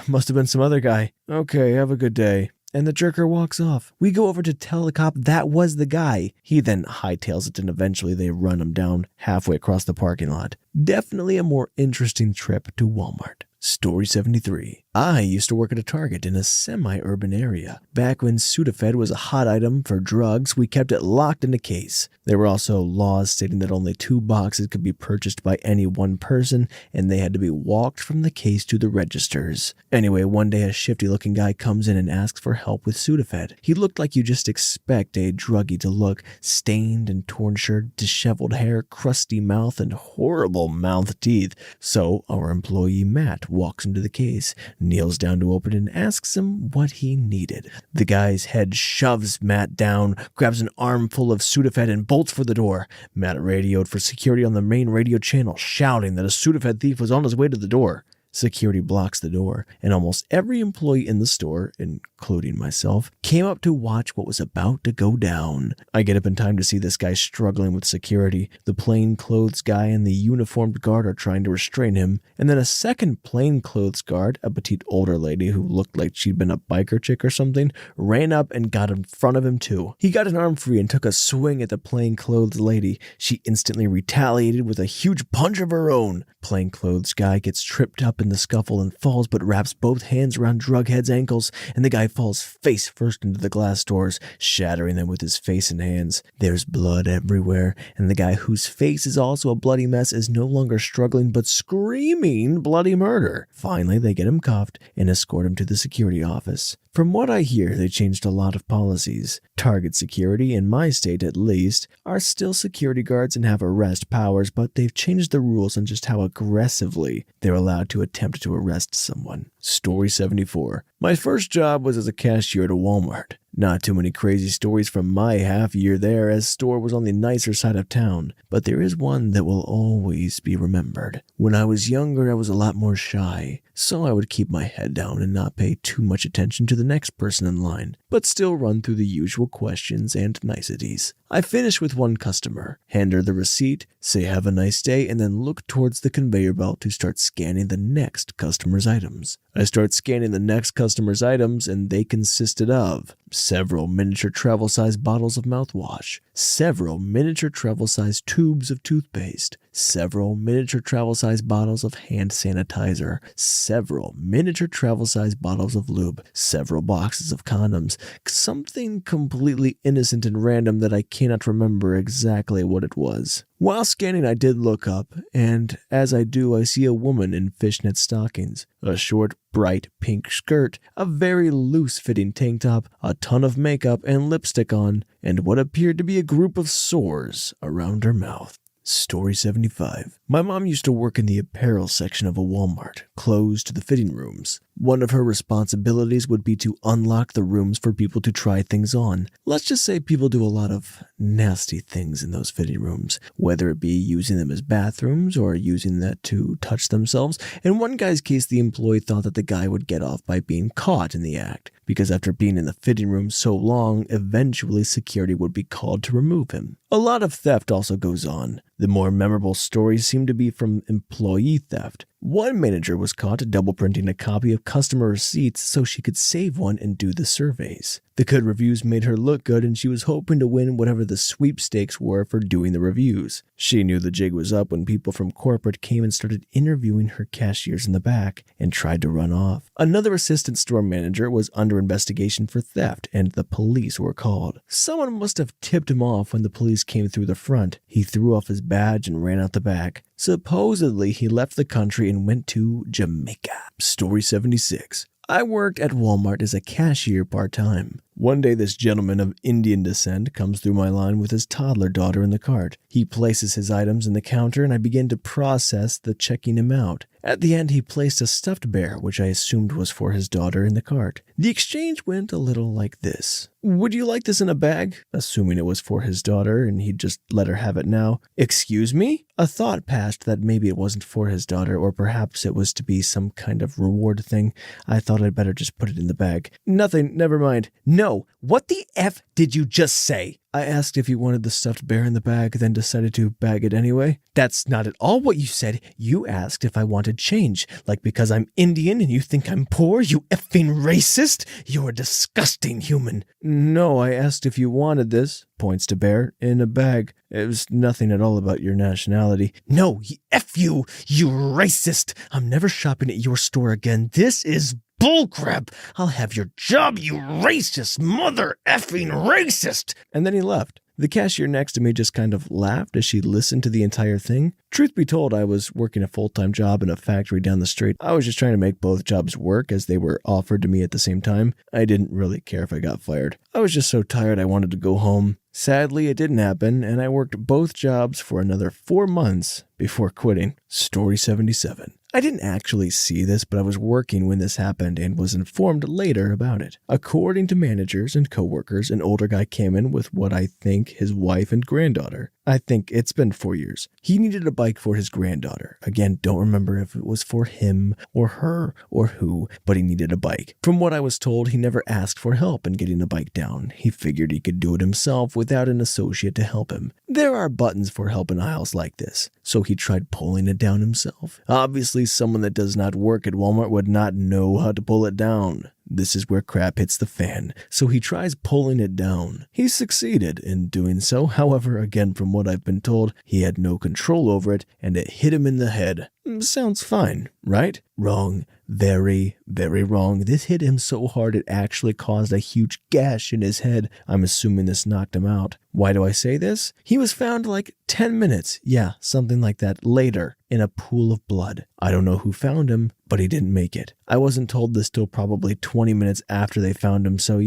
Must have been some other guy." "Okay, have a good day." and the jerker walks off. We go over to tell the cop that was the guy. He then hightails it and eventually they run him down halfway across the parking lot. Definitely a more interesting trip to Walmart. Story 73. I used to work at a Target in a semi-urban area. Back when Sudafed was a hot item for drugs, we kept it locked in a case. There were also laws stating that only 2 boxes could be purchased by any one person, and they had to be walked from the case to the registers. Anyway, one day a shifty-looking guy comes in and asks for help with Sudafed. He looked like you just expect a druggie to look: stained and torn shirt, disheveled hair, crusty mouth, and horrible mouth teeth. So our employee Matt walks him to the case, kneels down to open it, and asks him what he needed. The guy's head shoves Matt down, grabs an armful of Sudafed, and bolts for the door. Matt radioed for security on the main radio channel, shouting that a Sudafed thief was on his way to the door. Security blocks the door, and almost every employee in the store, including myself, came up to watch what was about to go down. I get up in time to see this guy struggling with security. The plainclothes guy and the uniformed guard are trying to restrain him, and then a second plainclothes guard, a petite older lady who looked like she'd been a biker chick or something, ran up and got in front of him too. He got an arm free and took a swing at the plainclothes lady. She instantly retaliated with a huge punch of her own. Plainclothes guy gets tripped up in the scuffle and falls, but wraps both hands around Drughead's ankles, and the guy falls face first into the glass doors, shattering them with his face and hands. There's blood everywhere, and the guy whose face is also a bloody mess is no longer struggling but screaming bloody murder. Finally, they get him cuffed and escort him to the security office. From what I hear, they changed a lot of policies. Target security, in my state at least, are still security guards and have arrest powers, but they've changed the rules on just how aggressively they're allowed to attempt to arrest someone. Story 74. My first job was as a cashier at a Walmart. Not too many crazy stories from my half year there, as store was on the nicer side of town, but there is one that will always be remembered. When I was younger, I was a lot more shy, so I would keep my head down and not pay too much attention to the next person in line, but still run through the usual questions and niceties. I finish with one customer, hand her the receipt, say have a nice day, and then look towards the conveyor belt to start scanning the next customer's items. I start scanning the next customer's items, and they consisted of several miniature travel-sized bottles of mouthwash, several miniature travel-sized tubes of toothpaste, several miniature travel-sized bottles of hand sanitizer, several miniature travel-sized bottles of lube, several boxes of condoms, something completely innocent and random that I cannot remember exactly what it was. While scanning, I did look up, and as I do, I see a woman in fishnet stockings, a short, bright pink skirt, a very loose-fitting tank top, a ton of makeup and lipstick on, and what appeared to be a group of sores around her mouth. Story 75. My mom used to work in the apparel section of a Walmart, close to the fitting rooms. One of her responsibilities would be to unlock the rooms for people to try things on. Let's just say people do a lot of nasty things in those fitting rooms, whether it be using them as bathrooms or using that to touch themselves. In one guy's case, the employee thought that the guy would get off by being caught in the act, because after being in the fitting room so long, eventually security would be called to remove him. A lot of theft also goes on. The more memorable stories seem to be from employee theft. One manager was caught double printing a copy of customer receipts so she could save one and do the surveys. The good reviews made her look good, and she was hoping to win whatever the sweepstakes were for doing the reviews. She knew the jig was up when people from corporate came and started interviewing her cashiers in the back and tried to run off. Another assistant store manager was under investigation for theft, and the police were called. Someone must have tipped him off when the police came through the front. He threw off his badge and ran out the back. Supposedly, he left the country and went to Jamaica. Story 76. I worked at Walmart as a cashier part-time. One day, this gentleman of Indian descent comes through my line with his toddler daughter in the cart. He places his items in the counter, and I begin to process the checking him out. At the end, he placed a stuffed bear, which I assumed was for his daughter, in the cart. The exchange went a little like this. Would you like this in a bag? Assuming it was for his daughter and he'd just let her have it now. Excuse me? A thought passed that maybe it wasn't for his daughter, or perhaps it was to be some kind of reward thing. I thought I'd better just put it in the bag. Nothing, never mind. No, what the F did you just say? I asked if you wanted the stuffed bear in the bag, then decided to bag it anyway. That's not at all what you said. You asked if I wanted change. Like because I'm Indian and you think I'm poor, you effing racist? You're a disgusting human. No, I asked if you wanted this, points to bear, in a bag. It was nothing at all about your nationality. No, F you, you racist. I'm never shopping at your store again. This is bullcrap. I'll have your job, you racist, mother effing racist. And then he left. The cashier next to me just kind of laughed as she listened to the entire thing. Truth be told, I was working a full-time job in a factory down the street. I was just trying to make both jobs work as they were offered to me at the same time. I didn't really care if I got fired. I was just so tired I wanted to go home. Sadly, it didn't happen, and I worked both jobs for another 4 months before quitting. Story 77. I didn't actually see this, but I was working when this happened and was informed later about it. According to managers and coworkers, an older guy came in with what I think his wife and granddaughter. I think it's been 4 years. He needed a bike for his granddaughter. Again, don't remember if it was for him or her or who, but he needed a bike. From what I was told, he never asked for help in getting the bike down. He figured he could do it himself without an associate to help him. There are buttons for help in aisles like this, so he tried pulling it down himself. Obviously, someone that does not work at Walmart would not know how to pull it down. This is where crap hits the fan, so he tries pulling it down. He succeeded in doing so, however, again from what I've been told, he had no control over it and it hit him in the head. Sounds fine, right? Wrong. Very, very wrong. This hit him so hard it actually caused a huge gash in his head. I'm assuming this knocked him out. Why do I say this? He was found like 10 minutes, something like that, later in a pool of blood. I don't know who found him, but he didn't make it. I wasn't told this till probably 20 minutes after they found him, so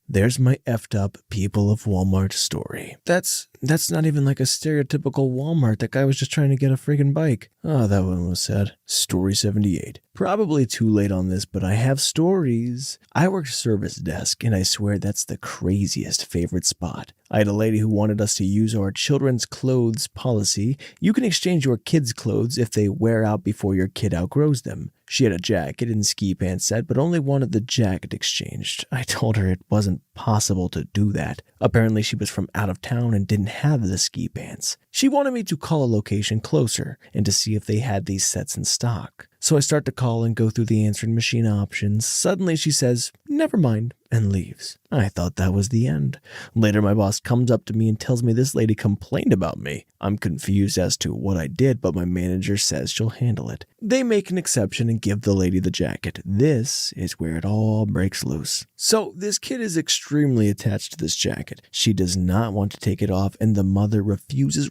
there's my effed up people of Walmart story. That's not even like a stereotypical Walmart. That guy was just trying to get a friggin' bike. Oh, that one was sad. Story 78. Probably too late on this, but I have stories. I worked service desk, and I swear that's the craziest favorite spot. I had a lady who wanted us to use our children's clothes policy. You can exchange your kids' clothes if they wear out before your kid outgrows them. She had a jacket and ski pants set, but only wanted the jacket exchanged. I told her it wasn't possible to do that. Apparently she was from out of town and didn't have the ski pants. She wanted me to call a location closer and to see if they had these sets in stock. So I start to call and go through the answering machine options. Suddenly she says, "Never mind," and leaves. I thought that was the end. Later my boss comes up to me and tells me this lady complained about me. I'm confused as to what I did, but my manager says she'll handle it. They make an exception and give the lady the jacket. This is where it all breaks loose. So this kid is extremely attached to this jacket. She does not want to take it off, and the mother refuses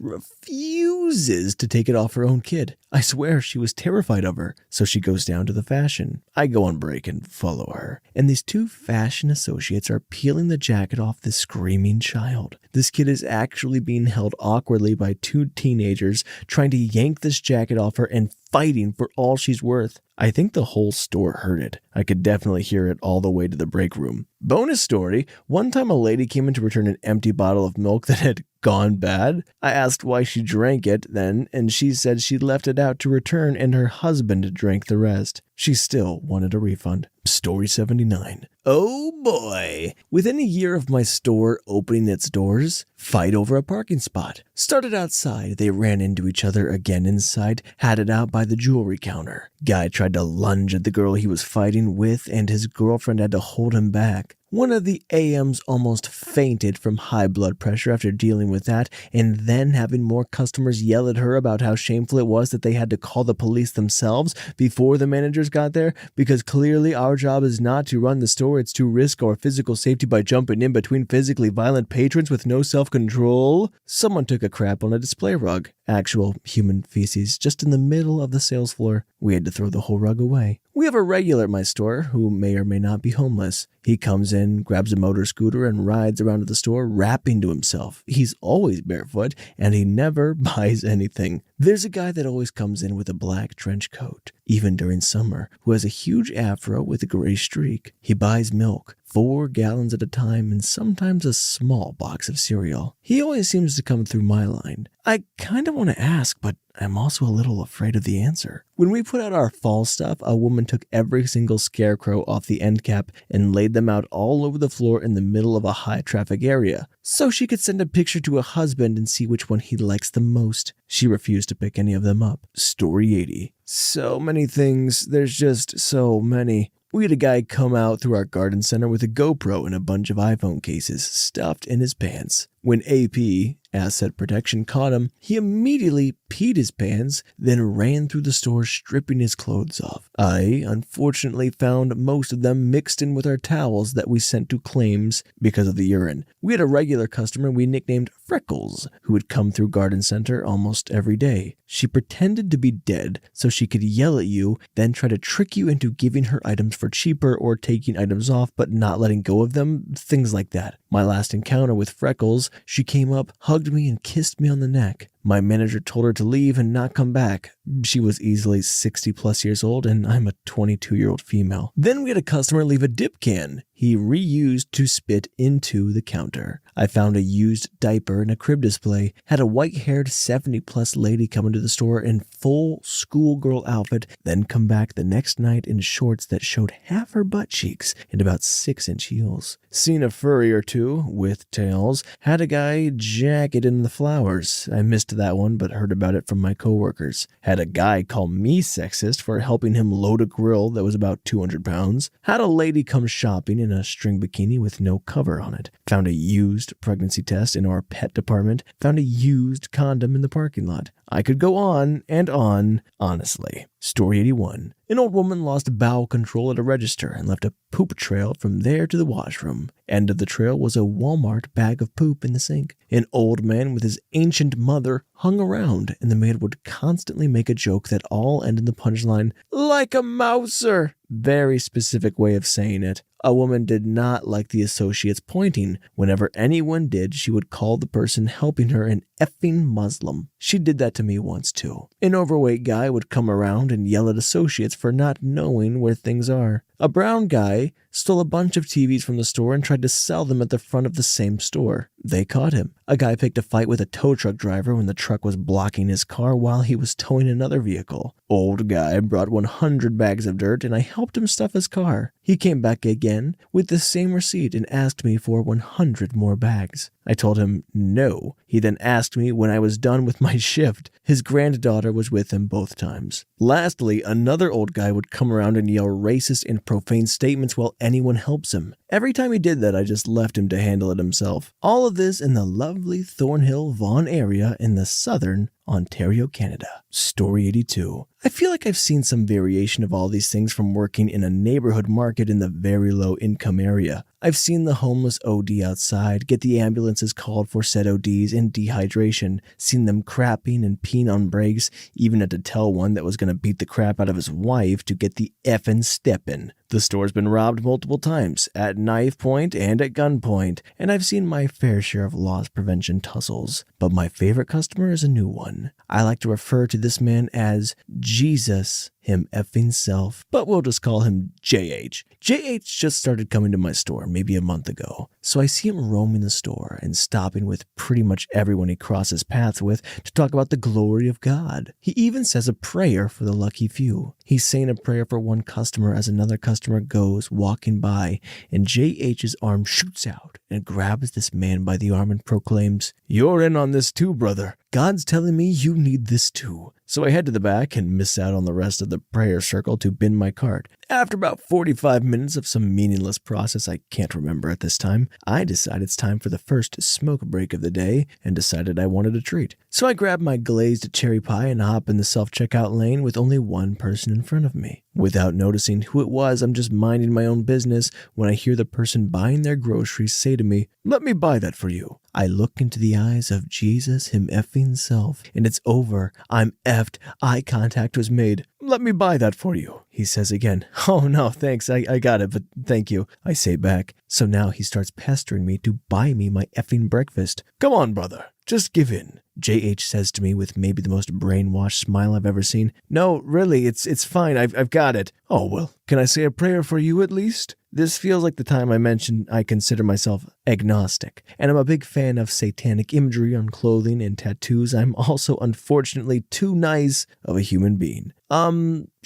to take it off her own kid. I swear she was terrified of her, so she goes down to the fashion. I go on break and follow her, and these two fashion associates are peeling the jacket off this screaming child. This kid is actually being held awkwardly by two teenagers trying to yank this jacket off her and fighting for all she's worth. I think the whole store heard it. I could definitely hear it all the way to the break room. Bonus story, one time a lady came in to return an empty bottle of milk that had gone bad. I asked why she drank it then, and she said she left it out to return and her husband drank the rest. She still wanted a refund. Story 79. Oh boy. Within a year of my store opening its doors, fight over a parking spot. Started outside, they ran into each other again inside, had it out by the jewelry counter. Guy tried to lunge at the girl he was fighting with, and his girlfriend had to hold him back. One of the AMs almost fainted from high blood pressure after dealing with that, and then having more customers yell at her about how shameful it was that they had to call the police themselves before the managers got there, because clearly our job is not to run the store, it's to risk our physical safety by jumping in between physically violent patrons with no self-control. Someone took a crap on a display rug. Actual human feces just in the middle of the sales floor. We had to throw the whole rug away. We have a regular at my store who may or may not be homeless. He comes in, grabs a motor scooter, and rides around to the store rapping to himself. He's always barefoot, and he never buys anything. There's a guy that always comes in with a black trench coat, even during summer, who has a huge afro with a gray streak. He buys milk, 4 gallons at a time, and sometimes a small box of cereal. He always seems to come through my line. I kind of want to ask, but I'm also a little afraid of the answer. When we put out our fall stuff, a woman took every single scarecrow off the end cap and laid them out all over the floor in the middle of a high traffic area, so she could send a picture to her husband and see which one he likes the most. She refused to pick any of them up. Story 80. So many things, there's just so many. We had a guy come out through our garden center with a GoPro and a bunch of iPhone cases stuffed in his pants. When AP, Asset Protection, caught him, he immediately peed his pants, then ran through the store stripping his clothes off. I, unfortunately, found most of them mixed in with our towels that we sent to claims because of the urine. We had a regular customer we nicknamed Freckles, who would come through Garden Center almost every day. She pretended to be dead so she could yell at you, then try to trick you into giving her items for cheaper or taking items off but not letting go of them, things like that. My last encounter with Freckles, she came up, hugged me, and kissed me on the neck. My manager told her to leave and not come back. She was easily 60 plus years old, and I'm a 22-year-old female. Then we had a customer leave a dip can he reused to spit into the counter. I found a used diaper in a crib display, had a white-haired 70-plus lady come into the store in full schoolgirl outfit, then come back the next night in shorts that showed half her butt cheeks and about 6-inch heels. Seen a furry or two, with tails, had a guy jacket in the flowers. I missed that one, but heard about it from my coworkers. Had a guy call me sexist for helping him load a grill that was about 200 pounds. Had a lady come shopping in a string bikini with no cover on it. Found a used pregnancy test in our pet department. Found a used condom in the parking lot. I could go on and on, honestly. Story 81. An old woman lost bowel control at a register and left a poop trail from there to the washroom. End of the trail was a Walmart bag of poop in the sink. An old man with his ancient mother hung around, and the maid would constantly make a joke that all ended in the punchline, "Like a mouser." Very specific way of saying it. A woman did not like the associates pointing. Whenever anyone did, she would call the person helping her an effing Muslim. She did that to me once too. An overweight guy would come around and yell at associates for not knowing where things are. A brown guy stole a bunch of TVs from the store and tried to sell them at the front of the same store. They caught him. A guy picked a fight with a tow truck driver when the truck was blocking his car while he was towing another vehicle. Old guy brought 100 bags of dirt and I helped him stuff his car. He came back again with the same receipt and asked me for 100 more bags. I told him no. He then asked me when I was done with my shift. His granddaughter was with him both times. Lastly, another old guy would come around and yell racist and profane statements while anyone helps him. Every time he did that, I just left him to handle it himself. All of this in the lovely Thornhill, Vaughan area in the southern Ontario, Canada. Story 82. I feel like I've seen some variation of all these things from working in a neighborhood market in the very low income area. I've seen the homeless OD outside, get the ambulances called for said ODs and dehydration, seen them crapping and peeing on brakes, even had to tell one that was going to beat the crap out of his wife to get the effing steppin'. The store's been robbed multiple times, at knife point and at gunpoint, and I've seen my fair share of loss prevention tussles. But my favorite customer is a new one. I like to refer to this man as Jesus him effing self, but we'll just call him JH. JH just started coming to my store maybe a month ago, so I see him roaming the store and stopping with pretty much everyone he crosses paths with to talk about the glory of God. He even says a prayer for the lucky few. He's saying a prayer for one customer as another customer goes walking by, and JH's arm shoots out and grabs this man by the arm and proclaims, "You're in on this too, brother. God's telling me you need this too." So I head to the back and miss out on the rest of the prayer circle to bin my cart. After about 45 minutes of some meaningless process I can't remember at this time, I decide it's time for the first smoke break of the day and decided I wanted a treat. So I grab my glazed cherry pie and hop in the self-checkout lane with only one person in front of me. Without noticing who it was, I'm just minding my own business when I hear the person buying their groceries say to me, "Let me buy that for you." I look into the eyes of Jesus him effing self, and it's over. I'm effed. Eye contact was made. "Let me buy that for you," he says again. "Oh no, thanks, I got it, but thank you," I say back. So now he starts pestering me to buy me my effing breakfast. "Come on, brother, just give in." JH says to me with maybe the most brainwashed smile I've ever seen, "No, really, it's fine, I've got it." "Oh, well, can I say a prayer for you at least?" This feels like the time I mentioned I consider myself agnostic, and I'm a big fan of satanic imagery on clothing and tattoos. I'm also unfortunately too nice of a human being.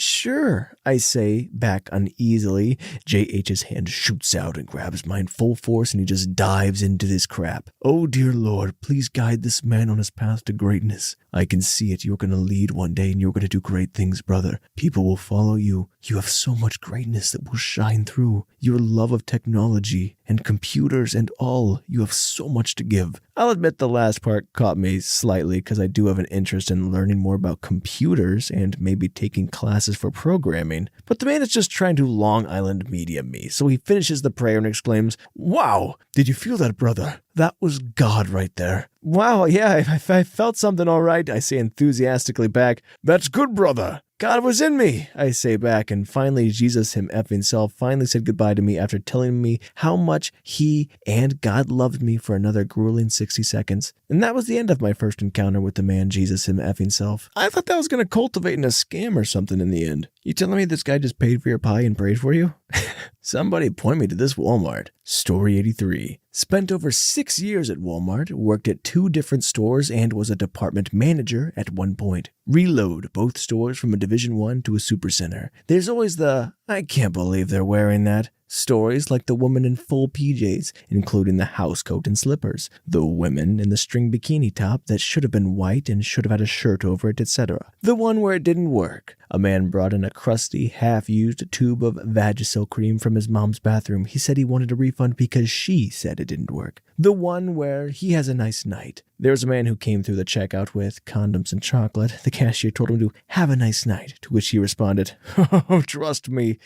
Sure, I say, back uneasily. JH's hand shoots out and grabs mine full force, and he just dives into this crap. Oh dear Lord, please guide this man on his path to greatness. I can see it. You're going to lead one day, and you're going to do great things, brother. People will follow you. You have so much greatness that will shine through. Your love of technology and computers and all. You have so much to give. I'll admit the last part caught me slightly because I do have an interest in learning more about computers and maybe taking classes for programming, but the man is just trying to Long Island media me, so he finishes the prayer and exclaims, "Wow, did you feel that, brother? That was God right there." "Wow, yeah, I felt something all right," I say enthusiastically back. "That's good, brother. God was in me," I say back, and finally Jesus him effing self finally said goodbye to me after telling me how much he and God loved me for another grueling 60 seconds. And that was the end of my first encounter with the man Jesus him effing self. I thought that was going to cultivate in a scam or something in the end. You telling me this guy just paid for your pie and prayed for you? Somebody point me to this Walmart. Story 83. Spent over 6 years at Walmart, worked at 2 different stores, and was a department manager at one point. Reload both stores from a Division 1 to a supercenter. There's always the, "I can't believe they're wearing that" stories, like the woman in full PJs, including the house coat and slippers, the women in the string bikini top that should have been white and should have had a shirt over it, etc. The one where it didn't work. A man brought in a crusty, half-used tube of Vagisil cream from his mom's bathroom. He said he wanted a refund because she said it didn't work. The one where he has a nice night. There was a man who came through the checkout with condoms and chocolate. The cashier told him to have a nice night, to which he responded, "Oh, trust me,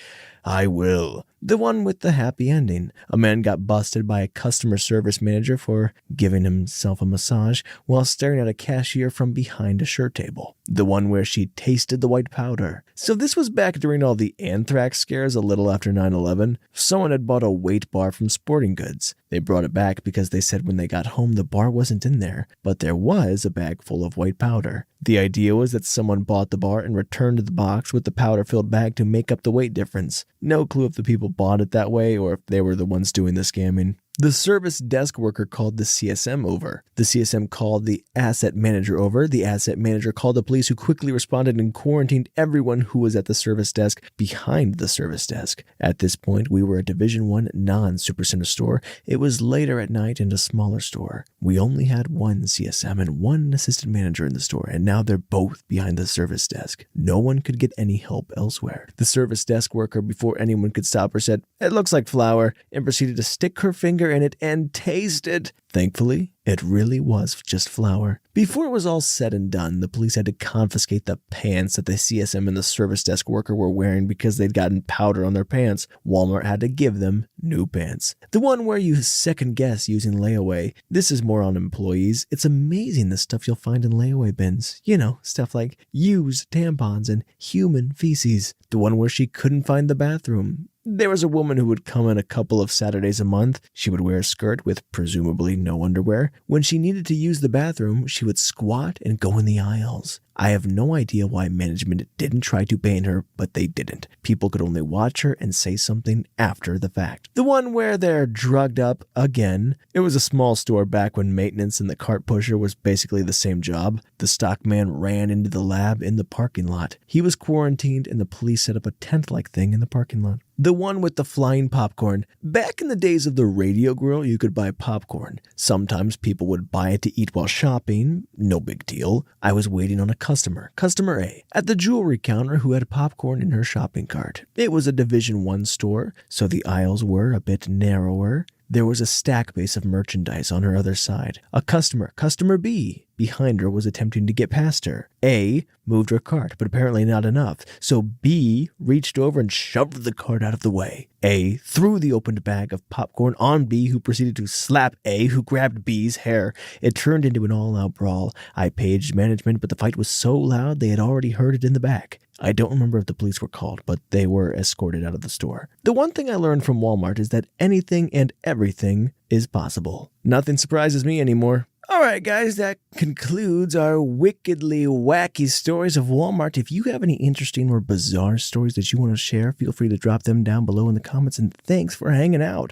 I will." The one with the happy ending. A man got busted by a customer service manager for giving himself a massage while staring at a cashier from behind a shirt table. The one where she tasted the white powder. So this was back during all the anthrax scares a little after 9/11. Someone had bought a weight bar from Sporting Goods. They brought it back because they said when they got home the bar wasn't in there, but there was a bag full of white powder. The idea was that someone bought the bar and returned the box with the powder-filled bag to make up the weight difference. No clue if the people bought it that way or if they were the ones doing the scamming. The service desk worker called the CSM over. The CSM called the asset manager over. The asset manager called the police, who quickly responded and quarantined everyone who was at the service desk behind the service desk. At this point, we were a Division 1 non-supercenter store. It was later at night in a smaller store. We only had one CSM and one assistant manager in the store, and now they're both behind the service desk. No one could get any help elsewhere. The service desk worker, before anyone could stop her, said, "It looks like flour," and proceeded to stick her finger in it and taste it. Thankfully, it really was just flour. Before it was all said and done, the police had to confiscate the pants that the CSM and the service desk worker were wearing because they'd gotten powder on their pants. Walmart had to give them new pants. The one where you second guess using layaway. This is more on employees. It's amazing the stuff you'll find in layaway bins. You know, stuff like used tampons and human feces. The one where she couldn't find the bathroom. There was a woman who would come in a couple of Saturdays a month. She would wear a skirt with presumably no underwear. When she needed to use the bathroom, she would squat and go in the aisles. I have no idea why management didn't try to ban her, but they didn't. People could only watch her and say something after the fact. The one where they're drugged up again. It was a small store back when maintenance and the cart pusher was basically the same job. The stockman ran into the lab in the parking lot. He was quarantined and the police set up a tent-like thing in the parking lot. The one with the flying popcorn. Back in the days of the Radio Grill, you could buy popcorn. Sometimes people would buy it to eat while shopping. No big deal. I was waiting on a customer A, at the jewelry counter who had popcorn in her shopping cart. It was a Division 1 store, so the aisles were a bit narrower. There was a stack base of merchandise on her other side. A customer B, behind her was attempting to get past her. A moved her cart, but apparently not enough, so B reached over and shoved the cart out of the way. A threw the opened bag of popcorn on B, who proceeded to slap A, who grabbed B's hair. It turned into an all-out brawl. I paged management, but the fight was so loud they had already heard it in the back. I don't remember if the police were called, but they were escorted out of the store. The one thing I learned from Walmart is that anything and everything is possible. Nothing surprises me anymore. Alright guys, that concludes our wickedly wacky stories of Walmart. If you have any interesting or bizarre stories that you want to share, feel free to drop them down below in the comments, and thanks for hanging out.